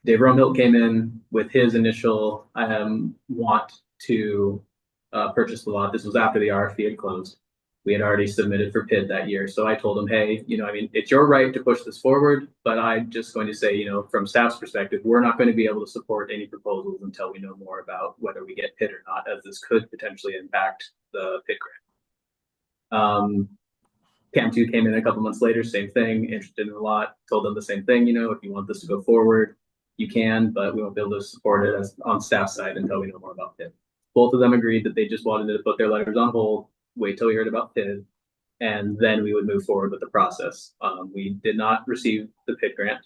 Dave Romhilt came in with his initial want to purchase the lot. This was after the RFP had closed. We had already submitted for PID that year. So I told him, hey, it's your right to push this forward, but I'm just going to say, from staff's perspective, we're not going to be able to support any proposals until we know more about whether we get PID or not, as this could potentially impact the PID grant. CAM2 came in a couple months later, same thing, interested in a lot, told them the same thing, if you want this to go forward, you can, but we won't be able to support it as on staff side until we know more about PID. Both of them agreed that they just wanted to put their letters on hold, wait till we heard about PID, and then we would move forward with the process. We did not receive the PID grant.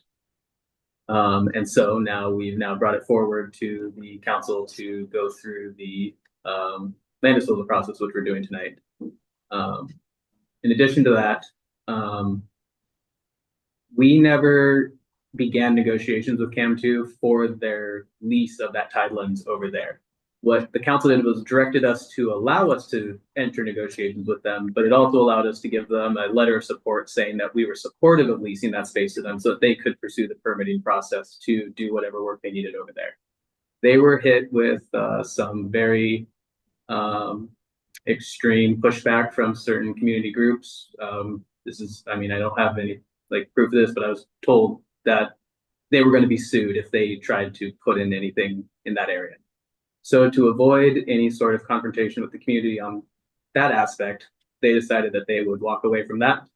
And so now we've brought it forward to the council to go through the land disposal process, which we're doing tonight. In addition to that, we never began negotiations with CAM2 for their lease of that tidelands over there. What the council did was directed us to allow us to enter negotiations with them, but it also allowed us to give them a letter of support saying that we were supportive of leasing that space to them so that they could pursue the permitting process to do whatever work they needed over there. They were hit with some very extreme pushback from certain community groups. This is, I mean, I don't have any proof of this, but I was told that they were going to be sued if they tried to put in anything in that area. So to avoid any sort of confrontation with the community on that aspect, they decided that they would walk away from that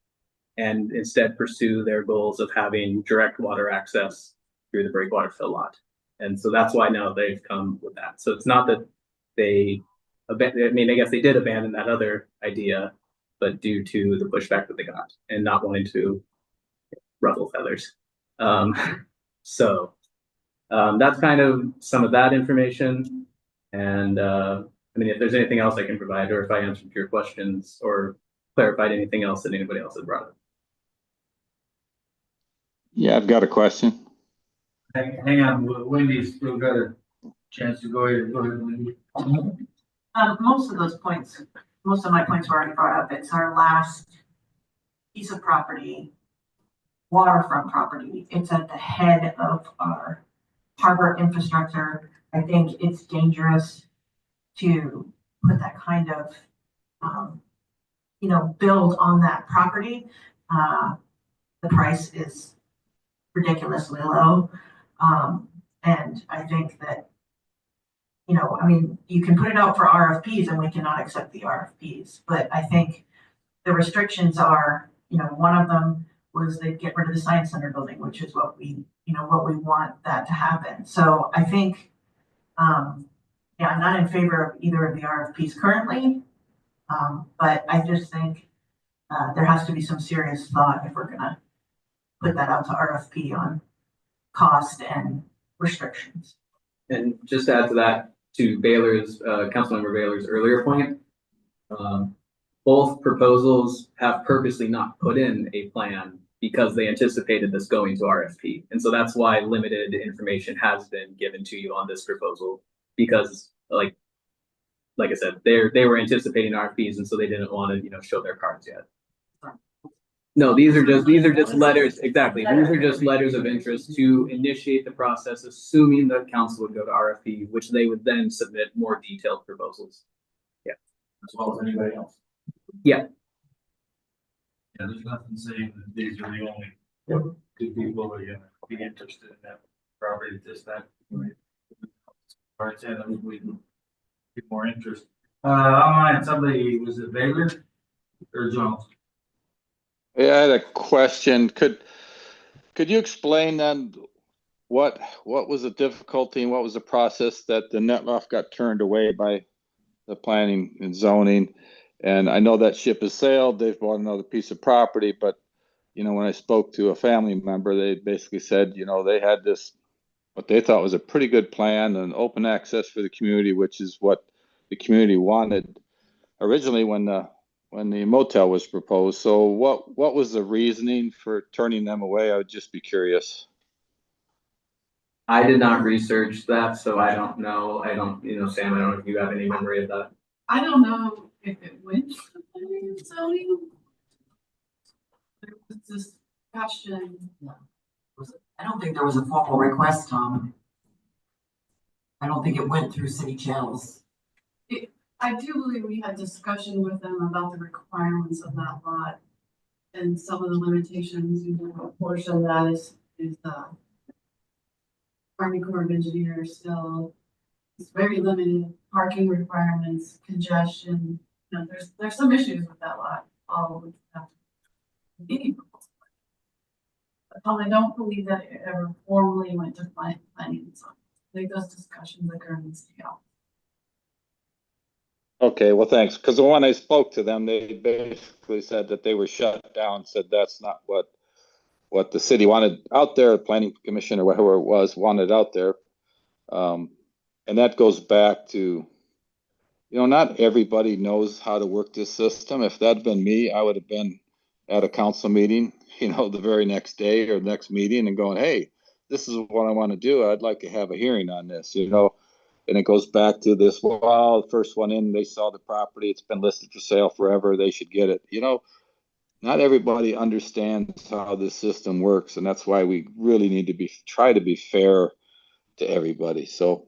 and instead pursue their goals of having direct water access through the breakwater fill lot. And so that's why now they've come with that. So it's not that they, I mean, I guess they did abandon that other idea, but due to the pushback that they got and not wanting to ruffle feathers. That's kind of some of that information. And I mean, if there's anything else I can provide, or if I answered your questions or clarified anything else that anybody else had brought up. Yeah, I've got a question. Hang on, Wendy's still got a chance to go ahead. Go ahead, Wendy. Most of those points, most of my points were already brought up. It's our last piece of property, waterfront property. It's at the head of our harbor infrastructure. I think it's dangerous to put that kind of, build on that property. The price is ridiculously low. And I think that, I mean, you can put it out for RFPs and we cannot accept the RFPs, but I think the restrictions are, one of them was they get rid of the Science Center building, which is what we want that to happen. So I think, I'm not in favor of either of the RFPs currently, but I just think there has to be some serious thought if we're gonna put that out to RFP on cost and restrictions. And just to add to that, to Baylor's, Councilmember Baylor's earlier point, both proposals have purposely not put in a plan because they anticipated this going to RFP. And so that's why limited information has been given to you on this proposal, because like I said, they were anticipating RFPs, and so they didn't want to, show their cards yet. No, these are just letters. Exactly. These are just letters of interest to initiate the process, assuming the council would go to RFP, which they would then submit more detailed proposals. Yeah. As well as anybody else. Yeah. Yeah, there's nothing saying that these are the only two people that are gonna be interested in that property at this time. Right, saying that we get more interest. Online, somebody, was it Baylor or Jones? Yeah, I had a question. Could you explain then what was the difficulty and what was the process that the Netloff got turned away by the planning and zoning? And I know that ship has sailed. They've bought another piece of property, but when I spoke to a family member, they basically said, they had this, what they thought was a pretty good plan and open access for the community, which is what the community wanted originally when the motel was proposed. So what was the reasoning for turning them away? I would just be curious. I did not research that, so I don't know. Sam, I don't know if you have any memory of that. I don't know if it went to the planning and zoning. There was this discussion. I don't think there was a formal request, Tom. I don't think it went through city channels. I do believe we had discussion with them about the requirements of that lot and some of the limitations. A portion of that is the Army Corps of Engineers still. It's very limited parking requirements, congestion. There's some issues with that lot. All of which have to be. Tom, I don't believe that it ever formally went to planning, so I think those discussions occur in the city office. Okay, well, thanks. Because when I spoke to them, they basically said that they were shut down, said that's not what the city wanted out there, planning commission or whatever it was, wanted out there. And that goes back to, not everybody knows how to work this system. If that'd been me, I would have been at a council meeting, the very next day or next meeting and going, hey, this is what I want to do. I'd like to have a hearing on this, and it goes back to this, well, the first one in, they saw the property, it's been listed for sale forever, they should get it. Not everybody understands how this system works, and that's why we really need to try to be fair to everybody. So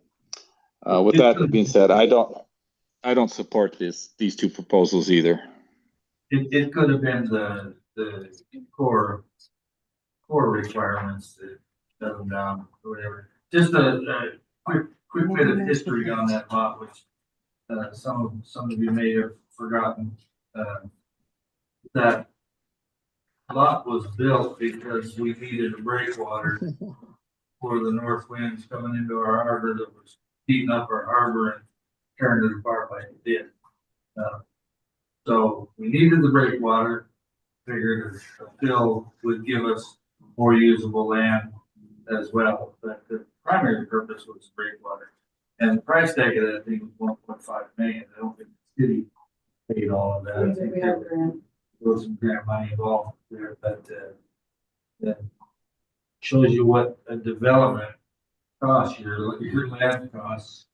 with that being said, I don't support these two proposals either. It could have been the core requirements that shut them down or whatever. Just a quick bit of history on that lot, which some of you may have forgotten. That lot was built because we needed a breakwater for the north winds coming into our harbor that was heating up our harbor and turned it apart like it did. So we needed the breakwater. Figured a fill would give us more usable land as well, but the primary purpose was breakwater. And the price tag of that thing was 1.5 million. I don't think the city paid all of that. I think there was some grant money involved there, but that shows you what a development costs, your land costs.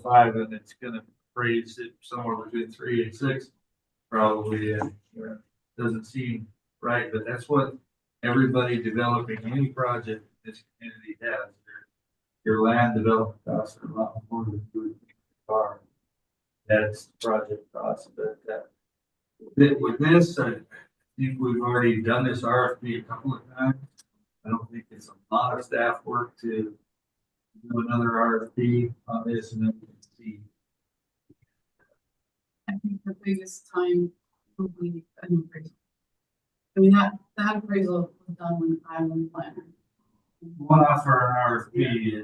5, and it's gonna raise it somewhere between 3 and 6, probably. Doesn't seem right, but that's what everybody developing any project in this community has. Your land development costs are a lot more than food are. That's project costs, but with this, I think we've already done this RFP a couple of times. I don't think it's a lot of staff work to do another RFP on this, and then we can see. I think the biggest time will be an appraisal. I mean, that appraisal was done when I was planner. One offer an RFP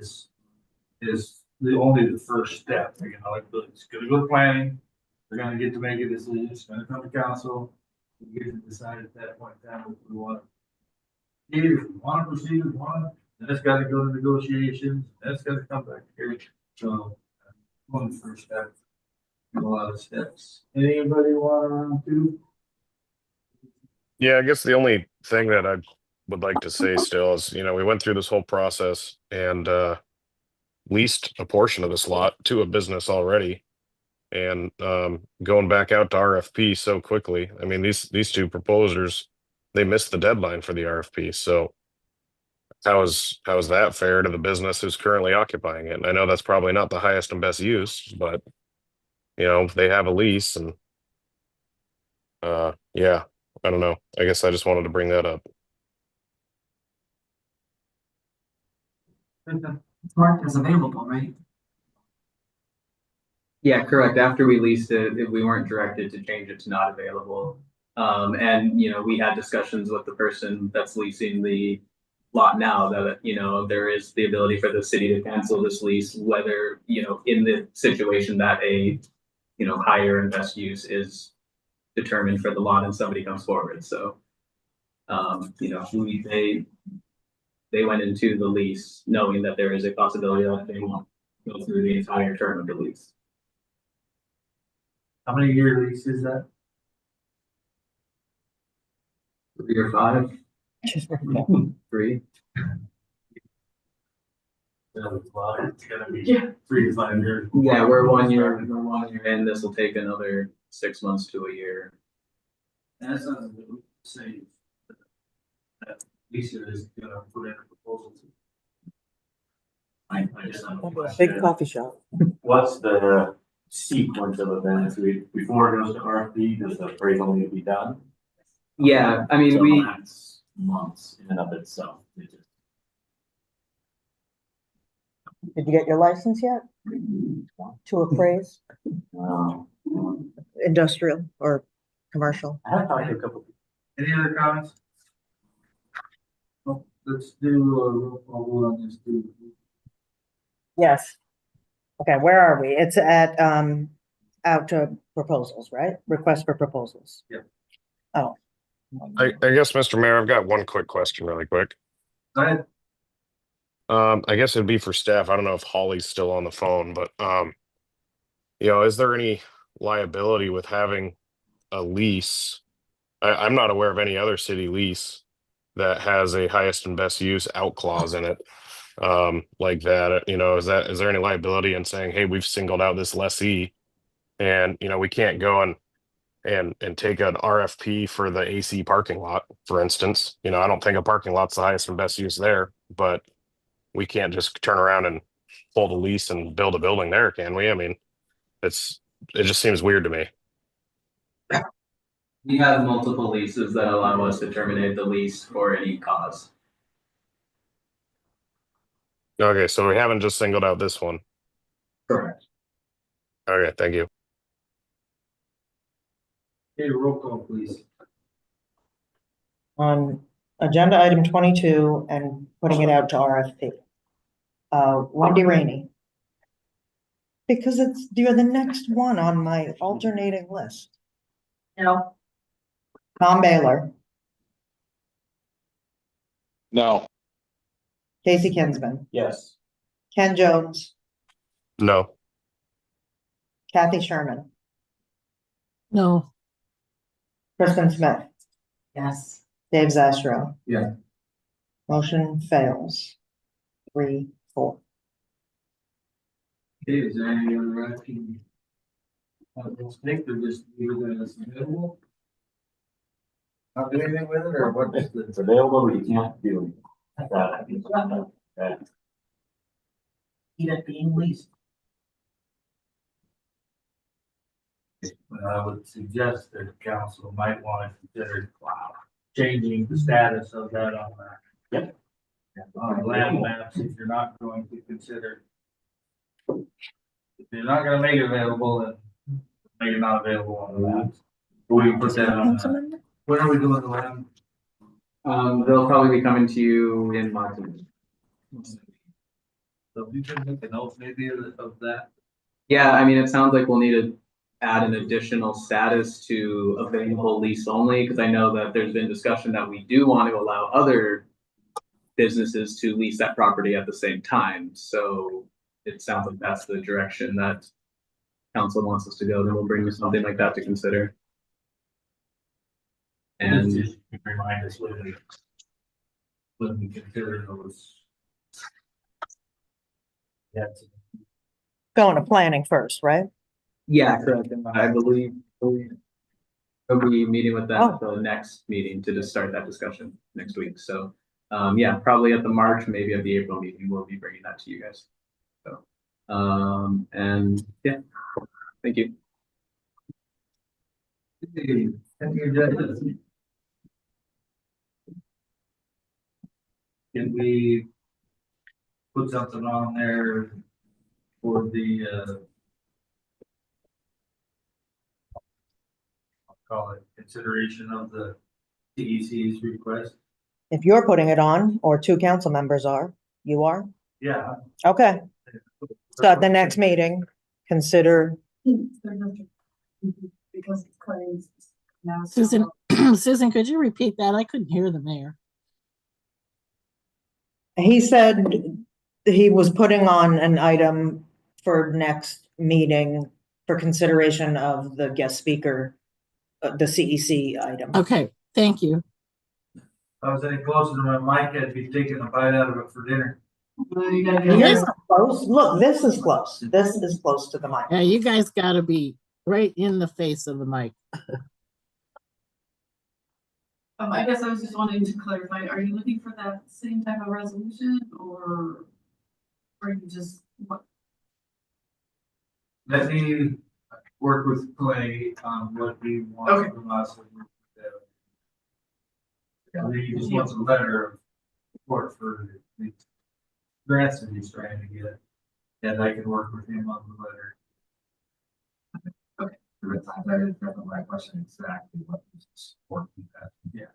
is only the first step. It's gonna go to planning. We're gonna get to make a decision. It's gonna come to council. We get to decide at that point in time if we want to proceed with one. Then it's got to go to negotiations. Then it's got to come back here. So one first step, a lot of steps. Anybody want to? Yeah, I guess the only thing that I would like to say still is, we went through this whole process and leased a portion of this lot to a business already. And going back out to RFP so quickly. I mean, these two proposers, they missed the deadline for the RFP. So how is that fair to the business who's currently occupying it? And I know that's probably not the highest and best use, but they have a lease and yeah, I don't know. I guess I just wanted to bring that up. It's marked as available, right? Yeah, correct. After we leased it, we weren't directed to change it to not available. And we had discussions with the person that's leasing the lot now that, there is the ability for the city to cancel this lease, whether, in the situation that a, higher and best use is determined for the lot and somebody comes forward. So, they went into the lease knowing that there is a possibility that they won't go through the entire term of the lease. How many year lease is that? 3 or 5? 3. It's gonna be 3 to 5 years. Yeah, we're 1 year in. This will take another 6 months to a year. And that's something that we say that Lisa is gonna put in a proposal to. I just have a question. Big coffee shop. What's the sequence of events? Before it goes to RFP, does the appraisal need to be done? Yeah, I mean, So that's months in and of itself. Did you get your license yet? To appraise? Industrial or commercial? I have talked to a couple. Any other comments? let's do a roll call vote on this too. Yes. Okay, where are we? It's at, out to proposals, right? Request for proposals. Yeah. Oh. I guess, Mr. Mayor, I've got one quick question really quick. Go ahead. I guess it'd be for staff. I don't know if Holly's still on the phone, but, is there any liability with having a lease? I'm not aware of any other city lease that has a highest and best use out clause in it. Like that, is there any liability in saying, hey, we've singled out this lessee and, we can't go and take an RFP for the AC parking lot, for instance. I don't think a parking lot's the highest and best use there, but we can't just turn around and pull the lease and build a building there, can we? I mean, it just seems weird to me. We have multiple leases that allow us to terminate the lease for any cause. Okay, so we haven't just singled out this one. Correct. Okay, thank you. Okay, roll call, please. On agenda item 22 and putting it out to RFP. Wendy Rainey. Because you're the next one on my alternating list. No, Tom Baylor, No. Casey Kinsman, Yes. Ken Jones, No. Kathy Sherman, No, Kristen Smith, yes. Dave Zastro. Yeah. Motion fails. 3-4. Okay, is there any other action? Let's take or just leave it as available? Not do anything with it, or what? It's available, but you can't do that. Keep it being leased. I would suggest that council might want to consider changing the status of that on the. Yep. On the land maps, if you're not going to consider. If you're not gonna make it available, then make it not available on the maps. We can put that on, when are we doing the land? They'll probably be coming to you in March. So we can make a note maybe of that. Yeah, I mean, it sounds like we'll need to add an additional status to available lease only, because I know that there's been discussion that we do want to allow other businesses to lease that property at the same time. So it sounds like that's the direction that council wants us to go. Then we'll bring you something like that to consider. And just remind us when we consider those. Yes. Going to planning first, right? Yeah, correct. I believe we'll be meeting with them at the next meeting to just start that discussion next week. So yeah, probably at the March, maybe at the April meeting, we'll be bringing that to you guys. So and yeah, thank you. Can we put something on there for the I'll call it consideration of the CEC's request? If you're putting it on, or 2 council members are, you are? Yeah. Okay. So at the next meeting, consider. Because it's claims now. Susan, Susan, could you repeat that? I couldn't hear the mayor. He said he was putting on an item for next meeting for consideration of the guest speaker, the CEC item. Okay, thank you. If I was any closer to my mic, I'd be taking a bite out of it for dinner. You gotta You get guys are close. Look, this is close. This is close to the mic. Yeah, you guys gotta be right in the face of the mic. I guess I was just wanting to clarify, are you looking for that same type of resolution or are you just what? Let me work with Clay on what he wants from us. And then he just wants a letter of support for the grants that he's trying to get. And I can work with him on the letter. Okay. That is definitely my question, exactly what is support that. Yeah.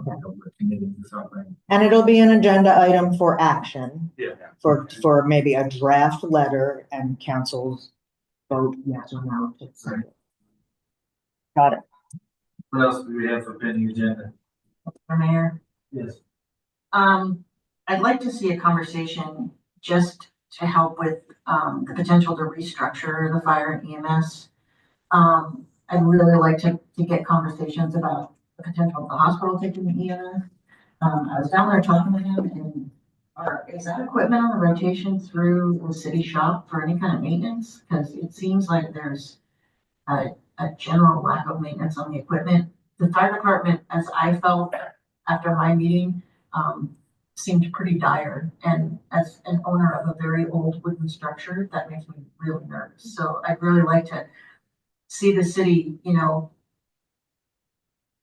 committing to something. And it'll be an agenda item for action, Yeah. for maybe a draft letter and council's vote, yes or no. Right. Got it. What else do we have for pending agenda? Mr. Mayor. Yes. I'd like to see a conversation just to help with, the potential to restructure the fire and EMS. I'd really like to get conversations about the potential of the hospital taking the EMS. I was down there talking to him and is that equipment on the rotation through the city shop for any kind of maintenance? Cause it seems like there's a general lack of maintenance on the equipment. The fire department, as I felt after my meeting, seemed pretty dire. And as an owner of a very old wooden structure, that makes me really nervous. So I'd really like to see the city,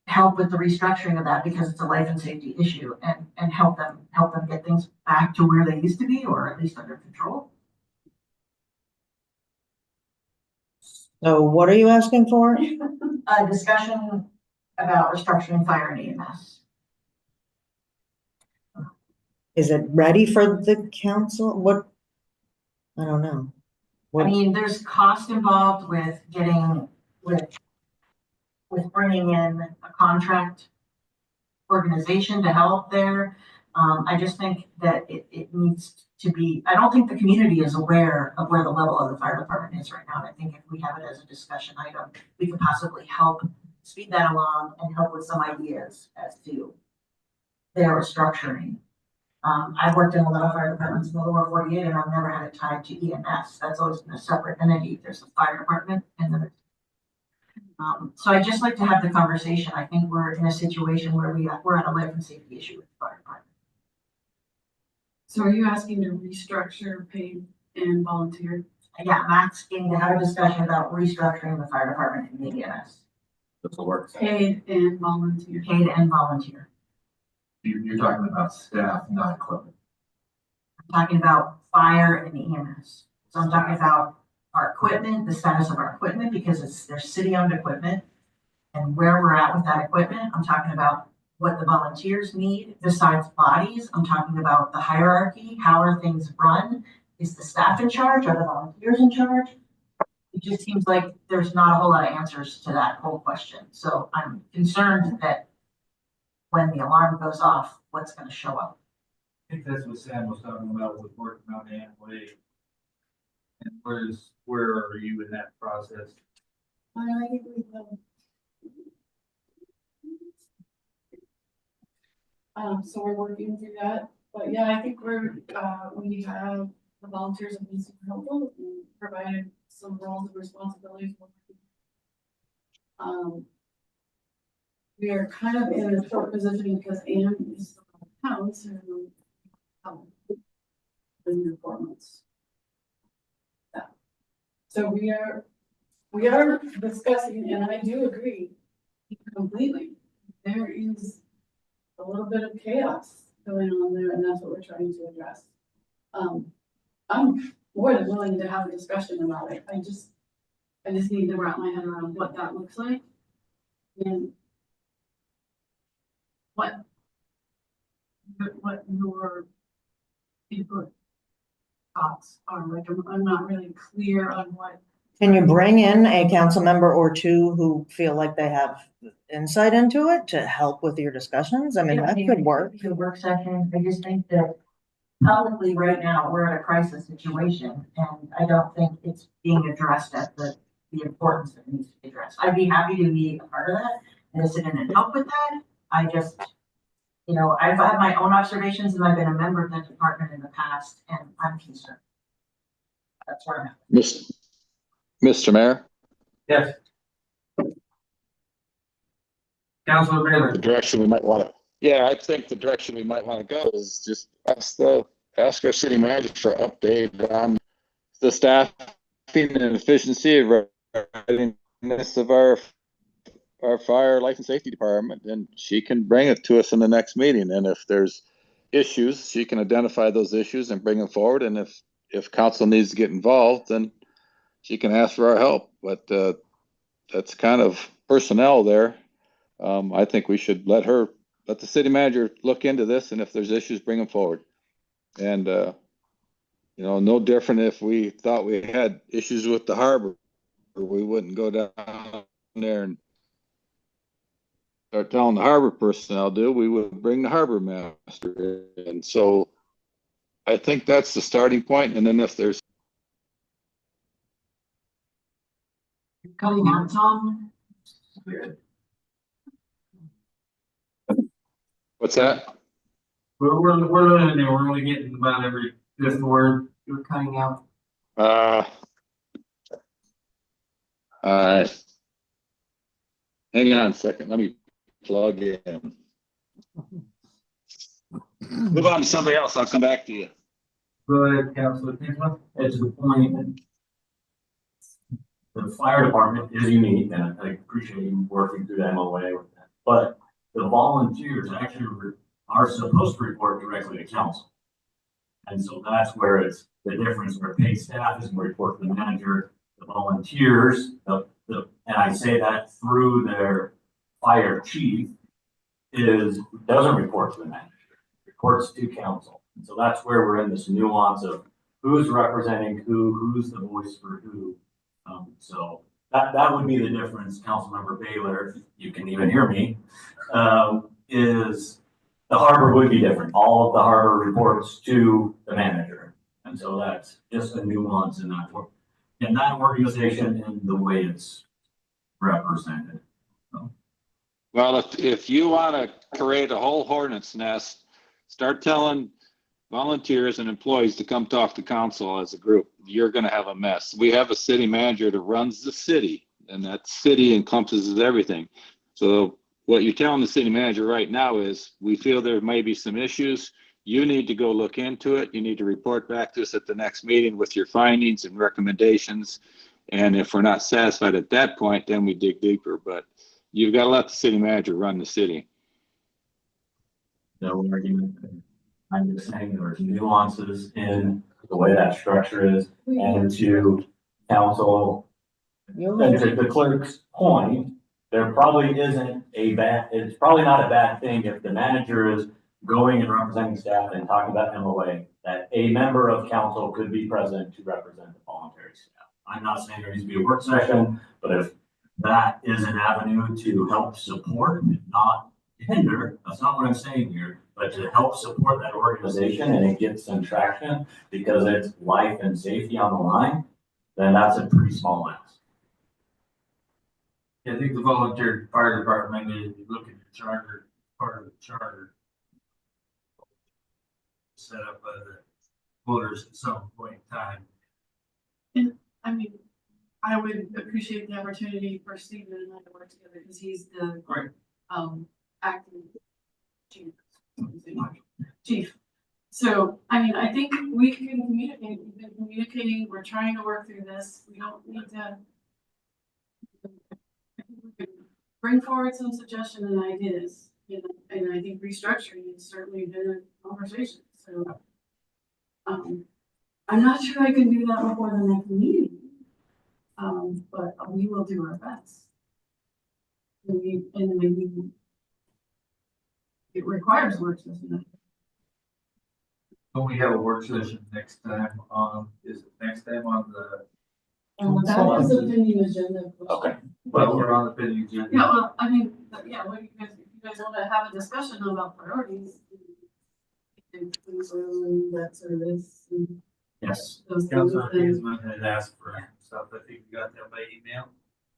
help with the restructuring of that because it's a life and safety issue and help them get things back to where they used to be or at least under control. So what are you asking for? A discussion about restructuring fire and EMS. Is it ready for the council? What? I don't know. I mean, there's cost involved with getting, with bringing in a contract organization to help there. I just think that it needs to be, I don't think the community is aware of where the level of the fire department is right now. And I think if we have it as a discussion item, we can possibly help speed that along and help with some ideas as to their restructuring. I've worked in a lot of fire departments in the lower 48 and I've never had it tied to EMS. That's always been a separate entity. There's a fire department and then so I just like to have the conversation. I think we're in a situation where we're at a life and safety issue with the fire department. So are you asking to restructure paid and volunteer? Yeah, I'm asking to have a discussion about restructuring the fire department and the EMS. This will work. Paid and volunteer. Paid and volunteer. You're talking about staff, not equipment. I'm talking about fire and EMS. So I'm talking about our equipment, the status of our equipment, because they're city-owned equipment, and where we're at with that equipment. I'm talking about what the volunteers need besides bodies. I'm talking about the hierarchy. How are things run? Is the staff in charge? Are the volunteers in charge? It just seems like there's not a whole lot of answers to that whole question. So I'm concerned that when the alarm goes off, what's going to show up? I think that's what Sam was talking about with working on the Amway. And where are you in that process? I think we will. So we're working through that, but yeah, I think we have the volunteers have been super helpful and provided some roles and responsibilities. We are kind of in a short position because Anne is still on the town, so in 4 months. Yeah. So we are discussing, and I do agree completely. There is a little bit of chaos going on there, and that's what we're trying to address. I'm more than willing to have a discussion about it. I just need to wrap my head around what that looks like and what your input thoughts are. Like, I'm not really clear on what. Can you bring in a council member or two who feel like they have insight into it to help with your discussions? I mean, that could work. The work session, I just think that publicly right now, we're at a crisis situation and I don't think it's being addressed at the importance that it needs to be addressed. I'd be happy to be a part of that and to sit in and help with that. I just, I've had my own observations and I've been a member of the department in the past and I'm concerned. That's where I'm at. Mr. Mayor? Yes. Councilor Baylor. The direction we might want to, yeah, I think the direction we might want to go is just ask our city manager for an update on the staffing and efficiency of readiness of our fire life and safety department, and she can bring it to us in the next meeting. And if there's issues, she can identify those issues and bring them forward. And if council needs to get involved, then she can ask for our help. But that's kind of personnel there. I think we should let her let the city manager look into this, and if there's issues, bring them forward. And, you know, no different if we thought we had issues with the harbor, we wouldn't go down there and start telling the harbor personnel, we would bring the harbor master. And so I think that's the starting point. And then if there's Cutting out, Tom? what's that? We're learning there. We're only getting about every fifth word. You're cutting out. All right. Hang on a second. Let me plug in. Move on to somebody else. I'll come back to you. Go ahead, Councilor Kinsler. And to the point, the fire department is unique, and I appreciate you working through the MOA with that. But the volunteers actually are supposed to report directly to council. And so that's where it's the difference, where paid staff is going to report to the manager, the volunteers, and I say that through their fire chief doesn't report to the manager, reports to council. And so that's where we're in this nuance of who's representing who's the voice for who. So that would be the difference, Councilmember Baylor, if you can even hear me, is the harbor would be different. All of the harbor reports to the manager. And so that's just a nuance in that organization and the way it's represented. So. Well, if you want to create a whole hornet's nest, start telling volunteers and employees to come talk to council as a group. You're going to have a mess. We have a city manager that runs the city, and that city encompasses everything. So what you're telling the city manager right now is, we feel there may be some issues. You need to go look into it. You need to report back to us at the next meeting with your findings and recommendations. And if we're not satisfied at that point, then we dig deeper. But you've got to let the city manager run the city. No argument. I'm just saying there's nuances in the way that structure is, and to council, and to the clerk's point, there probably isn't it's probably not a bad thing if the manager is going and representing staff and talking about MOA, that a member of council could be present to represent the voluntary staff. I'm not saying there needs to be a work session, but if that is an avenue to help support, not hinder, that's not what I'm saying here, but to help support that organization and it gets some traction because it's life and safety on the line, then that's a pretty small ask. I think the volunteer fire department, if you look at the charter, part of the charter, set up by the voters at some point in time. And I mean, I would appreciate the opportunity for Stephen and I to work together because he's the acting chief. So, I mean, I think we can communicate. We've been communicating. We're trying to work through this. We don't need to bring forward some suggestions and ideas. You know, and I think restructuring has certainly been a conversation. So, I'm not sure I can do that before the next meeting. But we will do our best. It requires work session. When we have a work session next time is it next time on the? That is a pending agenda. Okay. Well, we're on the pending agenda. Yeah, well, I mean, yeah, if you guys want to have a discussion about priorities. And that service. And Yes. those things, Councilor then- Kinsman had asked for stuff. I think you got that by email.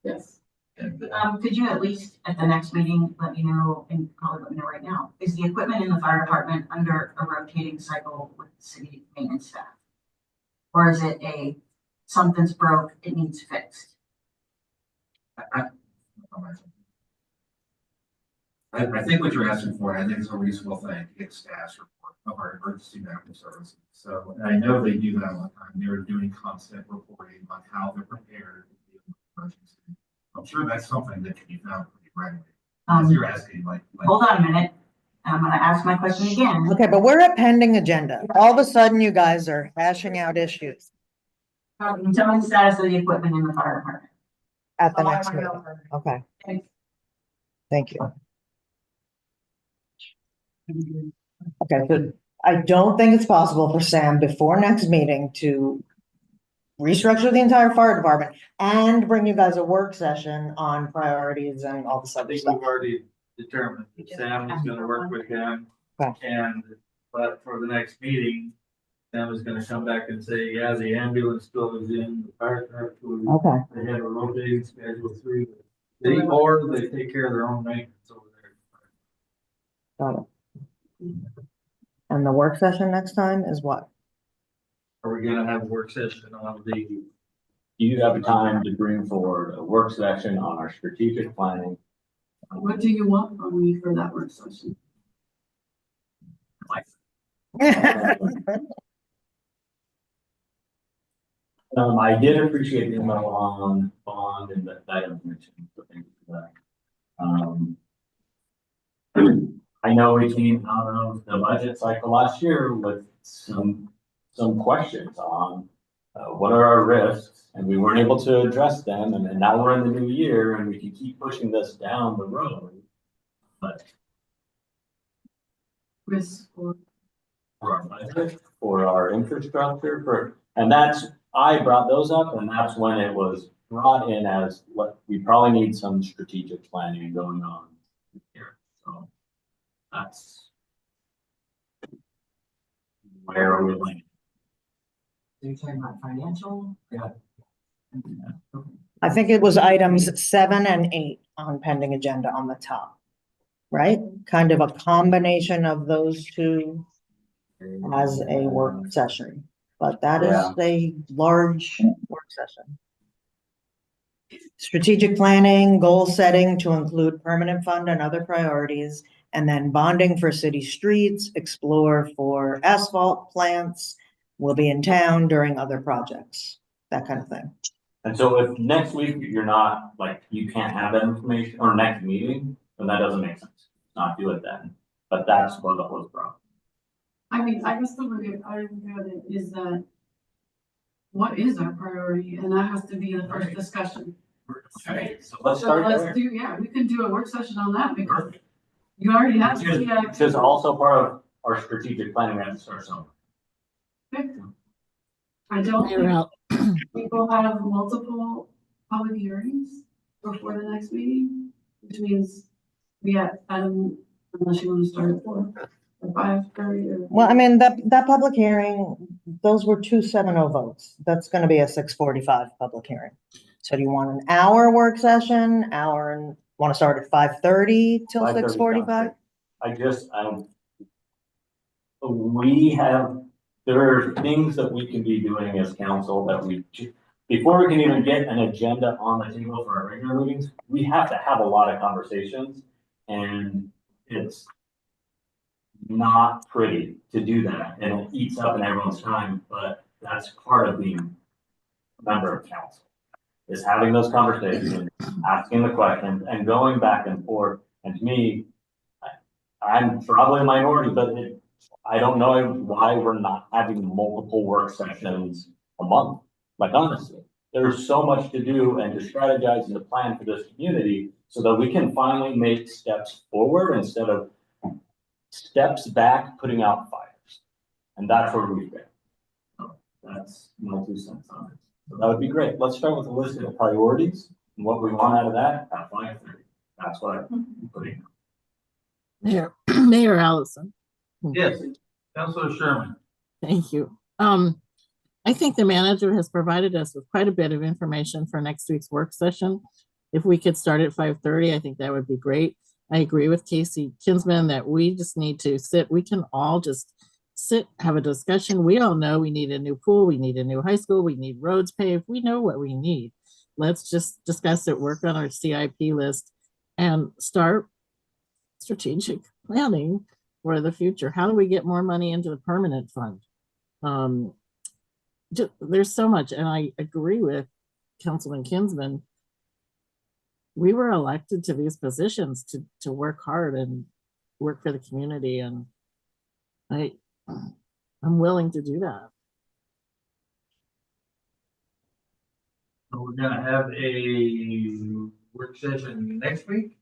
Yes. Could you at least at the next meeting, let me know, and probably let me know right now, is the equipment in the fire department under a rotating cycle with the city maintenance staff? Or is it something's broke, it needs fixed? I think what you're asking for, I think is a reasonable thing to get staff's report of our emergency medical services. So, and I know they do that all the time. They're doing constant reporting on how they're prepared to deal with emergency. I'm sure that's something that can be found pretty readily. You're asking like. Hold on a minute. I'm gonna ask my question again. Okay, but we're at pending agenda. All of a sudden, you guys are hashing out issues Tell me the status of the equipment in the fire department. at the next meeting. Okay, thank you. Okay, so I don't think it's possible for Sam before next meeting to restructure the entire fire department and bring you guys a work session on priorities and all this I other think stuff. we've already determined that Sam is gonna work with him. Okay. And, but for the next meeting, Sam is gonna come back and say, yeah, the ambulance still is in, the fire truck was, Okay, they have a rotating schedule through. Or they take care of their own maintenance over there. got it. And the work session next time is what? Are we gonna have a work session on the, You have time to bring forward a work session on our strategic planning. What do you want from me for that work session? I did appreciate the email on bond and that information, so thank you for that. I know we came out of the budget cycle last year with some questions on what are our risks, and we weren't able to address them, and now we're in the new year, and we can keep pushing this down the road. But Risk or for our budget, for our infrastructure, I brought those up, and that's when it was brought in as what we probably need some strategic planning going on here. So that's where we landed. Are you talking about financial? Yeah. I think it was items 7 and 8 on pending agenda on the top, right? Kind of a combination of those two as a work session, but that is a large work session. Strategic planning, goal setting to include permanent fund and other priorities, and then bonding for city streets, explore for asphalt plants, will be in town during other projects, that kind of thing. And so if next week you're not, like, you can't have that information, or next meeting, then that doesn't make sense. Not do it then, but that's what the whole problem. I mean, I guess the way I look at it is that what is our priority? And that has to be the first discussion. Okay, so let's So start let's there. do, yeah, we can do a work session on that because you already have. Which is also part of our strategic planning we have to start somewhere. I don't You're out. think people have multiple public hearings before the next meeting, which means we have, unless you want to start at 4 or 5:30 or. Well, I mean, that public hearing, those were 2 7-0 votes. That's gonna be a 6:45 public hearing. So do you want an hour work session, want to start at 5:30 till 6:45? There are things that we can be doing as council that before we can even get an agenda on the table for our regular meetings, we have to have a lot of conversations, and it's not pretty to do that, and it eats up in everyone's time, but that's part of being a member of council, is having those conversations, asking the questions, and going back and forth. And to me, I'm probably a minority, but I don't know why we're not having multiple work sessions a month. Like, honestly, there's so much to do and to strategize and to plan for this community so that we can finally make steps forward instead of steps back, putting out fires. And that's where we've been. So that's my 2 cents on it. So that would be great. Let's start with a list of priorities and what we want out of that at 5:30. That's what I'm putting. Mayor Allison. yes, Councilor Sherman. Thank you. I think the manager has provided us with quite a bit of information for next week's work session. If we could start at 5:30, I think that would be great. I agree with Casey Kinsman that we just need to sit, we can all just sit, have a discussion. We all know we need a new pool, we need a new high school, we need roads paved, we know what we need. Let's just discuss it, work on our CIP list, and start strategic planning for the future. How do we get more money into the permanent fund? There's so much, and I agree with Councilman Kinsman. We were elected to these positions to work hard and work for the community, and I'm willing to do that. So we're gonna have a work session next week.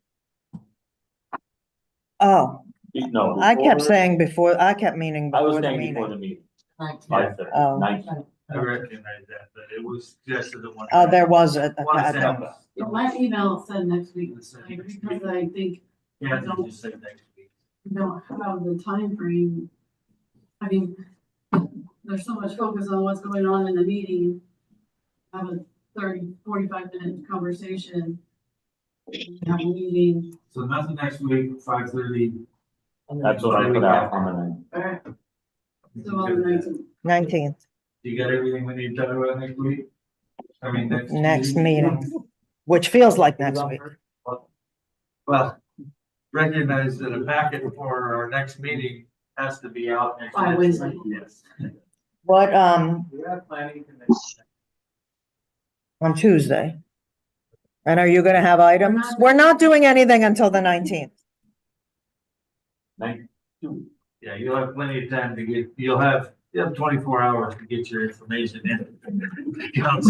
Oh, No. I kept before- saying before, I kept meaning I was before the saying before meeting. the meeting. 19th. Oh. 19th. I recognize that, but it was suggested at one. Oh, there was One okay. second. My email said next week, because I think Yeah, you just said next week. we don't have the time frame. I mean, there's so much focus on what's going on in the meeting. Have a 45 minute conversation. Have a meeting. So nothing next week, 5:30. That's what I put out on the night. All right. So on the 19th. 19th, You got everything we need to talk about next week? I mean, next meeting, which feels like next week. Well, recognize that a packet for our next meeting has to be out next. By Wednesday. Yes. What, We have planning commission. on Tuesday? And are you gonna have items? We're not doing anything until the 19th. 92. Yeah, you'll have plenty of time to get, you'll have 24 hours to get your information in. Well,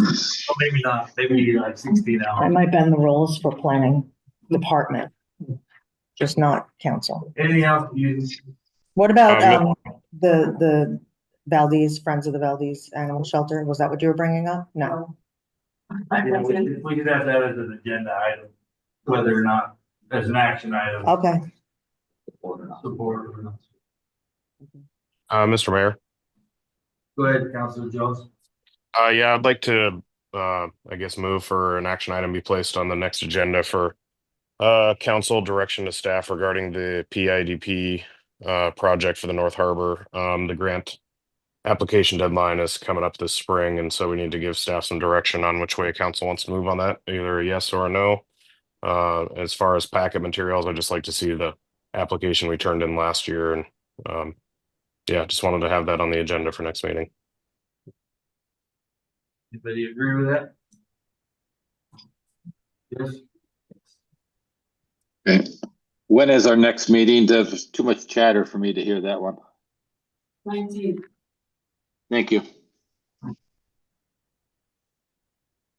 maybe not, maybe like 16 I hours. might bend the rules for planning department, just not council. Anything else you? What about, Um, the Valdez, Friends of the Valdez Animal Shelter? Was that what you were bringing up? No. Yeah, we could have that as an agenda item, whether or not as an action item. Okay. Support or not. Mr. Mayor. Go ahead, Councilor Jones. Yeah, I'd like to, I guess, move for an action item be placed on the next agenda for council direction to staff regarding the PIDP project for the North Harbor. The grant application deadline is coming up this spring, and so we need to give staff some direction on which way council wants to move on that, either a yes or a no. As far as packet materials, I'd just like to see the application we turned in last year, and yeah, just wanted to have that on the agenda for next meeting. Anybody agree with that? Yes. Okay. When is our next meeting? There's too much chatter for me to hear that one. 19th. Thank you.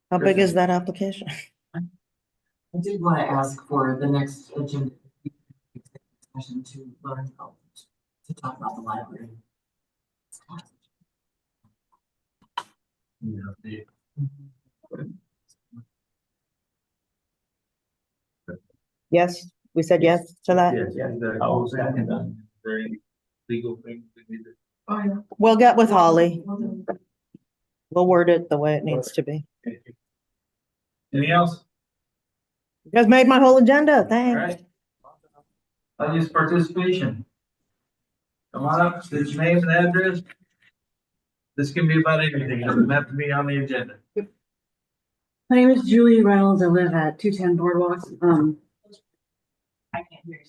How big is that application? I did want to ask for the next agenda session to learn about, to talk about the library. Yes, we said yes to that. Oh, second. Very legal things we need to. Oh, yeah. We'll get with Holly. We'll word it the way it needs to be. Anything else? You guys made my whole agenda, All thanks. right. Audience participation. Come on up, state your name and address. This can be about anything, it doesn't have to be on the agenda. My name is Julie Reynolds. I live at 210 Boardwalk. I can't hear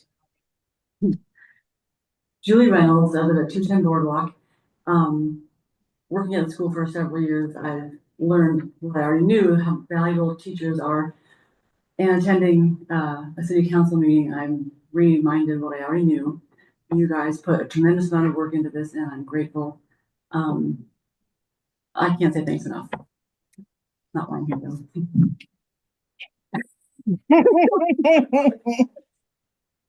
you. Julie Reynolds. I live at 210 Boardwalk. Working at the school for several years, I've learned what I already knew, how valuable teachers are. And attending a city council meeting, I'm reminded what I already knew. You guys put a tremendous amount of work into this, and I'm grateful. I can't say thanks enough. Not why I'm here though.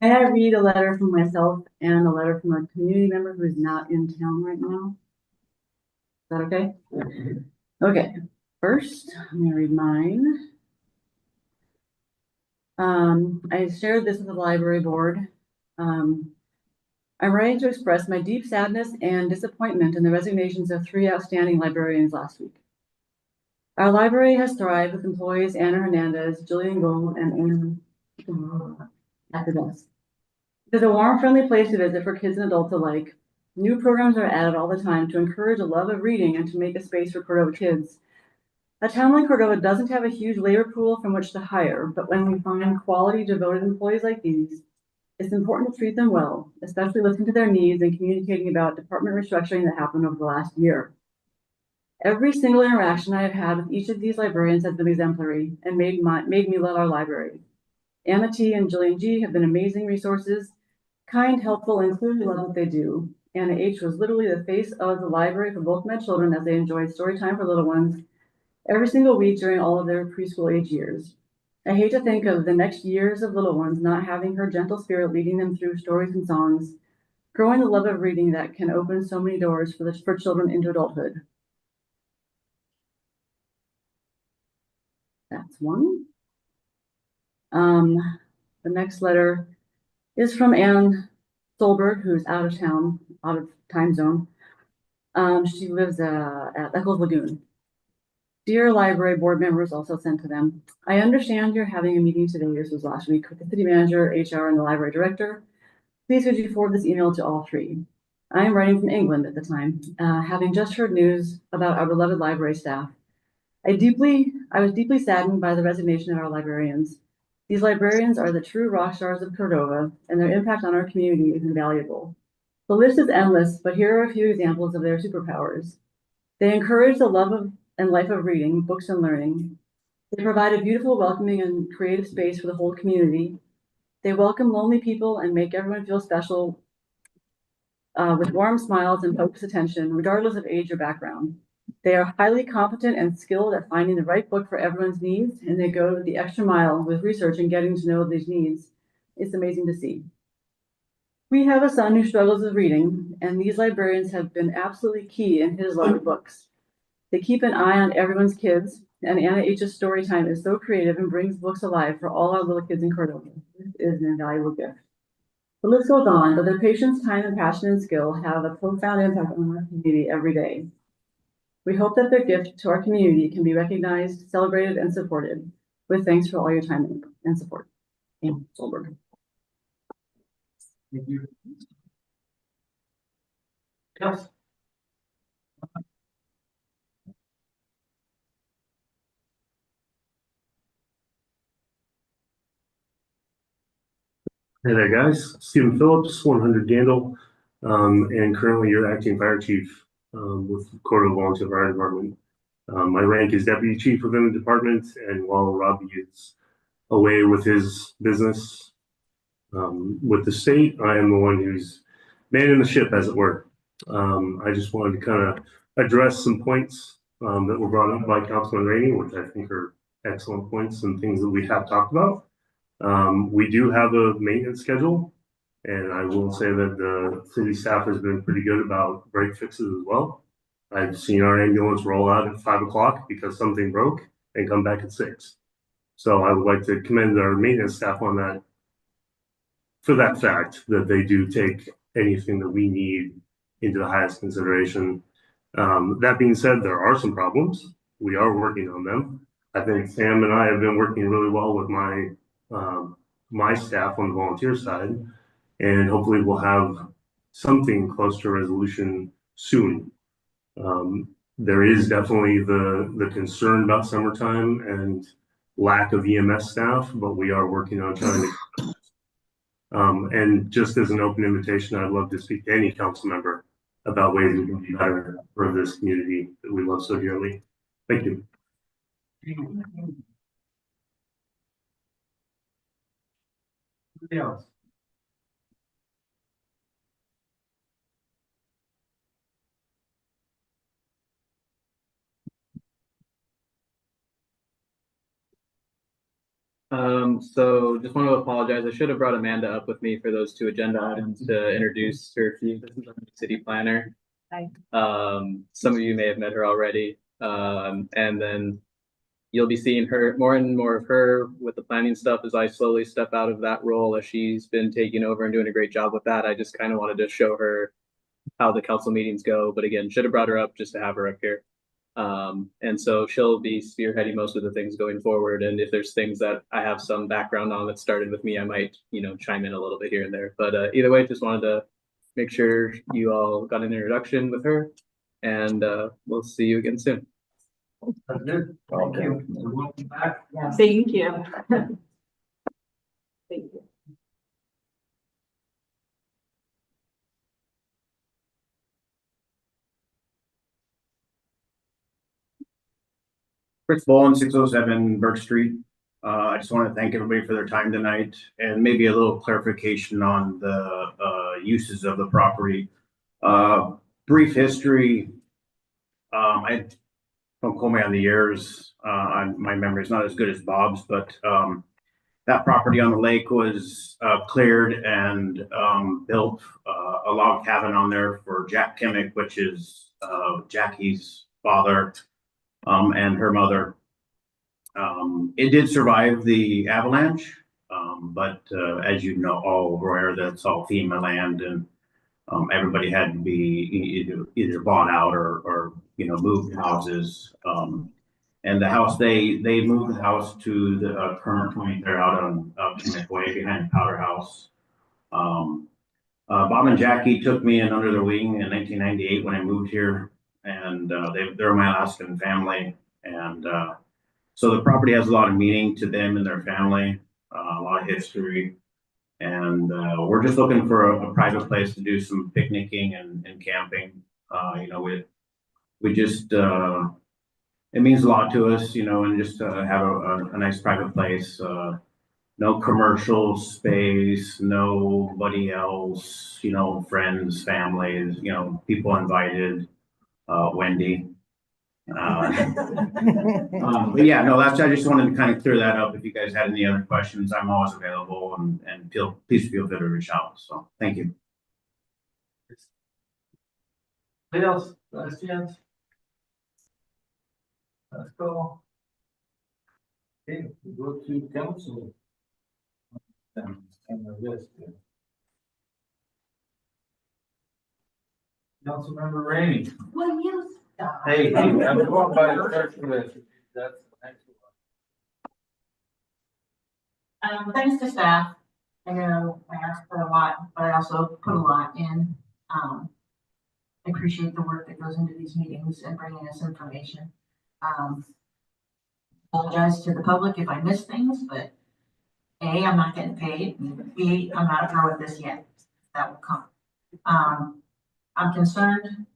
May I read a letter from myself and a letter from a community member who is not in town right now? Is that okay? Okay, first, I'm gonna read mine. I shared this with the library board. I'm ready to express my deep sadness and disappointment in the resignations of 3 outstanding librarians last week. Our library has thrived with employees Anna Hernandez, Jillian Gold, and Anna at the desk. It is a warm, friendly place to visit for kids and adults alike. New programs are added all the time to encourage a love of reading and to make a space for Cordova kids. A town like Cordova doesn't have a huge labor pool from which to hire, but when we find quality, devoted employees like these, it's important to treat them well, especially listening to their needs and communicating about department restructuring that happened over the last year. Every single interaction I have had with each of these librarians has been exemplary and made me love our library. Anna T. and Jillian G. have been amazing resources, kind, helpful, and clearly love what they do. Anna H. was literally the face of the library for both my children as they enjoyed story time for little ones every single week during all of their preschool age years. I hate to think of the next years of little ones not having her gentle spirit leading them through stories and songs, growing the love of reading that can open so many doors for children into adulthood. That's one. The next letter is from Anne Solberg, who's out of town, out of time zone. She lives at Eccles Lagoon. Dear library board members, also sent to them. I understand you're having a meeting today, this was last week, with the city manager, HR, and the library director. Please would you forward this email to all three. I am writing from England at the time, having just heard news about our beloved library staff. I was deeply saddened by the resignation of our librarians. These librarians are the true rock stars of Cordova, and their impact on our community is invaluable. The list is endless, but here are a few examples of their superpowers. They encourage the love of and life of reading, books, and learning. They provide a beautiful, welcoming, and creative space for the whole community. They welcome lonely people and make everyone feel special with warm smiles and focused attention, regardless of age or background. They are highly competent and skilled at finding the right book for everyone's needs, and they go the extra mile with research and getting to know these needs. It's amazing to see. We have a son who struggles with reading, and these librarians have been absolutely key in his love of books. They keep an eye on everyone's kids, and Anna H's story time is so creative and brings books alive for all our little kids in Cordova. This is an invaluable gift. The list goes on, but their patience, time, and passion and skill have a profound impact on our community every day. We hope that their gift to our community can be recognized, celebrated, and supported. With thanks for all your time and support. Anne Solberg. Thank you. Yes. Hey there, guys. Stephen Phillips, 100 Gandil, and currently your acting fire chief with Cordova Volunteer Fire Department. My rank is deputy chief within the department, and while Robbie is away with his business with the state, I am the one who's manning the ship, as it were. I just wanted to kind of address some points that were brought up by Councilman Rainey, which I think are excellent points and things that we have talked about. We do have a maintenance schedule, and I will say that the city staff has been pretty good about break fixes as well. I've seen our ambulance roll out at 5 o'clock because something broke and come back at 6. So I would like to commend our maintenance staff on that, for that fact that they do take anything that we need into the highest consideration. That being said, there are some problems. We are working on them. I think Sam and I have been working really well with my staff on the volunteer side, and hopefully we'll have something close to a resolution soon. There is definitely the concern about summertime and lack of EMS staff, but we are working on trying to. And just as an open invitation, I'd love to speak to any council member about ways we can be better for this community that we love so dearly. Thank you. Else. So just want to apologize. I should have brought Amanda up with me for those 2 agenda items to introduce her to you. This is our city planner. Hi. Some of you may have met her already. And then you'll be seeing her more and more of her with the planning stuff as I slowly step out of that role, as she's been taking over and doing a great job with that. I just kind of wanted to show her how the council meetings go. But again, should have brought her up just to have her up here. And so she'll be spearheading most of the things going forward. And if there's things that I have some background on that started with me, I might, chime in a little bit here and there. But either way, just wanted to make sure you all got an introduction with her, and we'll see you again soon. That's good. Thank you. Welcome back. Thank you. Thank you. Chris Bowen, 607 Burke Street. I just want to thank everybody for their time tonight, and maybe a little clarification on the uses of the property. Brief history. I don't quote me on the years. My memory is not as good as Bob's, but that property on the lake was cleared and built a log cabin on there for Jack Kimmick, which is Jackie's father and her mother. It did survive the avalanche, but as you know, all aware, that's all FEMA land, and everybody had to be either bought out or moved houses. And the house, they moved the house to the current point there out on Kimmick Way behind the Powder House. Bob and Jackie took me in under their wing in 1998 when I moved here, and they're my Alaskan family. And so the property has a lot of meaning to them and their family, a lot of history. And we're just looking for a private place to do some picnicking and camping. We just, it means a lot to us, and just to have a nice private place. No commercial space, nobody else, friends, families, people invited, Wendy. But yeah, no, I just wanted to kind of clear that up. If you guys had any other questions, I'm always available, and please feel free to reach out. So thank you. Anybody else? Last chance. Let's go. Okay, we go to council. And the list. Councilmember Rainey. Will you stop? Hey, I'm going by the section list. That's the next one. Thanks to staff. I know I asked for a lot, but I also put a lot in. I appreciate the work that goes into these meetings and bringing us information. Apologize to the public if I miss things, but A, I'm not getting paid. B, I'm not through with this yet. That will come. I'm concerned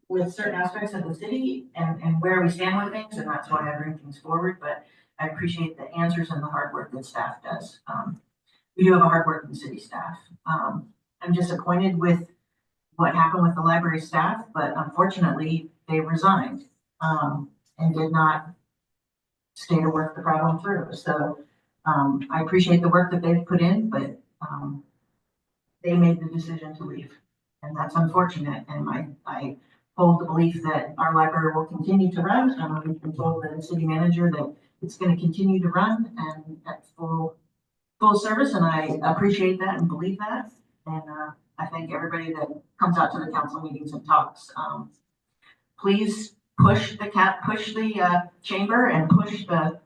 with certain aspects of the city and where we stand with things, and that's why I bring things forward, but I appreciate the answers and the hard work that staff does. We do have a hardworking city staff. I'm disappointed with what happened with the library staff, but unfortunately, they resigned and did not stay to work the problem through. So I appreciate the work that they've put in, but they made the decision to leave. And that's unfortunate. And I hold the belief that our library will continue to run. We've been told by the city manager that it's going to continue to run and at full service. And I appreciate that and believe that. And I thank everybody that comes out to the council meetings and talks. Please push the chamber and push the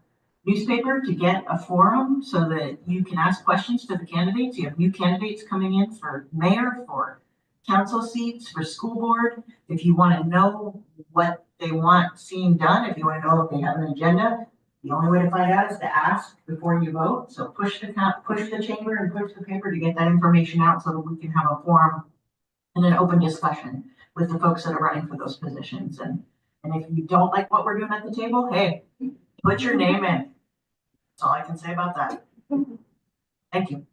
newspaper to get a forum so that you can ask questions to the candidates. You have new candidates coming in for mayor, for council seats, for school board. If you want to know what they want seen done, if you want to know if they have an agenda, the only way to find out is to ask before you vote. So push the chamber and push the paper to get that information out so that we can have a forum and an open discussion with the folks that are running for those positions. And if you don't like what we're doing at the table, hey, put your name in. That's all I can say about that. Thank you.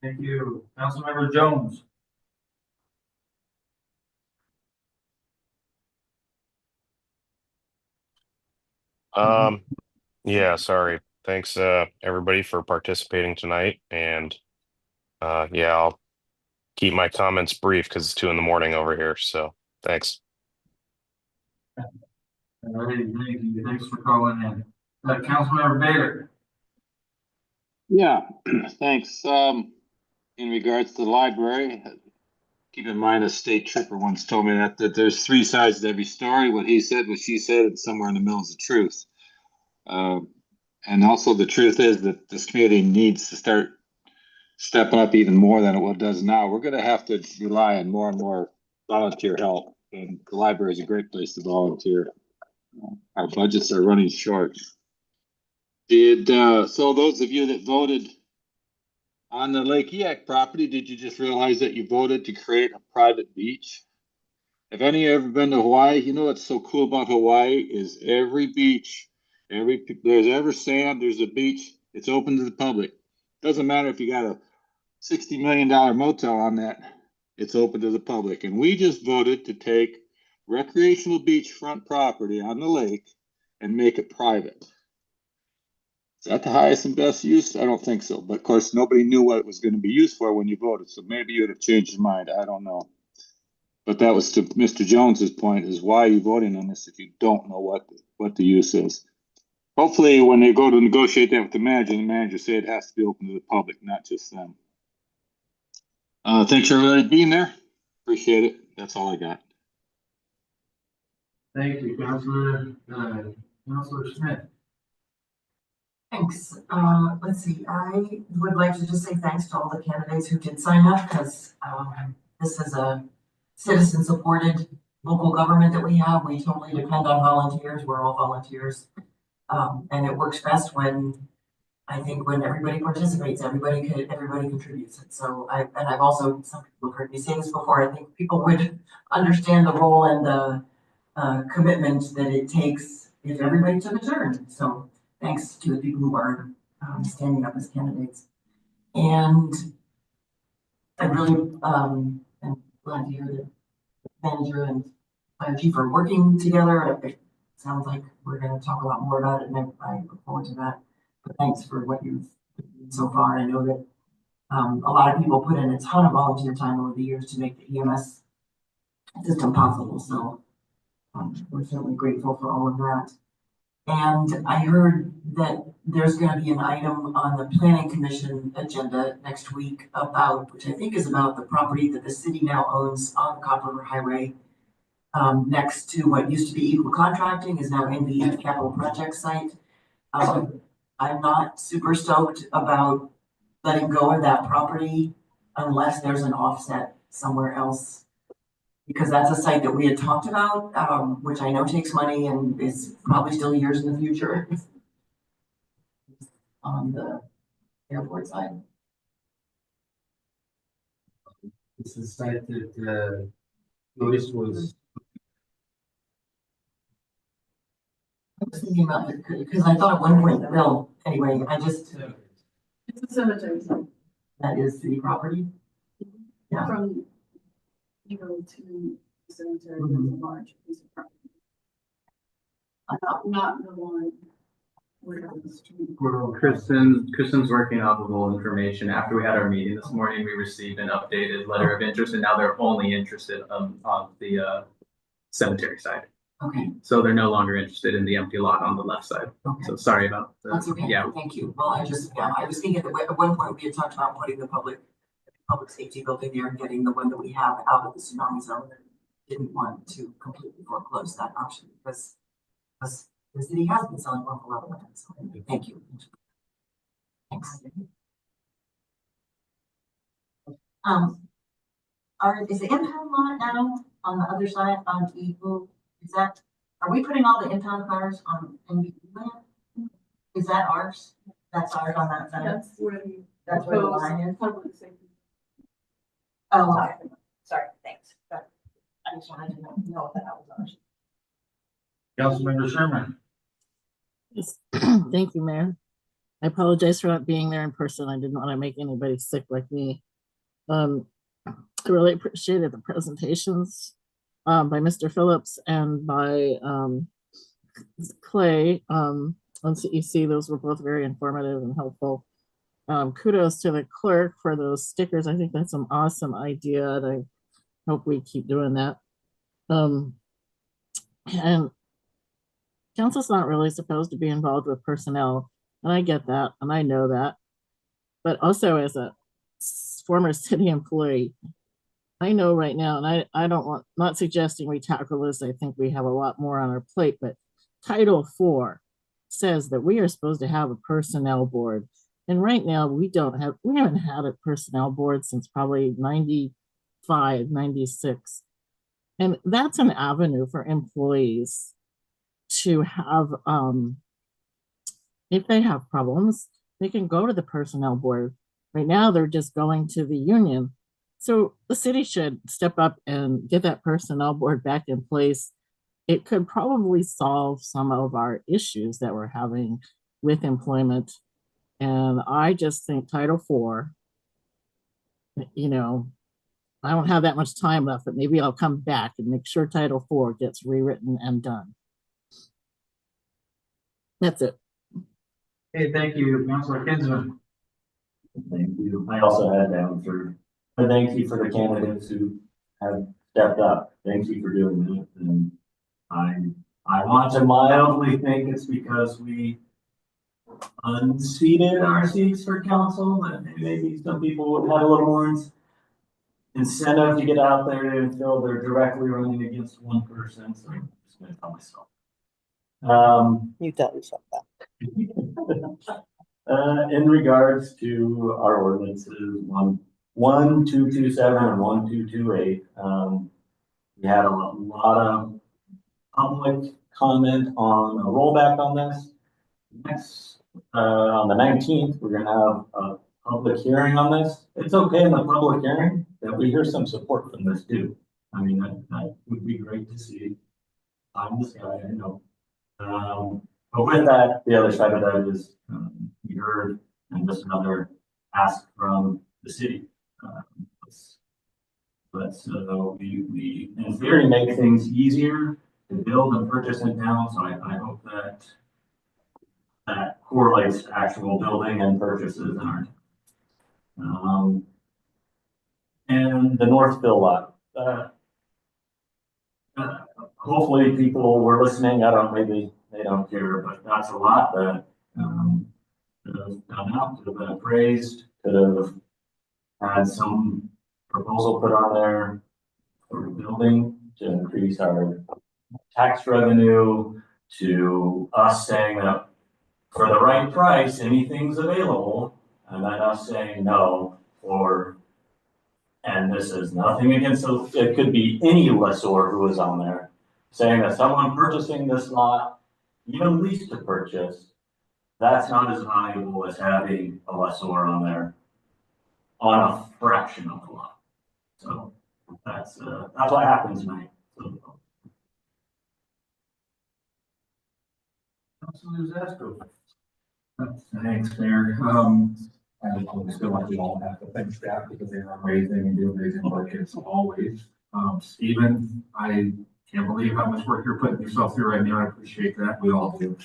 Thank you. Councilmember Jones. Yeah, sorry. Thanks, everybody for participating tonight. And, yeah, I'll keep my comments brief because it's 2 a.m. over here. So thanks. All right, thank you. Thanks for calling in. Councilmember Bader. Yeah, thanks. In regards to the library, keep in mind a state trooper once told me that there's 3 sides to every story. What he said, what she said, and somewhere in the middle is the truth. And also the truth is that this community needs to start stepping up even more than it does now. We're going to have to rely on more and more volunteer help, and the library is a great place to volunteer. Our budgets are running short. So those of you that voted on the Lake Eyak property, did you just realize that you voted to create a private beach? Have any ever been to Hawaii? You know what's so cool about Hawaii is every beach, there's ever sand, there's a beach, it's open to the public. Doesn't matter if you got a $60 million motel on that, it's open to the public. And we just voted to take recreational beachfront property on the lake and make it private. Is that the highest and best use? I don't think so. But of course, nobody knew what it was going to be used for when you voted. So maybe you'd have changed your mind. I don't know. But that was to Mr. Jones's point, is why are you voting on this if you don't know what the use is? Hopefully when they go to negotiate that with the manager say it has to be open to the public, not just them. Thanks for everybody being there. Appreciate it. That's all I got. Thank you, Councilor Smith. Thanks. Let's see, I would like to just say thanks to all the candidates who did sign up, because this is a citizen-supported local government that we have. We totally depend on volunteers. We're all volunteers. And it works best when, I think, when everybody participates, everybody contributes. And so I've also, some people have heard me say this before, I think people would understand the role and the commitment that it takes if everybody took a turn. So thanks to the people who are standing up as candidates. And I really am glad to hear that the manager and fire chief are working together. It sounds like we're going to talk a lot more about it, and I look forward to that. But thanks for what you've done so far. I know that a lot of people put in a ton of volunteer time over the years to make the EMS system possible. So we're certainly grateful for all of that. And I heard that there's going to be an item on the planning commission agenda next week about, which I think is about the property that the city now owns on Copper River Highway, next to what used to be Equal Contracting, is now NV Capital Project site. I'm not super stoked about letting go of that property unless there's an offset somewhere else, because that's a site that we had talked about, which I know takes money and is probably still years in the future on the airport side. This is the site that notice was. I was thinking about it because I thought at one point, well, anyway, It's a cemetery site. that is city property. Yeah. From, to the cemetery, there's a large piece of property. Not the one. We're on the street. Kristen's working off of all information. After we had our meeting this morning, we received an updated letter of interest, and now they're only interested on the cemetery side. Okay. So they're no longer interested in the empty lot on the left side. Okay. So sorry about that. That's okay. Yeah. Thank you. Well, I was thinking that at one point we had talked about putting the public safety building there and getting the one that we have out of the tsunami zone. Didn't want to completely foreclose that option because the city has been selling off a lot of land. So thank you. Thanks. Is the impound lot now on the other side on Eagle? Are we putting all the impound cars on NBC land? Is that ours? That's ours on that side? That's where the line is? Public safety. Oh, sorry, thanks. But I just wanted to know that was ours. Councilmember Sherman. Yes. Thank you, Mayor. I apologize for not being there in person. I didn't want to make anybody sick like me. I really appreciated the presentations by Mr. Phillips and by Clay on CEC. Those were both very informative and helpful. Kudos to the clerk for those stickers. I think that's an awesome idea, and I hope we keep doing that. And council's not really supposed to be involved with personnel, and I get that, and I know that. But also as a former city employee, I know right now, and I don't want, not suggesting we tackle this, I think we have a lot more on our plate, but Title IV says that we are supposed to have a personnel board. And right now we haven't had a personnel board since probably 95, 96. And that's an avenue for employees to have, if they have problems, they can go to the personnel board. Right now, they're just going to the union. So the city should step up and get that personnel board back in place. It could probably solve some of our issues that we're having with employment. And I just think Title IV, I don't have that much time left, but maybe I'll come back and make sure Title IV gets rewritten and done. That's it. Okay, thank you, Councilor Kinsman. Thank you. I also had down for, but thank you for the candidates who have stepped up. Thank you for doing it. And I want to mildly think it's because we unseated our seats for council, and maybe some people would have a little more incentive to get out there until they're directly running against one person. So I'm just gonna tell myself. You tell yourself that. In regards to our ordinances, 1227 and 1228, we had a lot of public comment on a rollback on this. Next, on the 19th, we're gonna have a public hearing on this. It's okay in the public hearing that we hear some support from this too. I mean, that would be great to see. I'm this guy, I know. But with that, the other side of that is, we heard, and just another ask from the city. Let's we in theory make things easier to build and purchase in town. So I hope that correlates to actual building and purchases in our town. And the Northville lot. Hopefully people were listening. Maybe they don't care, but that's a lot that could have done out, could have been appraised, could have had some proposal put on there for building to increase our tax revenue, to us saying that for the right price, anything's available, and then us saying no, and this is nothing against, it could be any lessor who is on there, saying that someone purchasing this lot, even lease to purchase, that's not as valuable as having a lessor on there on a fraction of the lot. So that's what happens tonight. So, Thanks, Mayor. I just feel like we all have to thank staff because they are amazing and do amazing work as always. Stephen, I can't believe how much work you're putting yourself through right now. I appreciate that. We all do.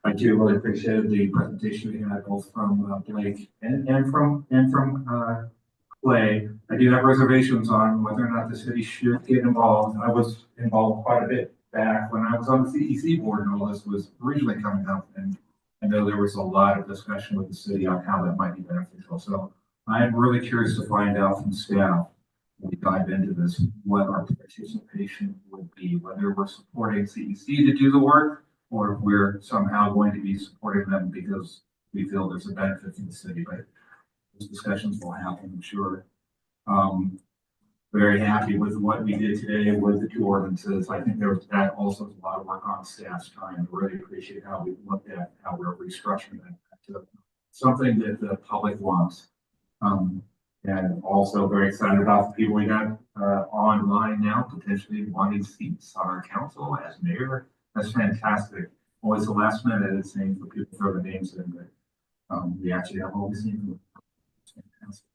I do really appreciate the presentation we had both from Blake and from Clay. I do have reservations on whether or not the city should get involved. I was involved quite a bit back when I was on the CEC board and all this was originally coming up, and I know there was a lot of discussion with the city on how that might be beneficial. So I am really curious to find out from staff when we dive into this, what our participation would be, whether we're supporting CEC to do the work or if we're somehow going to be supporting them because we feel there's a benefit to the city. But those discussions will happen, I'm sure. Very happy with what we did today with the two ordinances. I think that also was a lot of work on staff's time. I really appreciate how we looked at how we're restructuring that to something that the public wants. And also very excited about the people we got online now, potentially wanting seats on our council as mayor. That's fantastic. Always the last minute it's saying for people to throw their names in, but we actually have all these names. It's fantastic.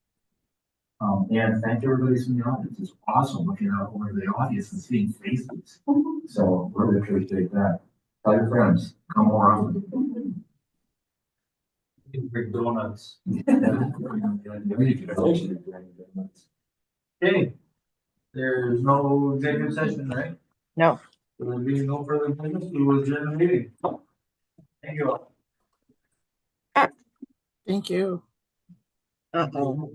And thank everybody in the audience. It's awesome looking out over the audience and seeing faces. So really appreciate that. Tell your friends, come more often. Big donuts. Okay. There's no executive session, right? No. There will be no further business. We will adjourn the meeting. Thank you all. Thank you. Uh-oh.